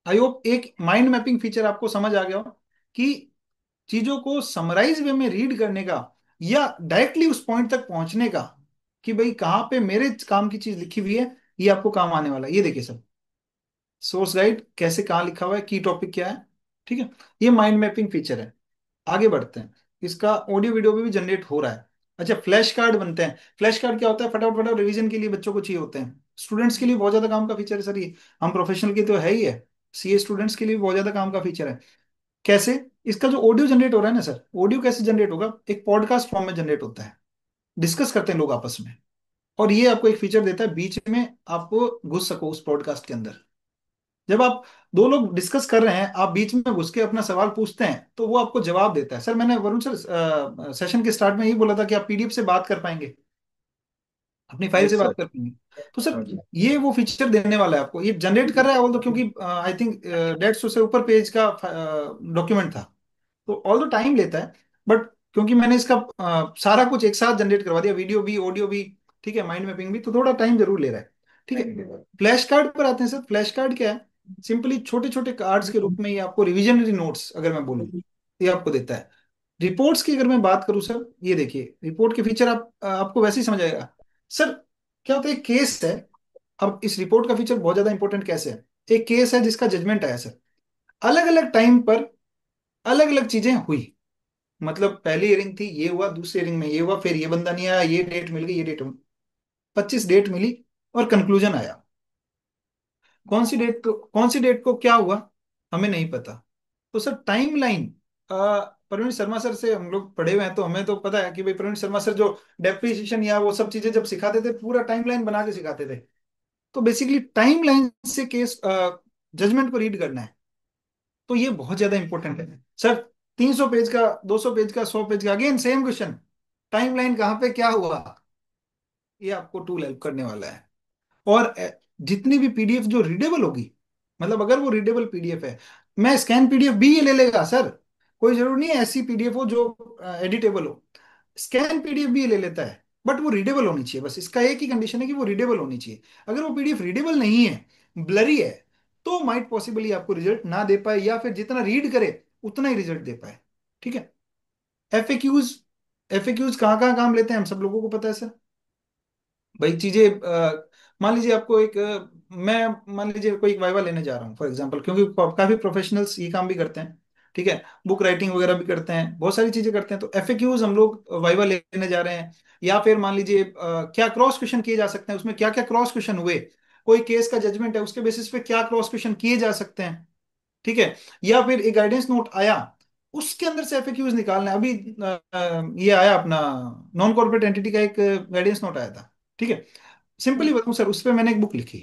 [SPEAKER 3] आई होप एक माइंड मैपिंग फीचर आपको समझ आ गया हो कि चीजों को समराइज वे में रीड करने का, या डायरेक्टली उस पॉइंट तक पहुंचने का कि भाई कहाँ पे मेरे काम की चीज लिखी हुई है, ये आपको काम आने वाला है। ये देखिए सर, सोर्स गाइड कैसे कहाँ लिखा हुआ है, की टॉपिक क्या है, ठीक है। ये माइंड मैपिंग फीचर है। आगे बढ़ते हैं, इसका ऑडियो वीडियो भी जनरेट हो रहा है। अच्छा, फ्लैश कार्ड बनते हैं। फ्लैश कार्ड क्या होता है? फटाफट फटाफट रिवीजन के लिए बच्चों को चाहिए होते हैं, स्टूडेंट्स के लिए बहुत ज्यादा काम का फीचर है सर ये। हम प्रोफेशनल के तो है ही है, सीए स्टूडेंट्स के लिए भी बहुत ज्यादा काम का फीचर है। कैसे? इसका जो ऑडियो जनरेट हो रहा है ना सर, ऑडियो कैसे जनरेट होगा? एक पॉडकास्ट फॉर्म में जनरेट होता है, डिस्कस करते हैं लोग आपस में, और ये आपको एक फीचर देता है बीच में आप घुस सको उस पॉडकास्ट के अंदर। जब आप दो लोग डिस्कस कर रहे हैं, आप बीच में घुस के अपना सवाल पूछते हैं तो वो आपको जवाब देता है। सर मैंने वरुण सर सेशन के स्टार्ट में यही बोला था कि आप पीडीएफ से बात कर पाएंगे, अपनी फाइल से
[SPEAKER 2] यस
[SPEAKER 3] बात
[SPEAKER 2] सर।
[SPEAKER 3] कर पाएंगे। तो सर ये वो फीचर देने वाला है आपको, ये जनरेट कर रहा है, तो क्योंकि आई थिंक 150 से ऊपर पेज का डॉक्यूमेंट था, तो ऑल द टाइम लेता है। बट क्योंकि मैंने इसका सारा कुछ एक साथ जनरेट करवा दिया, वीडियो भी ऑडियो भी, ठीक है, माइंड मैपिंग भी, तो थोड़ा टाइम जरूर ले रहा है, ठीक है। फ्लैश कार्ड पर आते हैं सर। फ्लैश कार्ड क्या है? सिंपली छोटे छोटे कार्ड्स के रूप में ये आपको रिविजनरी नोट्स अगर मैं बोलूँ, ये आपको देता है। रिपोर्ट्स की अगर मैं बात करूं सर, ये देखिए रिपोर्ट के फीचर आपको वैसे ही समझ आएगा सर। क्या होता है, एक केस है। अब इस रिपोर्ट का फीचर बहुत ज्यादा इंपॉर्टेंट कैसे है? एक केस है जिसका जजमेंट आया सर, अलग अलग टाइम पर अलग अलग चीजें हुई। मतलब पहली हियरिंग थी, ये हुआ, दूसरी हियरिंग में ये हुआ, फिर ये बंदा नहीं आया, ये डेट मिल गई, ये डेट, 25 डेट मिली, और कंक्लूजन आया। कौन सी डेट को क्या हुआ हमें नहीं पता। तो sir timeline, Praveen Sharma sir से हम लोग पढ़े हुए हैं, तो हमें तो पता है कि भाई प्रवीण शर्मा सर जो डेप्रिसिएशन या वो सब चीजें जब सिखाते थे, पूरा टाइमलाइन बना के सिखाते थे। तो बेसिकली टाइमलाइन से केस जजमेंट को रीड करना है, तो ये बहुत ज्यादा इंपॉर्टेंट है सर। 300 पेज का, 200 पेज का, 100 पेज का, अगेन सेम क्वेश्चन, टाइमलाइन कहाँ पे क्या हुआ, ये आपको टूल हेल्प करने वाला है। और जितनी भी पीडीएफ जो रीडेबल होगी, मतलब अगर वो रीडेबल पीडीएफ है, मैं स्कैन पीडीएफ भी ये ले लेगा सर, कोई जरूर नहीं है ऐसी पीडीएफ हो जो एडिटेबल हो, स्कैन पीडीएफ भी ये ले लेता है। बट वो रीडेबल होनी चाहिए, बस इसका एक ही कंडीशन है कि वो रीडेबल होनी चाहिए। अगर वो पीडीएफ रीडेबल नहीं है, ब्लरी है, तो माइट पॉसिबली आपको रिजल्ट ना दे पाए, या फिर जितना रीड करे उतना ही रिजल्ट दे पाए, ठीक है। एफएक्यूज एफएक्यूज कहाँ कहाँ काम लेते हैं हम सब लोगों को पता है सर। भाई चीजें मान लीजिए आपको एक मैं मान लीजिए कोई एक वाइवा लेने जा रहा हूँ फॉर एग्जांपल, क्योंकि काफी प्रोफेशनल्स ये काम भी करते हैं, ठीक है, बुक राइटिंग वगैरह भी करते हैं, बहुत सारी चीजें करते हैं। तो एफएक्यूज हम लोग वाइवा लेने जा रहे हैं, या फिर मान लीजिए क्या क्रॉस क्वेश्चन किए जा सकते हैं, उसमें क्या क्या क्रॉस क्वेश्चन हुए, कोई केस का जजमेंट है उसके बेसिस पे क्या क्रॉस क्वेश्चन किए जा सकते हैं, ठीक है, या फिर एक गाइडेंस नोट आया उसके अंदर से एफएक्यूज निकालना है। अभी ये आया अपना नॉन कॉर्पोरेट एंटिटी का एक गाइडेंस नोट आया था, ठीक है। सिंपली बताऊं सर, उस पर मैंने एक बुक लिखी।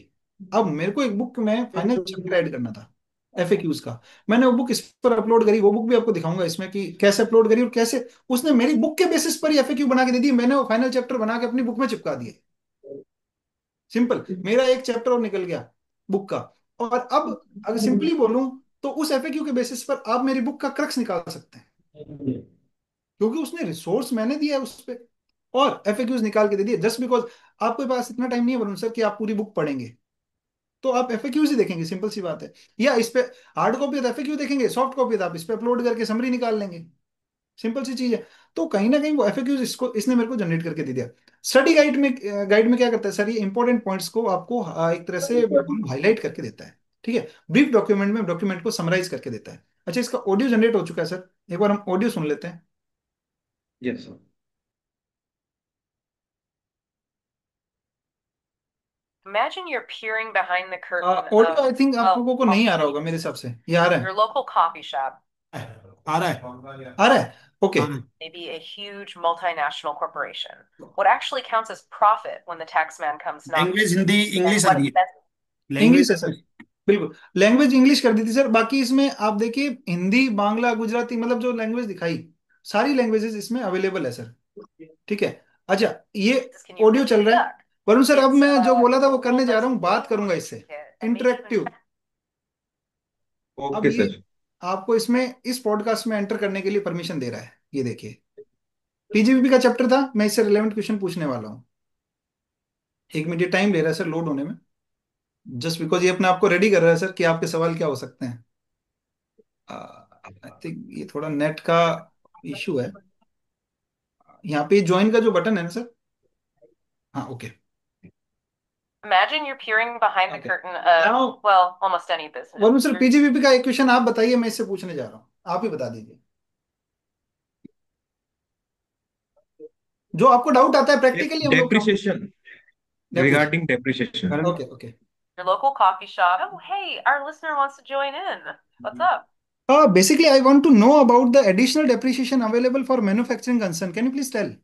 [SPEAKER 3] अब मेरे को एक बुक में फाइनल चैप्टर ऐड करना था एफएक्यूज का। मैंने वो बुक इस पर अपलोड करी, वो बुक भी आपको दिखाऊंगा इसमें कि कैसे अपलोड करी और कैसे उसने मेरी बुक के बेसिस पर ही एफएक्यू बना के दे दी। मैंने वो फाइनल चैप्टर बना के अपनी बुक में चिपका दिए। सिंपल, मेरा एक चैप्टर और निकल गया बुक का। और अब अगर सिंपली बोलूं तो उस एफएक्यू के बेसिस पर आप मेरी बुक का क्रक्स निकाल सकते हैं, क्योंकि उसने रिसोर्स मैंने दिया है उस पे और एफएक्यूज निकाल के दे दिए। जस्ट बिकॉज आपके पास इतना टाइम नहीं है वरुण सर कि आप पूरी बुक पढ़ेंगे, तो आप एफएक्यूज ही देखेंगे, सिंपल सी बात है। या इस पे हार्ड कॉपी है तो एफएक्यू देखेंगे, सॉफ्ट कॉपी है तो आप इस पे अपलोड करके समरी निकाल लेंगे, सिंपल सी चीज है। तो कहीं ना कहीं वो एफएक्यूज इसको इसने मेरे को जनरेट करके दे दिया। स्टडी गाइड में क्या करता है सर, ये इंपॉर्टेंट पॉइंट्स को आपको एक तरह से मैं बोलूं हाईलाइट करके देता है, ठीक है। ब्रीफ डॉक्यूमेंट में डॉक्यूमेंट को समराइज करके देता है। अच्छा, इसका ऑडियो जनरेट हो चुका है सर, एक बार हम ऑडियो सुन लेते हैं।
[SPEAKER 1] Yes, sir.
[SPEAKER 5] Imagine you're peering behind the curtain
[SPEAKER 3] audio I
[SPEAKER 5] of,
[SPEAKER 3] think आप
[SPEAKER 5] well,
[SPEAKER 3] लोगों को नहीं आ रहा
[SPEAKER 5] almost
[SPEAKER 3] होगा
[SPEAKER 5] any
[SPEAKER 3] मेरे हिसाब
[SPEAKER 5] business.
[SPEAKER 3] से, ये आ रहा
[SPEAKER 5] Your
[SPEAKER 3] है?
[SPEAKER 5] local coffee shop,
[SPEAKER 4] आ रहा है
[SPEAKER 3] आ रहा है, ओके।
[SPEAKER 4] आ रहा है।
[SPEAKER 5] maybe a huge multinational corporation. What actually counts as profit when the tax man comes knocking?
[SPEAKER 4] Language Hindi
[SPEAKER 5] And
[SPEAKER 4] English आ
[SPEAKER 5] what
[SPEAKER 4] रही है,
[SPEAKER 5] expenses?
[SPEAKER 3] इंग्लिश है
[SPEAKER 4] लैंग्वेज।
[SPEAKER 3] सर, बिल्कुल लैंग्वेज इंग्लिश कर दी थी सर। बाकी इसमें आप देखिए हिंदी, बांग्ला, गुजराती, मतलब जो लैंग्वेज दिखाई सारी लैंग्वेजेस इसमें अवेलेबल है सर, ठीक है। अच्छा, ये
[SPEAKER 5] Can you
[SPEAKER 3] ऑडियो
[SPEAKER 5] really
[SPEAKER 3] चल रहा है
[SPEAKER 5] deduct?
[SPEAKER 3] वरुण सर। अब
[SPEAKER 5] It's
[SPEAKER 3] मैं जो बोला था वो
[SPEAKER 5] a
[SPEAKER 3] करने जा रहा हूँ,
[SPEAKER 5] rule-based
[SPEAKER 3] बात करूंगा
[SPEAKER 5] calculation
[SPEAKER 3] इससे,
[SPEAKER 5] kit that makes you
[SPEAKER 3] interactive. अब
[SPEAKER 1] Okay,
[SPEAKER 3] ये
[SPEAKER 1] sir.
[SPEAKER 3] आपको इसमें इस पॉडकास्ट में एंटर करने के लिए परमिशन दे रहा है, ये देखिए। पीजीबीपी का चैप्टर था, मैं इससे रिलेवेंट क्वेश्चन पूछने वाला हूँ। 1 मिनट टाइम ले रहा है सर लोड होने में, जस्ट बिकॉज ये अपने आप को रेडी कर रहा है सर कि आपके सवाल क्या हो सकते हैं। आई थिंक ये थोड़ा नेट का इशू है। यहाँ पे ज्वाइन का जो बटन है ना सर, हाँ okay.
[SPEAKER 5] Imagine you're peering behind the
[SPEAKER 3] Okay.
[SPEAKER 5] curtain of,
[SPEAKER 3] Now,
[SPEAKER 5] well, almost any business.
[SPEAKER 3] Varun sir PGBP का एक क्वेश्चन आप बताइए, मैं इससे पूछने जा रहा हूँ, आप ही बता दीजिए। जो आपको डाउट आता है प्रैक्टिकली हम लोग
[SPEAKER 1] Depreciation. Regarding depreciation.
[SPEAKER 4] Current
[SPEAKER 3] okay okay.
[SPEAKER 5] Your local coffee shop. Oh, hey, our listener wants to join in. What's up?
[SPEAKER 3] Basically, I want to know about the additional depreciation available for manufacturing concern. Can you please tell?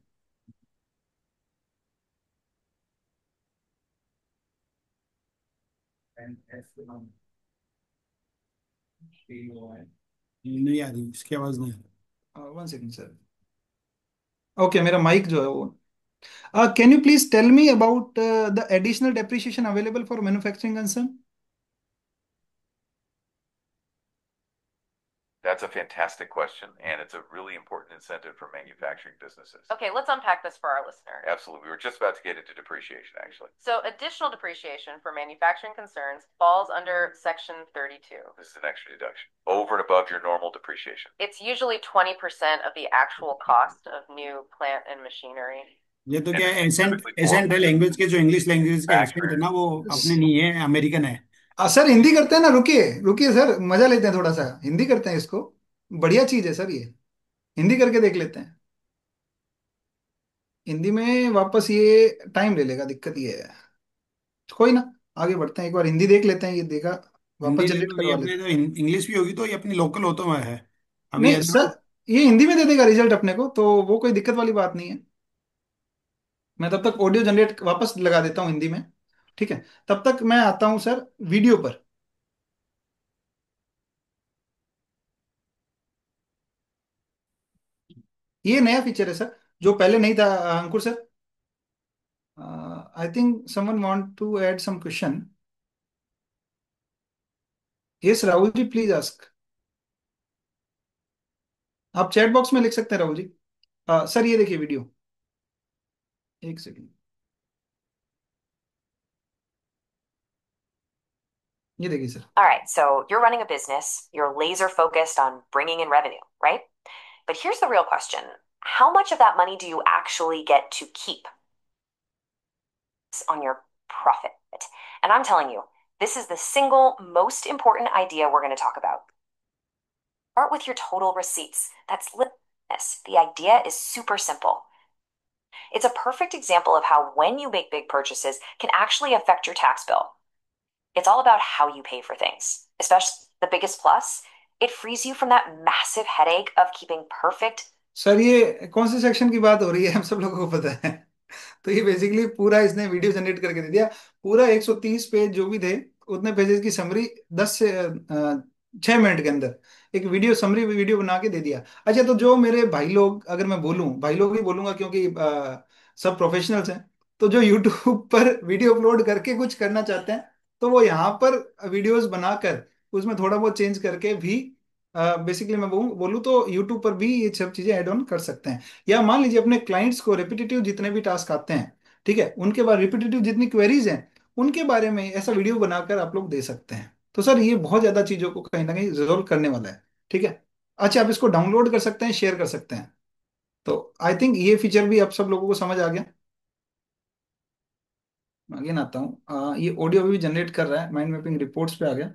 [SPEAKER 4] नहीं आ रही, इसकी आवाज नहीं आ रही।
[SPEAKER 3] 1 second, sir. Okay, मेरा mic जो है वो। Can you please tell me about the additional depreciation available for manufacturing concern?
[SPEAKER 6] That's a fantastic question, and it's a really important incentive for manufacturing businesses.
[SPEAKER 5] Okay, let's unpack this for our listener.
[SPEAKER 6] Absolutely. We were just about to get into depreciation, actually.
[SPEAKER 5] So, additional depreciation for manufacturing concerns falls under Section 32.
[SPEAKER 6] This is an extra deduction over and above your normal depreciation.
[SPEAKER 5] It's usually 20% of the actual cost of new plant and machinery.
[SPEAKER 4] ये तो
[SPEAKER 6] And
[SPEAKER 4] क्या
[SPEAKER 6] it's
[SPEAKER 4] है, accent
[SPEAKER 6] typically
[SPEAKER 4] accent है
[SPEAKER 6] more
[SPEAKER 4] language के, जो English language के accent है
[SPEAKER 6] accurate.
[SPEAKER 4] ना, वो अपने नहीं है, अमेरिकन है।
[SPEAKER 3] सर हिंदी करते हैं ना, रुकिए रुकिए सर, मजा लेते हैं थोड़ा सा, हिंदी करते हैं इसको, बढ़िया चीज है सर ये, हिंदी करके देख लेते हैं। हिंदी में वापस ये टाइम ले लेगा, दिक्कत ये है। कोई ना, आगे बढ़ते हैं, एक बार हिंदी देख लेते हैं, ये देखा वापस
[SPEAKER 4] हिंदी ले
[SPEAKER 3] जनरेट
[SPEAKER 4] लो, ये
[SPEAKER 3] करवा
[SPEAKER 4] अपने
[SPEAKER 3] लेते
[SPEAKER 4] तो इंग्लिश भी होगी तो ये अपनी लोकल हो तो है।
[SPEAKER 3] हैं।
[SPEAKER 4] अभी
[SPEAKER 3] नहीं
[SPEAKER 4] ऐसा
[SPEAKER 3] सर, ये हिंदी में दे देगा रिजल्ट अपने को, तो वो कोई दिक्कत वाली बात नहीं है। मैं तब तक ऑडियो जनरेट वापस लगा देता हूँ हिंदी में, ठीक है। तब तक मैं आता हूँ सर वीडियो पर। ये नया फीचर है सर, जो पहले नहीं था। Ankur sir, I think someone want to add some question. Yes Rahul ji, please ask. आप चैट बॉक्स में लिख सकते हैं राहुल जी। सर ये देखिए वीडियो, 1 सेकेंड, ये देखिए sir.
[SPEAKER 5] All right, so you're running a business, you're laser focused on bringing in revenue, right? But here's the real question. how much of that money do you actually get to keep on your profit? And I'm telling you, this is the single most important idea we're going to talk about. Start with your total receipts. That's this. The idea is super simple. It's a perfect example of how when you make big purchases can actually affect your tax bill. It's all about how you pay for things, especially the biggest plus. It frees you from that massive headache of keeping perfect.
[SPEAKER 3] Sir ये कौन से section की बात हो रही है, हम सब लोगों को पता है। तो ये बेसिकली पूरा इसने वीडियो जनरेट करके दे दिया। पूरा 130 पेज जो भी थे, उतने पेजेस की समरी 10 से 6 मिनट के अंदर एक वीडियो समरी वीडियो बना के दे दिया। अच्छा, तो जो मेरे भाई लोग, अगर मैं बोलूं, भाई लोग ही बोलूंगा क्योंकि सब प्रोफेशनल्स हैं, तो जो यूट्यूब पर वीडियो अपलोड करके कुछ करना चाहते हैं, तो वो यहाँ पर वीडियोस बनाकर उसमें थोड़ा बहुत चेंज करके भी बेसिकली मैं बोलूँ तो यूट्यूब पर भी ये सब चीजें ऐड ऑन कर सकते हैं। या मान लीजिए अपने क्लाइंट्स को रिपीटेटिव जितने भी टास्क आते हैं, ठीक है, उनके बाद रिपीटेटिव जितनी क्वेरीज हैं, उनके बारे में ऐसा वीडियो बनाकर आप लोग दे सकते हैं। तो सर ये बहुत ज्यादा चीजों को कहीं ना कहीं रिजोल्व करने वाला है, ठीक है। अच्छा, आप इसको डाउनलोड कर सकते हैं, शेयर कर सकते हैं। तो आई थिंक ये फीचर भी आप सब लोगों को समझ आ गया। अगेन आता हूँ, ये ऑडियो भी जनरेट कर रहा है, माइंड मैपिंग रिपोर्ट्स पे आ गया।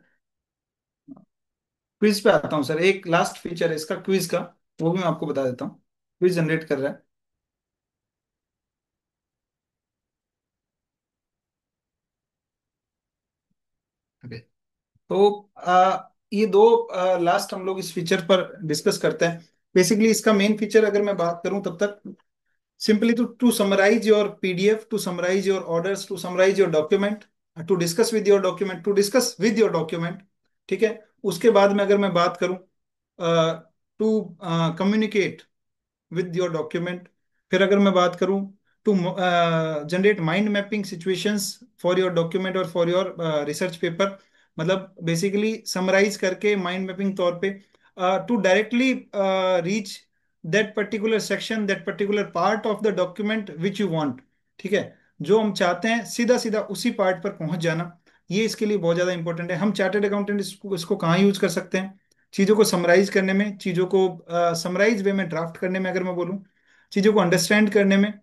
[SPEAKER 3] क्विज पे आता हूँ सर, एक लास्ट फीचर है इसका क्विज का, वो भी मैं आपको बता देता हूँ। क्विज जनरेट कर रहा है। ओके, तो ये दो लास्ट हम लोग इस फीचर पर डिस्कस करते हैं। बेसिकली इसका मेन फीचर अगर मैं बात करूं तब तक simply to summarise your PDF, to summarise your orders, to summarise your document, to discuss with your document, to discuss with your document, ठीक है। उसके बाद में अगर मैं बात करूं to communicate with your document, फिर अगर मैं बात करूं to generate mind mapping situations for your document और फॉर योर रिसर्च पेपर, मतलब बेसिकली समराइज करके माइंड मैपिंग तौर पे to directly reach that particular section, that particular part of the document which you want, ठीक है। जो हम चाहते हैं सीधा सीधा उसी पार्ट पर पहुंच जाना, ये इसके लिए बहुत ज्यादा इंपॉर्टेंट है। हम चार्टर्ड अकाउंटेंट इसको कहाँ यूज कर सकते हैं? चीज़ों को समराइज करने में, चीज़ों को समराइज वे में ड्राफ्ट करने में, अगर मैं बोलूँ चीज़ों को अंडरस्टैंड करने में,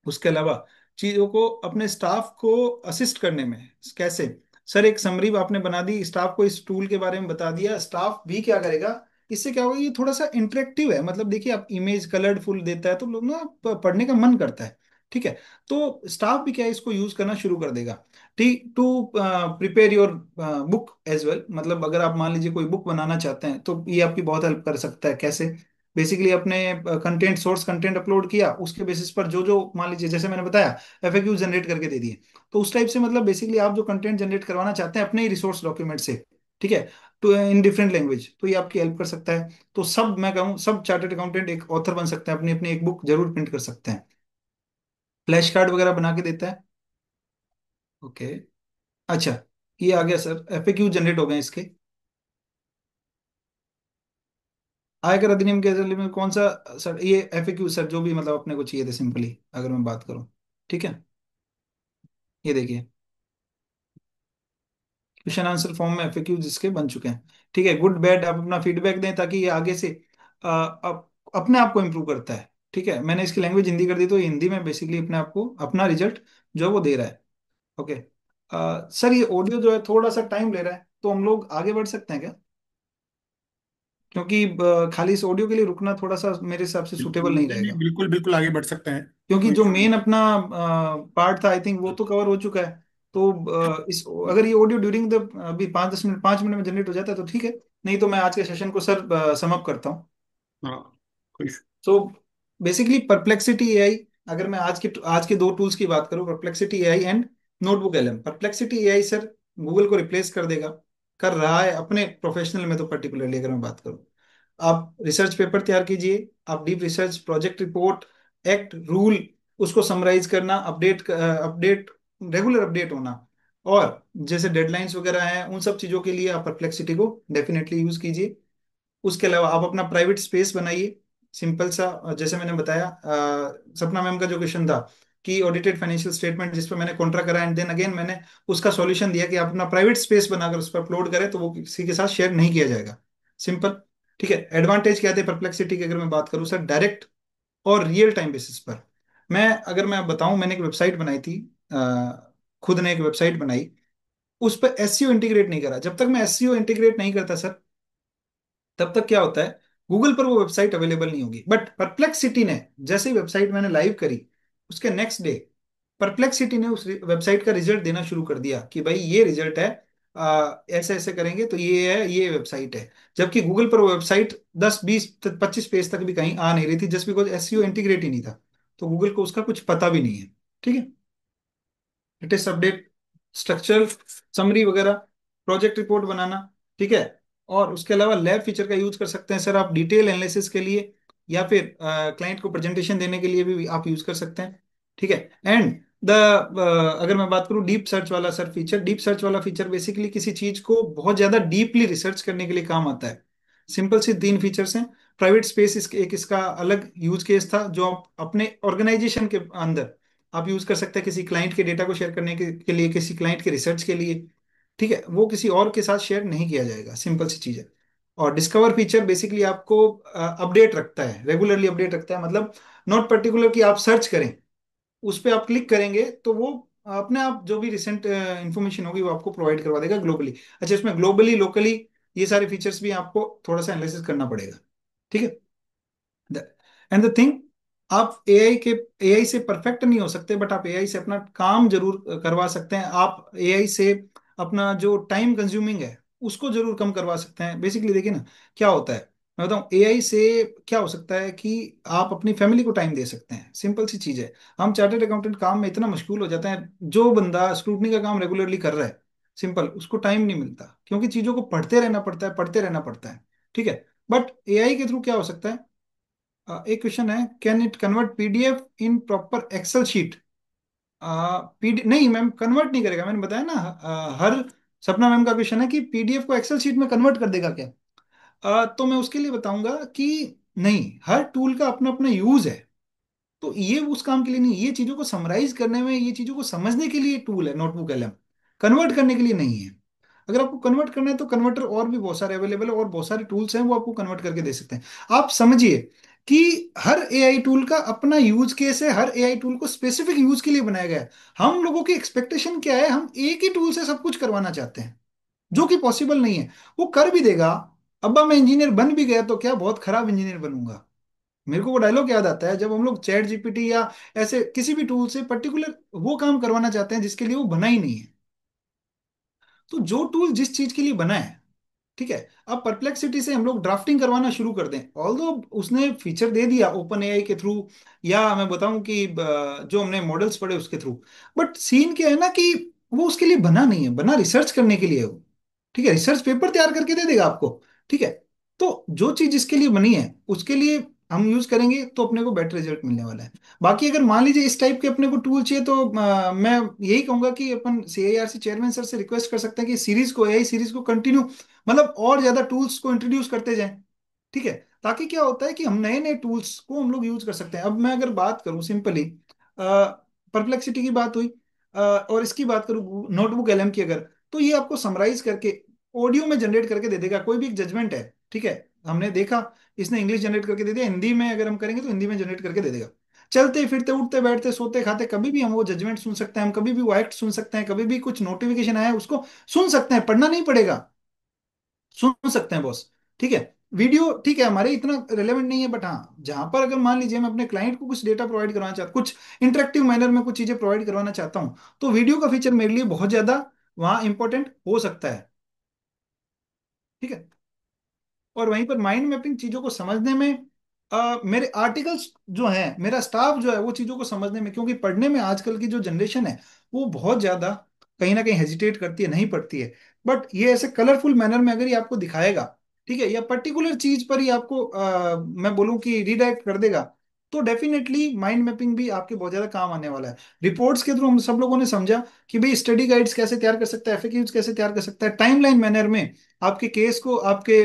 [SPEAKER 3] उसके अलावा चीज़ों को अपने स्टाफ को असिस्ट करने में। कैसे? सर एक समरी आपने बना दी, स्टाफ को इस टूल के बारे में बता दिया, स्टाफ भी क्या करेगा, इससे क्या होगा, ये थोड़ा सा इंटरेक्टिव है, मतलब देखिए आप इमेज कलरफुल देता है तो लोग ना पढ़ने का मन करता है, ठीक है। तो स्टाफ भी क्या है, इसको यूज करना शुरू कर देगा। ठीक, to prepare your book as well, मतलब अगर आप मान लीजिए कोई बुक बनाना चाहते हैं तो ये आपकी बहुत हेल्प कर सकता है। कैसे? बेसिकली अपने कंटेंट, सोर्स कंटेंट अपलोड किया, उसके बेसिस पर जो जो मान लीजिए जैसे मैंने बताया एफएक्यू जनरेट करके दे दिए, तो उस टाइप से मतलब बेसिकली आप जो कंटेंट जनरेट करवाना चाहते हैं अपने ही रिसोर्स डॉक्यूमेंट से, ठीक है, तो इन डिफरेंट लैंग्वेज, तो ये आपकी हेल्प कर सकता है। तो सब मैं कहूँ सब चार्टर्ड अकाउंटेंट एक ऑथर बन सकते हैं, अपनी अपनी एक बुक जरूर प्रिंट कर सकते हैं। फ्लैश कार्ड वगैरह बना के देता है। ओके, अच्छा, ये आ गया सर, एफएक्यू जनरेट हो गए इसके। आयकर अधिनियम के अंतर्गत में कौन सा? सर ये एफएक्यू सर जो भी मतलब अपने को चाहिए थे, सिंपली अगर मैं बात करूं, ठीक है। ये देखिए क्वेश्चन आंसर फॉर्म में एफएक्यू जिसके बन चुके हैं, ठीक है। गुड बैड आप अपना फीडबैक दें ताकि ये आगे से अपने आप को इम्प्रूव करता है, ठीक है। मैंने इसकी लैंग्वेज हिंदी कर दी तो ये हिंदी में बेसिकली अपने आप को अपना रिजल्ट जो है वो दे रहा है। ओके, सर ये ऑडियो जो है थोड़ा सा टाइम ले रहा है, तो हम लोग आगे बढ़ सकते हैं क्या? क्योंकि खाली इस ऑडियो के लिए रुकना थोड़ा सा मेरे हिसाब से सूटेबल नहीं
[SPEAKER 4] नहीं नहीं,
[SPEAKER 3] रहेगा।
[SPEAKER 4] बिल्कुल बिल्कुल आगे बढ़ सकते हैं।
[SPEAKER 3] क्योंकि
[SPEAKER 4] कोई
[SPEAKER 3] जो
[SPEAKER 4] इशू नहीं।
[SPEAKER 3] मेन अपना पार्ट था आई थिंक वो तो कवर हो चुका है। तो इस अगर ये ऑडियो ड्यूरिंग द अभी 5-10 मिनट, 5 मिनट में जनरेट हो जाता है तो ठीक है, नहीं तो मैं आज के सेशन को सर समअप करता हूँ।
[SPEAKER 4] हाँ, कोई issue.
[SPEAKER 3] So basically perplexity AI, अगर मैं आज के दो टूल्स की बात करूँ, perplexity AI and notebook LM. Perplexity AI sir Google को रिप्लेस कर देगा, कर रहा है अपने प्रोफेशनल में, तो पर्टिकुलरली अगर मैं बात करूँ, आप रिसर्च पेपर तैयार कीजिए, आप deep research, project report, act, rule, उसको समराइज करना, अपडेट रेगुलर अपडेट होना, और जैसे डेडलाइंस वगैरह हैं उन सब चीज़ों के लिए आप परप्लेक्सिटी को डेफिनेटली यूज कीजिए। उसके अलावा आप अपना प्राइवेट स्पेस बनाइए, सिंपल सा, जैसे मैंने बताया सपना मैम का जो क्वेश्चन था कि ऑडिटेड फाइनेंशियल स्टेटमेंट, जिस पर मैंने कॉन्ट्रा करा एंड देन अगेन मैंने उसका सॉल्यूशन दिया कि आप अपना प्राइवेट स्पेस बनाकर उस पर अपलोड करें तो वो किसी के साथ शेयर नहीं किया जाएगा। सिंपल, ठीक है। एडवांटेज क्या थे परप्लेक्सिटी की अगर मैं बात करूं सर, डायरेक्ट और रियल टाइम बेसिस पर। अगर मैं बताऊं, मैंने एक वेबसाइट बनाई थी, खुद ने एक वेबसाइट बनाई, उस पर एसईओ इंटीग्रेट नहीं करा। जब तक मैं एसईओ इंटीग्रेट नहीं करता सर, तब तक क्या होता है, गूगल पर वो वेबसाइट अवेलेबल नहीं होगी। बट परप्लेक्सिटी ने, जैसे ही वेबसाइट मैंने लाइव करी, उसके नेक्स्ट डे परप्लेक्सिटी ने उस वेबसाइट का रिजल्ट देना शुरू कर दिया कि भाई ये रिजल्ट है, ऐसे ऐसे करेंगे तो ये है, ये वेबसाइट है। जबकि गूगल पर वो वेबसाइट 10 20 25 पेज तक भी कहीं आ नहीं रही थी, जस्ट बिकॉज एसईओ इंटीग्रेट ही नहीं था। तो गूगल को उसका कुछ पता भी नहीं है। ठीक है। लेटेस्ट अपडेट, स्ट्रक्चरल समरी वगैरह, प्रोजेक्ट रिपोर्ट बनाना। ठीक है। और उसके अलावा लैब फीचर का यूज कर सकते हैं सर आप डिटेल एनालिसिस के लिए, या फिर क्लाइंट को प्रेजेंटेशन देने के लिए भी आप यूज कर सकते हैं। ठीक है। एंड अगर मैं बात करूं डीप सर्च वाला सर फीचर, डीप सर्च वाला फीचर बेसिकली किसी चीज को बहुत ज्यादा डीपली रिसर्च करने के लिए काम आता है। सिंपल सी 3 फीचर्स हैं। प्राइवेट स्पेस एक इसका अलग यूज केस था, जो आप अपने ऑर्गेनाइजेशन के अंदर आप यूज कर सकते हैं किसी क्लाइंट के डेटा को शेयर करने के लिए, किसी क्लाइंट के रिसर्च के लिए। ठीक है। वो किसी और के साथ शेयर नहीं किया जाएगा, सिंपल सी चीज है। और डिस्कवर फीचर बेसिकली आपको अपडेट रखता है, रेगुलरली अपडेट रखता है। मतलब नॉट पर्टिकुलर कि आप सर्च करें, उस पर आप क्लिक करेंगे तो वो अपने आप जो भी रिसेंट इंफॉर्मेशन होगी वो आपको प्रोवाइड करवा देगा ग्लोबली। अच्छा, इसमें ग्लोबली लोकली ये सारे फीचर्स भी आपको थोड़ा सा एनालिसिस करना पड़ेगा। ठीक है। एंड द थिंग, आप एआई से परफेक्ट नहीं हो सकते, बट आप एआई से अपना काम जरूर करवा सकते हैं। आप एआई से अपना जो टाइम कंज्यूमिंग है उसको जरूर कम करवा सकते हैं। बेसिकली देखिए ना, क्या होता है, मैं बताऊं एआई से क्या हो सकता है कि आप अपनी फैमिली को टाइम दे सकते हैं। सिंपल सी चीज है। हम चार्टर्ड अकाउंटेंट काम में इतना मशगूल हो जाते हैं, जो बंदा स्क्रूटनी का काम रेगुलरली कर रहा है, सिंपल उसको टाइम नहीं मिलता, क्योंकि चीजों को पढ़ते रहना पड़ता है, पढ़ते रहना पड़ता है। ठीक है। बट एआई के थ्रू क्या हो सकता है, एक क्वेश्चन है, can it convert PDF in proper excel sheet? पीडी नहीं मैम, कन्वर्ट नहीं करेगा। मैंने बताया ना, हर सपना मैम का क्वेश्चन है कि पीडीएफ को एक्सेल शीट में कन्वर्ट कर देगा क्या? तो मैं उसके लिए बताऊंगा कि नहीं, हर टूल का अपना अपना यूज है। तो ये उस काम के लिए नहीं, ये चीजों को समराइज करने में, ये चीजों को समझने के लिए टूल है नोटबुक एलएम, कन्वर्ट करने के लिए नहीं है। अगर आपको कन्वर्ट करना है तो कन्वर्टर और भी बहुत सारे अवेलेबल है, और बहुत सारे टूल्स हैं, वो आपको कन्वर्ट करके दे सकते हैं। आप समझिए कि हर एआई टूल का अपना यूज केस है, हर एआई टूल को स्पेसिफिक यूज के लिए बनाया गया है। हम लोगों की एक्सपेक्टेशन क्या है, हम एक ही टूल से सब कुछ करवाना चाहते हैं, जो कि पॉसिबल नहीं है। वो कर भी देगा, अब्बा मैं इंजीनियर बन भी गया तो क्या बहुत खराब इंजीनियर बनूंगा। मेरे को वो डायलॉग याद आता है, जब हम लोग चैट जीपीटी या ऐसे किसी भी टूल से पर्टिकुलर वो काम करवाना चाहते हैं जिसके लिए वो बना ही नहीं है। तो जो टूल जिस चीज के लिए बना है, ठीक है, अब परप्लेक्सिटी से हम लोग ड्राफ्टिंग करवाना शुरू कर दें, ऑल्दो उसने फीचर दे दिया ओपन एआई के थ्रू, या मैं बताऊं कि जो हमने मॉडल्स पढ़े उसके थ्रू, बट सीन क्या है ना कि वो उसके लिए बना नहीं है, बना रिसर्च करने के लिए है वो। ठीक है, रिसर्च पेपर तैयार करके दे देगा आपको। ठीक है। तो जो चीज जिसके लिए बनी है उसके लिए हम यूज करेंगे तो अपने को बेटर रिजल्ट मिलने वाला है। बाकी अगर मान लीजिए इस टाइप के अपने को टूल चाहिए, तो मैं यही कहूंगा कि अपन सीआईआरसी चेयरमैन सर से रिक्वेस्ट कर सकते हैं कि सीरीज को, एआई सीरीज को कंटिन्यू, मतलब और ज्यादा टूल्स को इंट्रोड्यूस करते जाएं। ठीक है। ताकि क्या होता है कि हम नए नए टूल्स को हम लोग यूज कर सकते हैं। अब मैं अगर बात करूं सिंपली, परप्लेक्सिटी की बात हुई, और इसकी बात करूं नोटबुक एलएम की अगर, तो ये आपको समराइज करके ऑडियो में जनरेट करके दे देगा। कोई भी एक जजमेंट है, ठीक है, हमने देखा, इसने इंग्लिश जनरेट करके दे दिया, हिंदी में अगर हम करेंगे तो हिंदी में जनरेट करके दे देगा। चलते फिरते उठते बैठते सोते खाते कभी भी हम वो जजमेंट सुन सकते हैं, हम कभी भी वो एक्ट सुन सकते हैं, कभी भी कुछ नोटिफिकेशन आया है उसको सुन सकते हैं, पढ़ना नहीं पड़ेगा, सुन सकते हैं बॉस। ठीक है। वीडियो ठीक है हमारे इतना रिलेवेंट नहीं है, बट हाँ जहां पर अगर मान लीजिए मैं अपने क्लाइंट को कुछ डेटा प्रोवाइड करवाना चाहता, कुछ इंटरेक्टिव मैनर में कुछ चीजें प्रोवाइड करवाना चाहता हूँ, तो वीडियो का फीचर मेरे लिए बहुत ज्यादा वहां इंपॉर्टेंट हो सकता है। ठीक है। और वहीं पर माइंड मैपिंग चीजों को समझने में, मेरे आर्टिकल्स जो हैं, मेरा स्टाफ जो है वो चीजों को समझने में, क्योंकि पढ़ने में आजकल की जो जनरेशन है वो बहुत ज्यादा कहीं ना कहीं हेजिटेट करती है, नहीं पढ़ती है। बट ये ऐसे कलरफुल मैनर में अगर ये आपको दिखाएगा, ठीक है, या पर्टिकुलर चीज पर ही आपको मैं बोलूं कि रिडायरेक्ट कर देगा, तो डेफिनेटली माइंड मैपिंग भी आपके बहुत ज्यादा काम आने वाला है। रिपोर्ट्स के थ्रू हम सब लोगों ने समझा कि भाई स्टडी गाइड्स कैसे तैयार कर सकता है, एफएक्यूज कैसे तैयार कर सकता है, टाइमलाइन मैनर में आपके केस को, आपके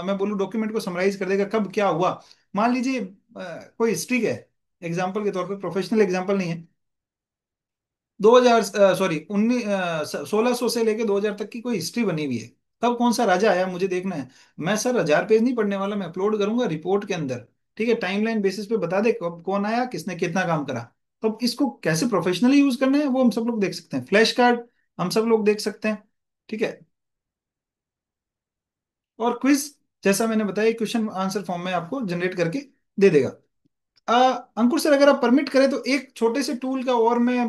[SPEAKER 3] मैं बोलूँ डॉक्यूमेंट को समराइज कर देगा, कब क्या हुआ। मान लीजिए कोई हिस्ट्री है, एग्जाम्पल के तौर पर, प्रोफेशनल एग्जाम्पल नहीं है, 2000 सॉरी 1600 से लेके 2000 तक की कोई हिस्ट्री बनी हुई है, तब कौन सा राजा आया मुझे देखना है। मैं सर 1000 पेज नहीं पढ़ने वाला, मैं अपलोड करूंगा रिपोर्ट के अंदर, ठीक है, टाइमलाइन बेसिस पे बता दे कब कौन आया, किसने कितना काम करा। तो अब इसको कैसे प्रोफेशनली यूज करना है वो हम सब लोग देख सकते हैं। फ्लैश कार्ड हम सब लोग देख सकते हैं, ठीक है। और क्विज, जैसा मैंने बताया, क्वेश्चन आंसर फॉर्म में आपको जनरेट करके दे देगा। अंकुर सर, अगर आप परमिट करें तो एक छोटे से टूल का और मैं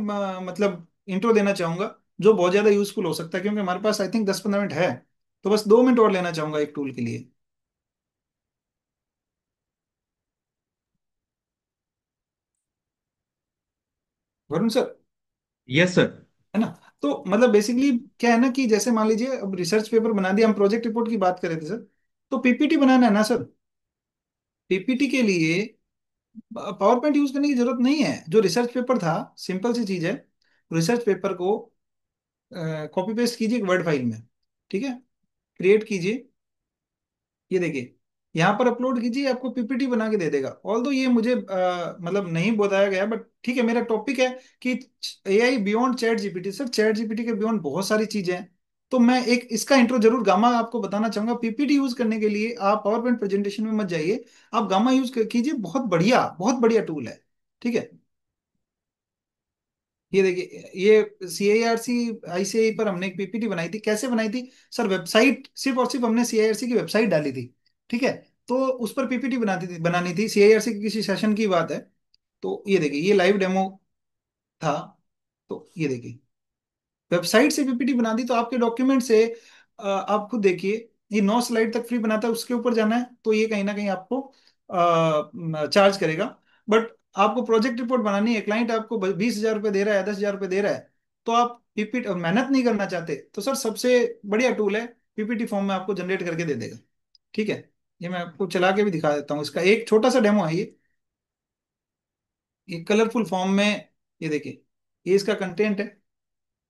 [SPEAKER 3] मतलब इंट्रो देना चाहूंगा, जो बहुत ज्यादा यूजफुल हो सकता है, क्योंकि हमारे पास आई थिंक 10-15 मिनट है। तो बस 2 मिनट और लेना चाहूंगा एक टूल के लिए। Varun sir,
[SPEAKER 1] yes sir.
[SPEAKER 3] है ना। तो मतलब बेसिकली क्या है ना, कि जैसे मान लीजिए अब रिसर्च पेपर बना दिया, हम प्रोजेक्ट रिपोर्ट की बात कर रहे थे सर। तो पीपीटी बनाना है ना सर, पीपीटी के लिए पावर पॉइंट यूज करने की जरूरत नहीं है। जो रिसर्च पेपर था, सिंपल सी चीज है। रिसर्च पेपर को कॉपी पेस्ट कीजिए एक वर्ड फाइल में, ठीक है, क्रिएट कीजिए, ये देखिए, यहाँ पर अपलोड कीजिए, आपको पीपीटी बना के दे देगा। ऑल दो ये मुझे मतलब नहीं बताया गया, बट ठीक है, मेरा टॉपिक है कि AI beyond chat GPT. Sir chat GPT के बियॉन्ड बहुत सारी चीजें हैं। तो मैं एक इसका इंट्रो जरूर गामा आपको बताना चाहूंगा। पीपीटी यूज करने के लिए आप पावर पॉइंट प्रेजेंटेशन में मत जाइए, आप गामा यूज कीजिए, बहुत बढ़िया टूल है, ठीक है। ये देखिए, ये सीआईआरसी आईसीआई पर हमने एक पीपीटी बनाई थी। कैसे बनाई थी सर? वेबसाइट, सिर्फ और सिर्फ हमने सीआईआरसी की वेबसाइट डाली थी, ठीक है। तो उस पर पीपीटी बनानी थी, सीआईआरसी के किसी सेशन की बात है। तो ये देखिए, ये लाइव डेमो था। तो ये देखिए, वेबसाइट से पीपीटी बना दी। तो आपके डॉक्यूमेंट से आप खुद देखिए, ये 9 स्लाइड तक फ्री बनाता है, उसके ऊपर जाना है तो ये कहीं ना कहीं आपको चार्ज करेगा। बट आपको प्रोजेक्ट रिपोर्ट बनानी है, क्लाइंट आपको 20,000 रुपये दे रहा है, 10,000 रुपये दे रहा है, तो आप पीपीटी और मेहनत नहीं करना चाहते, तो सर सबसे बढ़िया टूल है, पीपीटी फॉर्म में आपको जनरेट करके दे देगा, ठीक है। ये मैं आपको चला के भी दिखा देता हूँ, इसका एक छोटा सा डेमो है ये कलरफुल फॉर्म में। ये देखिए, ये इसका कंटेंट है।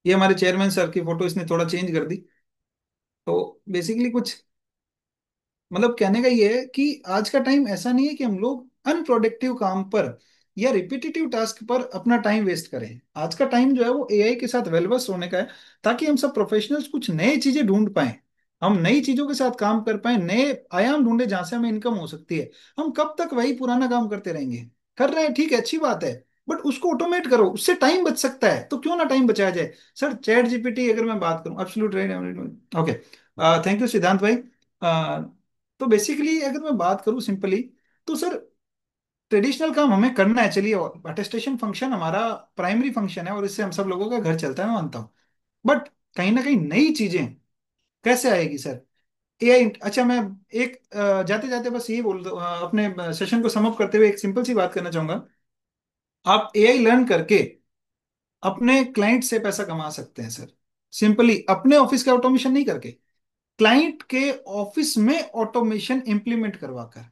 [SPEAKER 3] ये हमारे चेयरमैन सर की फोटो इसने थोड़ा चेंज कर दी। तो बेसिकली कुछ मतलब कहने का ये है कि आज का टाइम ऐसा नहीं है कि हम लोग अनप्रोडक्टिव काम पर या रिपीटेटिव टास्क पर अपना टाइम वेस्ट करें। आज का टाइम जो है वो एआई के साथ वेलबस होने का है, ताकि हम सब प्रोफेशनल्स कुछ नए चीजें ढूंढ पाएं, हम नई चीजों के साथ काम कर पाएं, नए आयाम ढूंढे जहां से हमें इनकम हो सकती है। हम कब तक वही पुराना काम करते रहेंगे? कर रहे हैं, ठीक है, अच्छी बात है, बट उसको ऑटोमेट करो, उससे टाइम बच सकता है, तो क्यों ना टाइम बचाया जाए। सर चैट जीपीटी अगर मैं बात करूं, absolute right, okay, thank you सिद्धांत भाई। तो बेसिकली अगर मैं बात करूं सिंपली, तो सर ट्रेडिशनल काम हमें करना है, चलिए, और अटेस्टेशन फंक्शन हमारा प्राइमरी फंक्शन है और इससे हम सब लोगों का घर चलता है, मैं मानता हूँ। बट कहीं ना कहीं नई चीजें कैसे आएगी सर? एआई, अच्छा मैं एक जाते जाते बस ये बोल दो, अपने सेशन को समअप करते हुए एक सिंपल सी बात करना चाहूंगा। आप एआई लर्न करके अपने क्लाइंट से पैसा कमा सकते हैं सर, सिंपली अपने ऑफिस का ऑटोमेशन नहीं करके, क्लाइंट के ऑफिस में ऑटोमेशन इंप्लीमेंट करवाकर।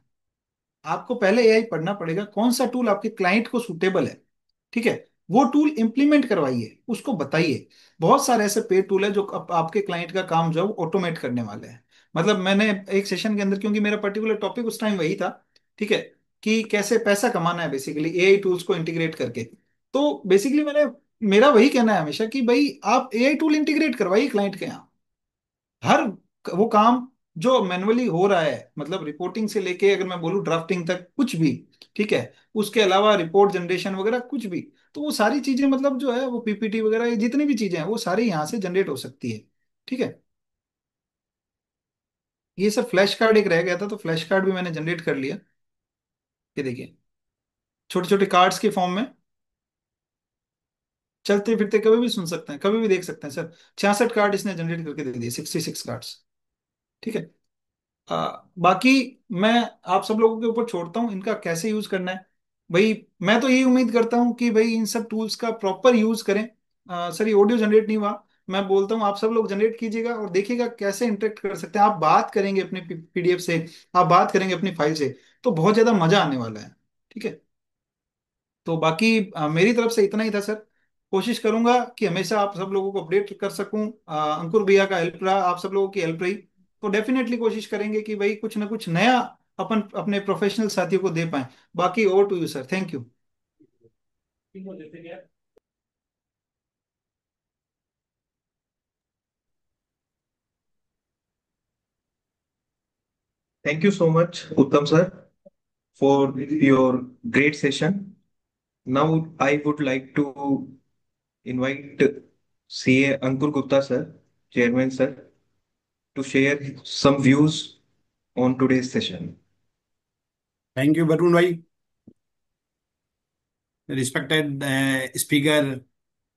[SPEAKER 3] आपको पहले एआई पढ़ना पड़ेगा, कौन सा टूल आपके क्लाइंट को सूटेबल है, ठीक है, वो टूल इंप्लीमेंट करवाइए, उसको बताइए। बहुत सारे ऐसे पेड टूल है जो आपके क्लाइंट का काम जो है वो ऑटोमेट करने वाले हैं। मतलब मैंने एक सेशन के अंदर, क्योंकि मेरा पर्टिकुलर टॉपिक उस टाइम वही था, ठीक है, कि कैसे पैसा कमाना है बेसिकली एआई टूल्स को इंटीग्रेट करके। तो बेसिकली मेरा वही कहना है हमेशा कि भाई आप एआई टूल इंटीग्रेट करवाइए क्लाइंट के यहाँ। हर वो काम जो मैनुअली हो रहा है, मतलब रिपोर्टिंग से लेके अगर मैं बोलूँ ड्राफ्टिंग तक कुछ भी, ठीक है, उसके अलावा रिपोर्ट जनरेशन वगैरह कुछ भी, तो वो सारी चीजें मतलब जो है वो पीपीटी वगैरह ये जितनी भी चीजें हैं वो सारी यहाँ से जनरेट हो सकती है, ठीक है। ये सब फ्लैश कार्ड एक रह गया था, तो फ्लैश कार्ड भी मैंने जनरेट कर लिया। ये देखिए, छोटे छोटे कार्ड्स के फॉर्म में चलते फिरते कभी भी सुन सकते हैं, कभी भी देख सकते हैं सर। 66 कार्ड इसने जनरेट करके दे दिए, 66 कार्ड्स, ठीक है। बाकी मैं आप सब लोगों के ऊपर छोड़ता हूँ इनका कैसे यूज करना है। भाई मैं तो यही उम्मीद करता हूँ कि भाई इन सब टूल्स का प्रॉपर यूज करें। सर ये ऑडियो जनरेट नहीं हुआ, मैं बोलता हूँ आप सब लोग जनरेट कीजिएगा और देखिएगा कैसे इंटरेक्ट कर सकते हैं। आप बात करेंगे अपने पीडीएफ से, आप बात करेंगे अपनी फाइल से, तो बहुत ज्यादा मजा आने वाला है, ठीक है। तो बाकी मेरी तरफ से इतना ही था सर। कोशिश करूंगा कि हमेशा आप सब लोगों को अपडेट कर सकूं। अंकुर भैया का हेल्प रहा, आप सब लोगों की हेल्प रही, तो डेफिनेटली कोशिश करेंगे कि भाई कुछ ना कुछ नया अपन अपने प्रोफेशनल साथियों को दे पाए। बाकी over to you sir, thank you.
[SPEAKER 1] Thank you so much Uttam sir. for your great session. Now I would like to invite CA Ankur Gupta sir, Chairman sir, to share some views on today's session.
[SPEAKER 4] Thank you Varun भाई। Respected speaker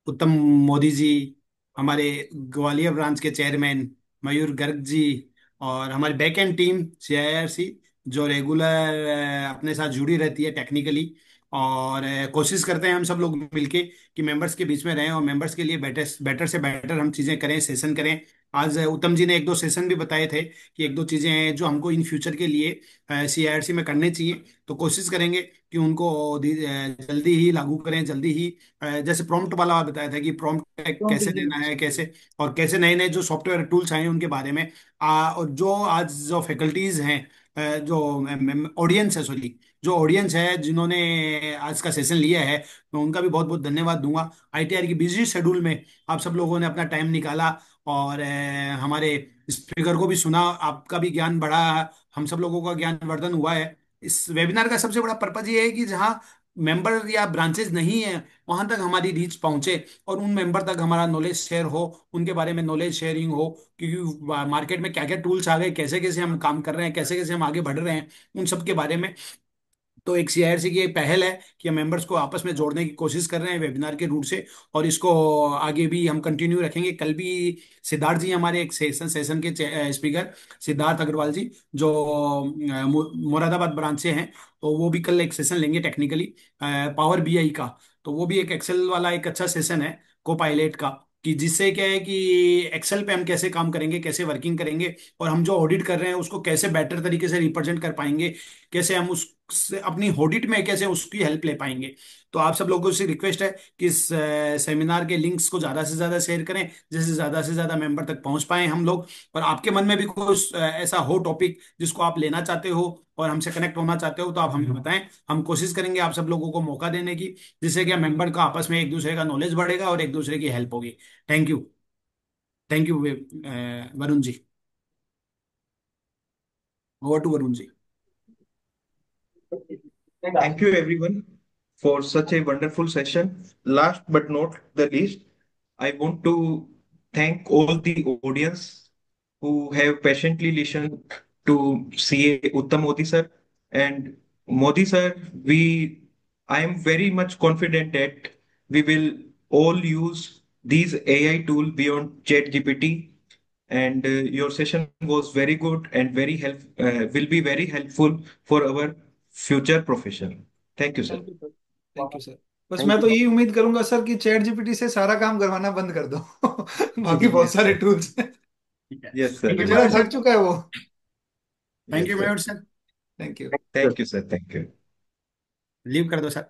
[SPEAKER 4] उत्तम मोदी जी, हमारे Gwalior branch के chairman मयूर गर्ग जी, और हमारी back and team CIRC जो regular अपने साथ जुड़ी रहती है टेक्निकली, और कोशिश करते हैं हम सब लोग मिलके कि मेंबर्स के बीच में रहें और मेंबर्स के लिए बेटर बेटर से बेटर हम चीज़ें करें, सेशन करें। आज उत्तम जी ने एक दो सेशन भी बताए थे कि एक दो चीज़ें हैं जो हमको इन फ्यूचर के लिए CIRC में करने चाहिए, तो कोशिश करेंगे कि उनको जल्दी ही लागू करें, जल्दी ही। जैसे प्रॉम्प्ट वाला बताया था कि प्रॉम्प्ट कैसे देना है, कैसे और कैसे नए नए जो सॉफ्टवेयर टूल्स आए हैं उनके बारे में। और जो आज जो फैकल्टीज हैं, जो ऑडियंस है, सॉरी, जो ऑडियंस है जिन्होंने आज का सेशन लिया है, मैं उनका भी बहुत बहुत धन्यवाद दूंगा। ITR की बिजी शेड्यूल में आप सब लोगों ने अपना टाइम निकाला और हमारे स्पीकर को भी सुना, आपका भी ज्ञान बढ़ा, हम सब लोगों का ज्ञान वर्धन हुआ है। इस वेबिनार का सबसे बड़ा पर्पज ये है कि जहाँ मेंबर या ब्रांचेस नहीं है वहां तक हमारी रीच पहुंचे और उन मेंबर तक हमारा नॉलेज शेयर हो, उनके बारे में नॉलेज शेयरिंग हो, क्योंकि मार्केट में क्या क्या टूल्स आ गए, कैसे कैसे हम काम कर रहे हैं, कैसे कैसे हम आगे बढ़ रहे हैं, उन सब के बारे में। तो एक CIRC की एक पहल है कि हम मेंबर्स को आपस में जोड़ने की कोशिश कर रहे हैं वेबिनार के रूट से, और इसको आगे भी हम कंटिन्यू रखेंगे। कल भी सिद्धार्थ जी, हमारे एक सेशन के स्पीकर सिद्धार्थ अग्रवाल जी, जो मुरादाबाद ब्रांच से हैं, तो वो भी कल एक सेशन लेंगे टेक्निकली पावर BI का। तो वो भी एक एक्सेल वाला एक अच्छा सेशन है, को पायलट का, कि जिससे क्या है कि एक्सेल पे हम कैसे काम करेंगे, कैसे वर्किंग करेंगे, और हम जो ऑडिट कर रहे हैं उसको कैसे बेटर तरीके से रिप्रेजेंट कर पाएंगे, कैसे हम उस अपनी ऑडिट में कैसे उसकी हेल्प ले पाएंगे। तो आप सब लोगों से रिक्वेस्ट है कि इस सेमिनार के लिंक्स को ज्यादा से ज्यादा शेयर करें, जिससे ज्यादा से ज्यादा मेंबर तक पहुंच पाए हम लोग। और आपके मन में भी कोई ऐसा हो टॉपिक जिसको आप लेना चाहते हो और हमसे कनेक्ट होना चाहते हो, तो आप हमें बताएं। हम कोशिश करेंगे आप सब लोगों को मौका देने की, जिससे कि मेंबर का आपस में एक दूसरे का नॉलेज बढ़ेगा और एक दूसरे की हेल्प होगी। Thank you. Thank you Varun ji. Over to Varun ji.
[SPEAKER 1] Thank you everyone for such a wonderful session. Last but not the least, I want to thank all the audience who have patiently listened to CA Uttam Modi sir. And Modi sir, I am very much confident that we will all use these AI tool beyond ChatGPT. And your session was very good and will be very helpful for our future profession. Thank you, sir.
[SPEAKER 3] Thank you sir. Thank you sir. बस मैं तो यही उम्मीद करूंगा sir कि ChatGPT से सारा काम करवाना बंद कर दो। बाकी बहुत
[SPEAKER 1] Yes,
[SPEAKER 3] सारे
[SPEAKER 1] sir.
[SPEAKER 3] टूल्स हैं,
[SPEAKER 4] ठीक है,
[SPEAKER 1] Yes, sir.
[SPEAKER 4] थैंक यू
[SPEAKER 3] मुझे
[SPEAKER 4] मयूर
[SPEAKER 3] थक
[SPEAKER 4] सर।
[SPEAKER 3] चुका है वो।
[SPEAKER 4] Thank
[SPEAKER 1] Yes,
[SPEAKER 4] you
[SPEAKER 1] sir.
[SPEAKER 4] Mayur sir.
[SPEAKER 3] Thank you.
[SPEAKER 1] Thank you, sir. Thank you.
[SPEAKER 4] Leave कर दो सर।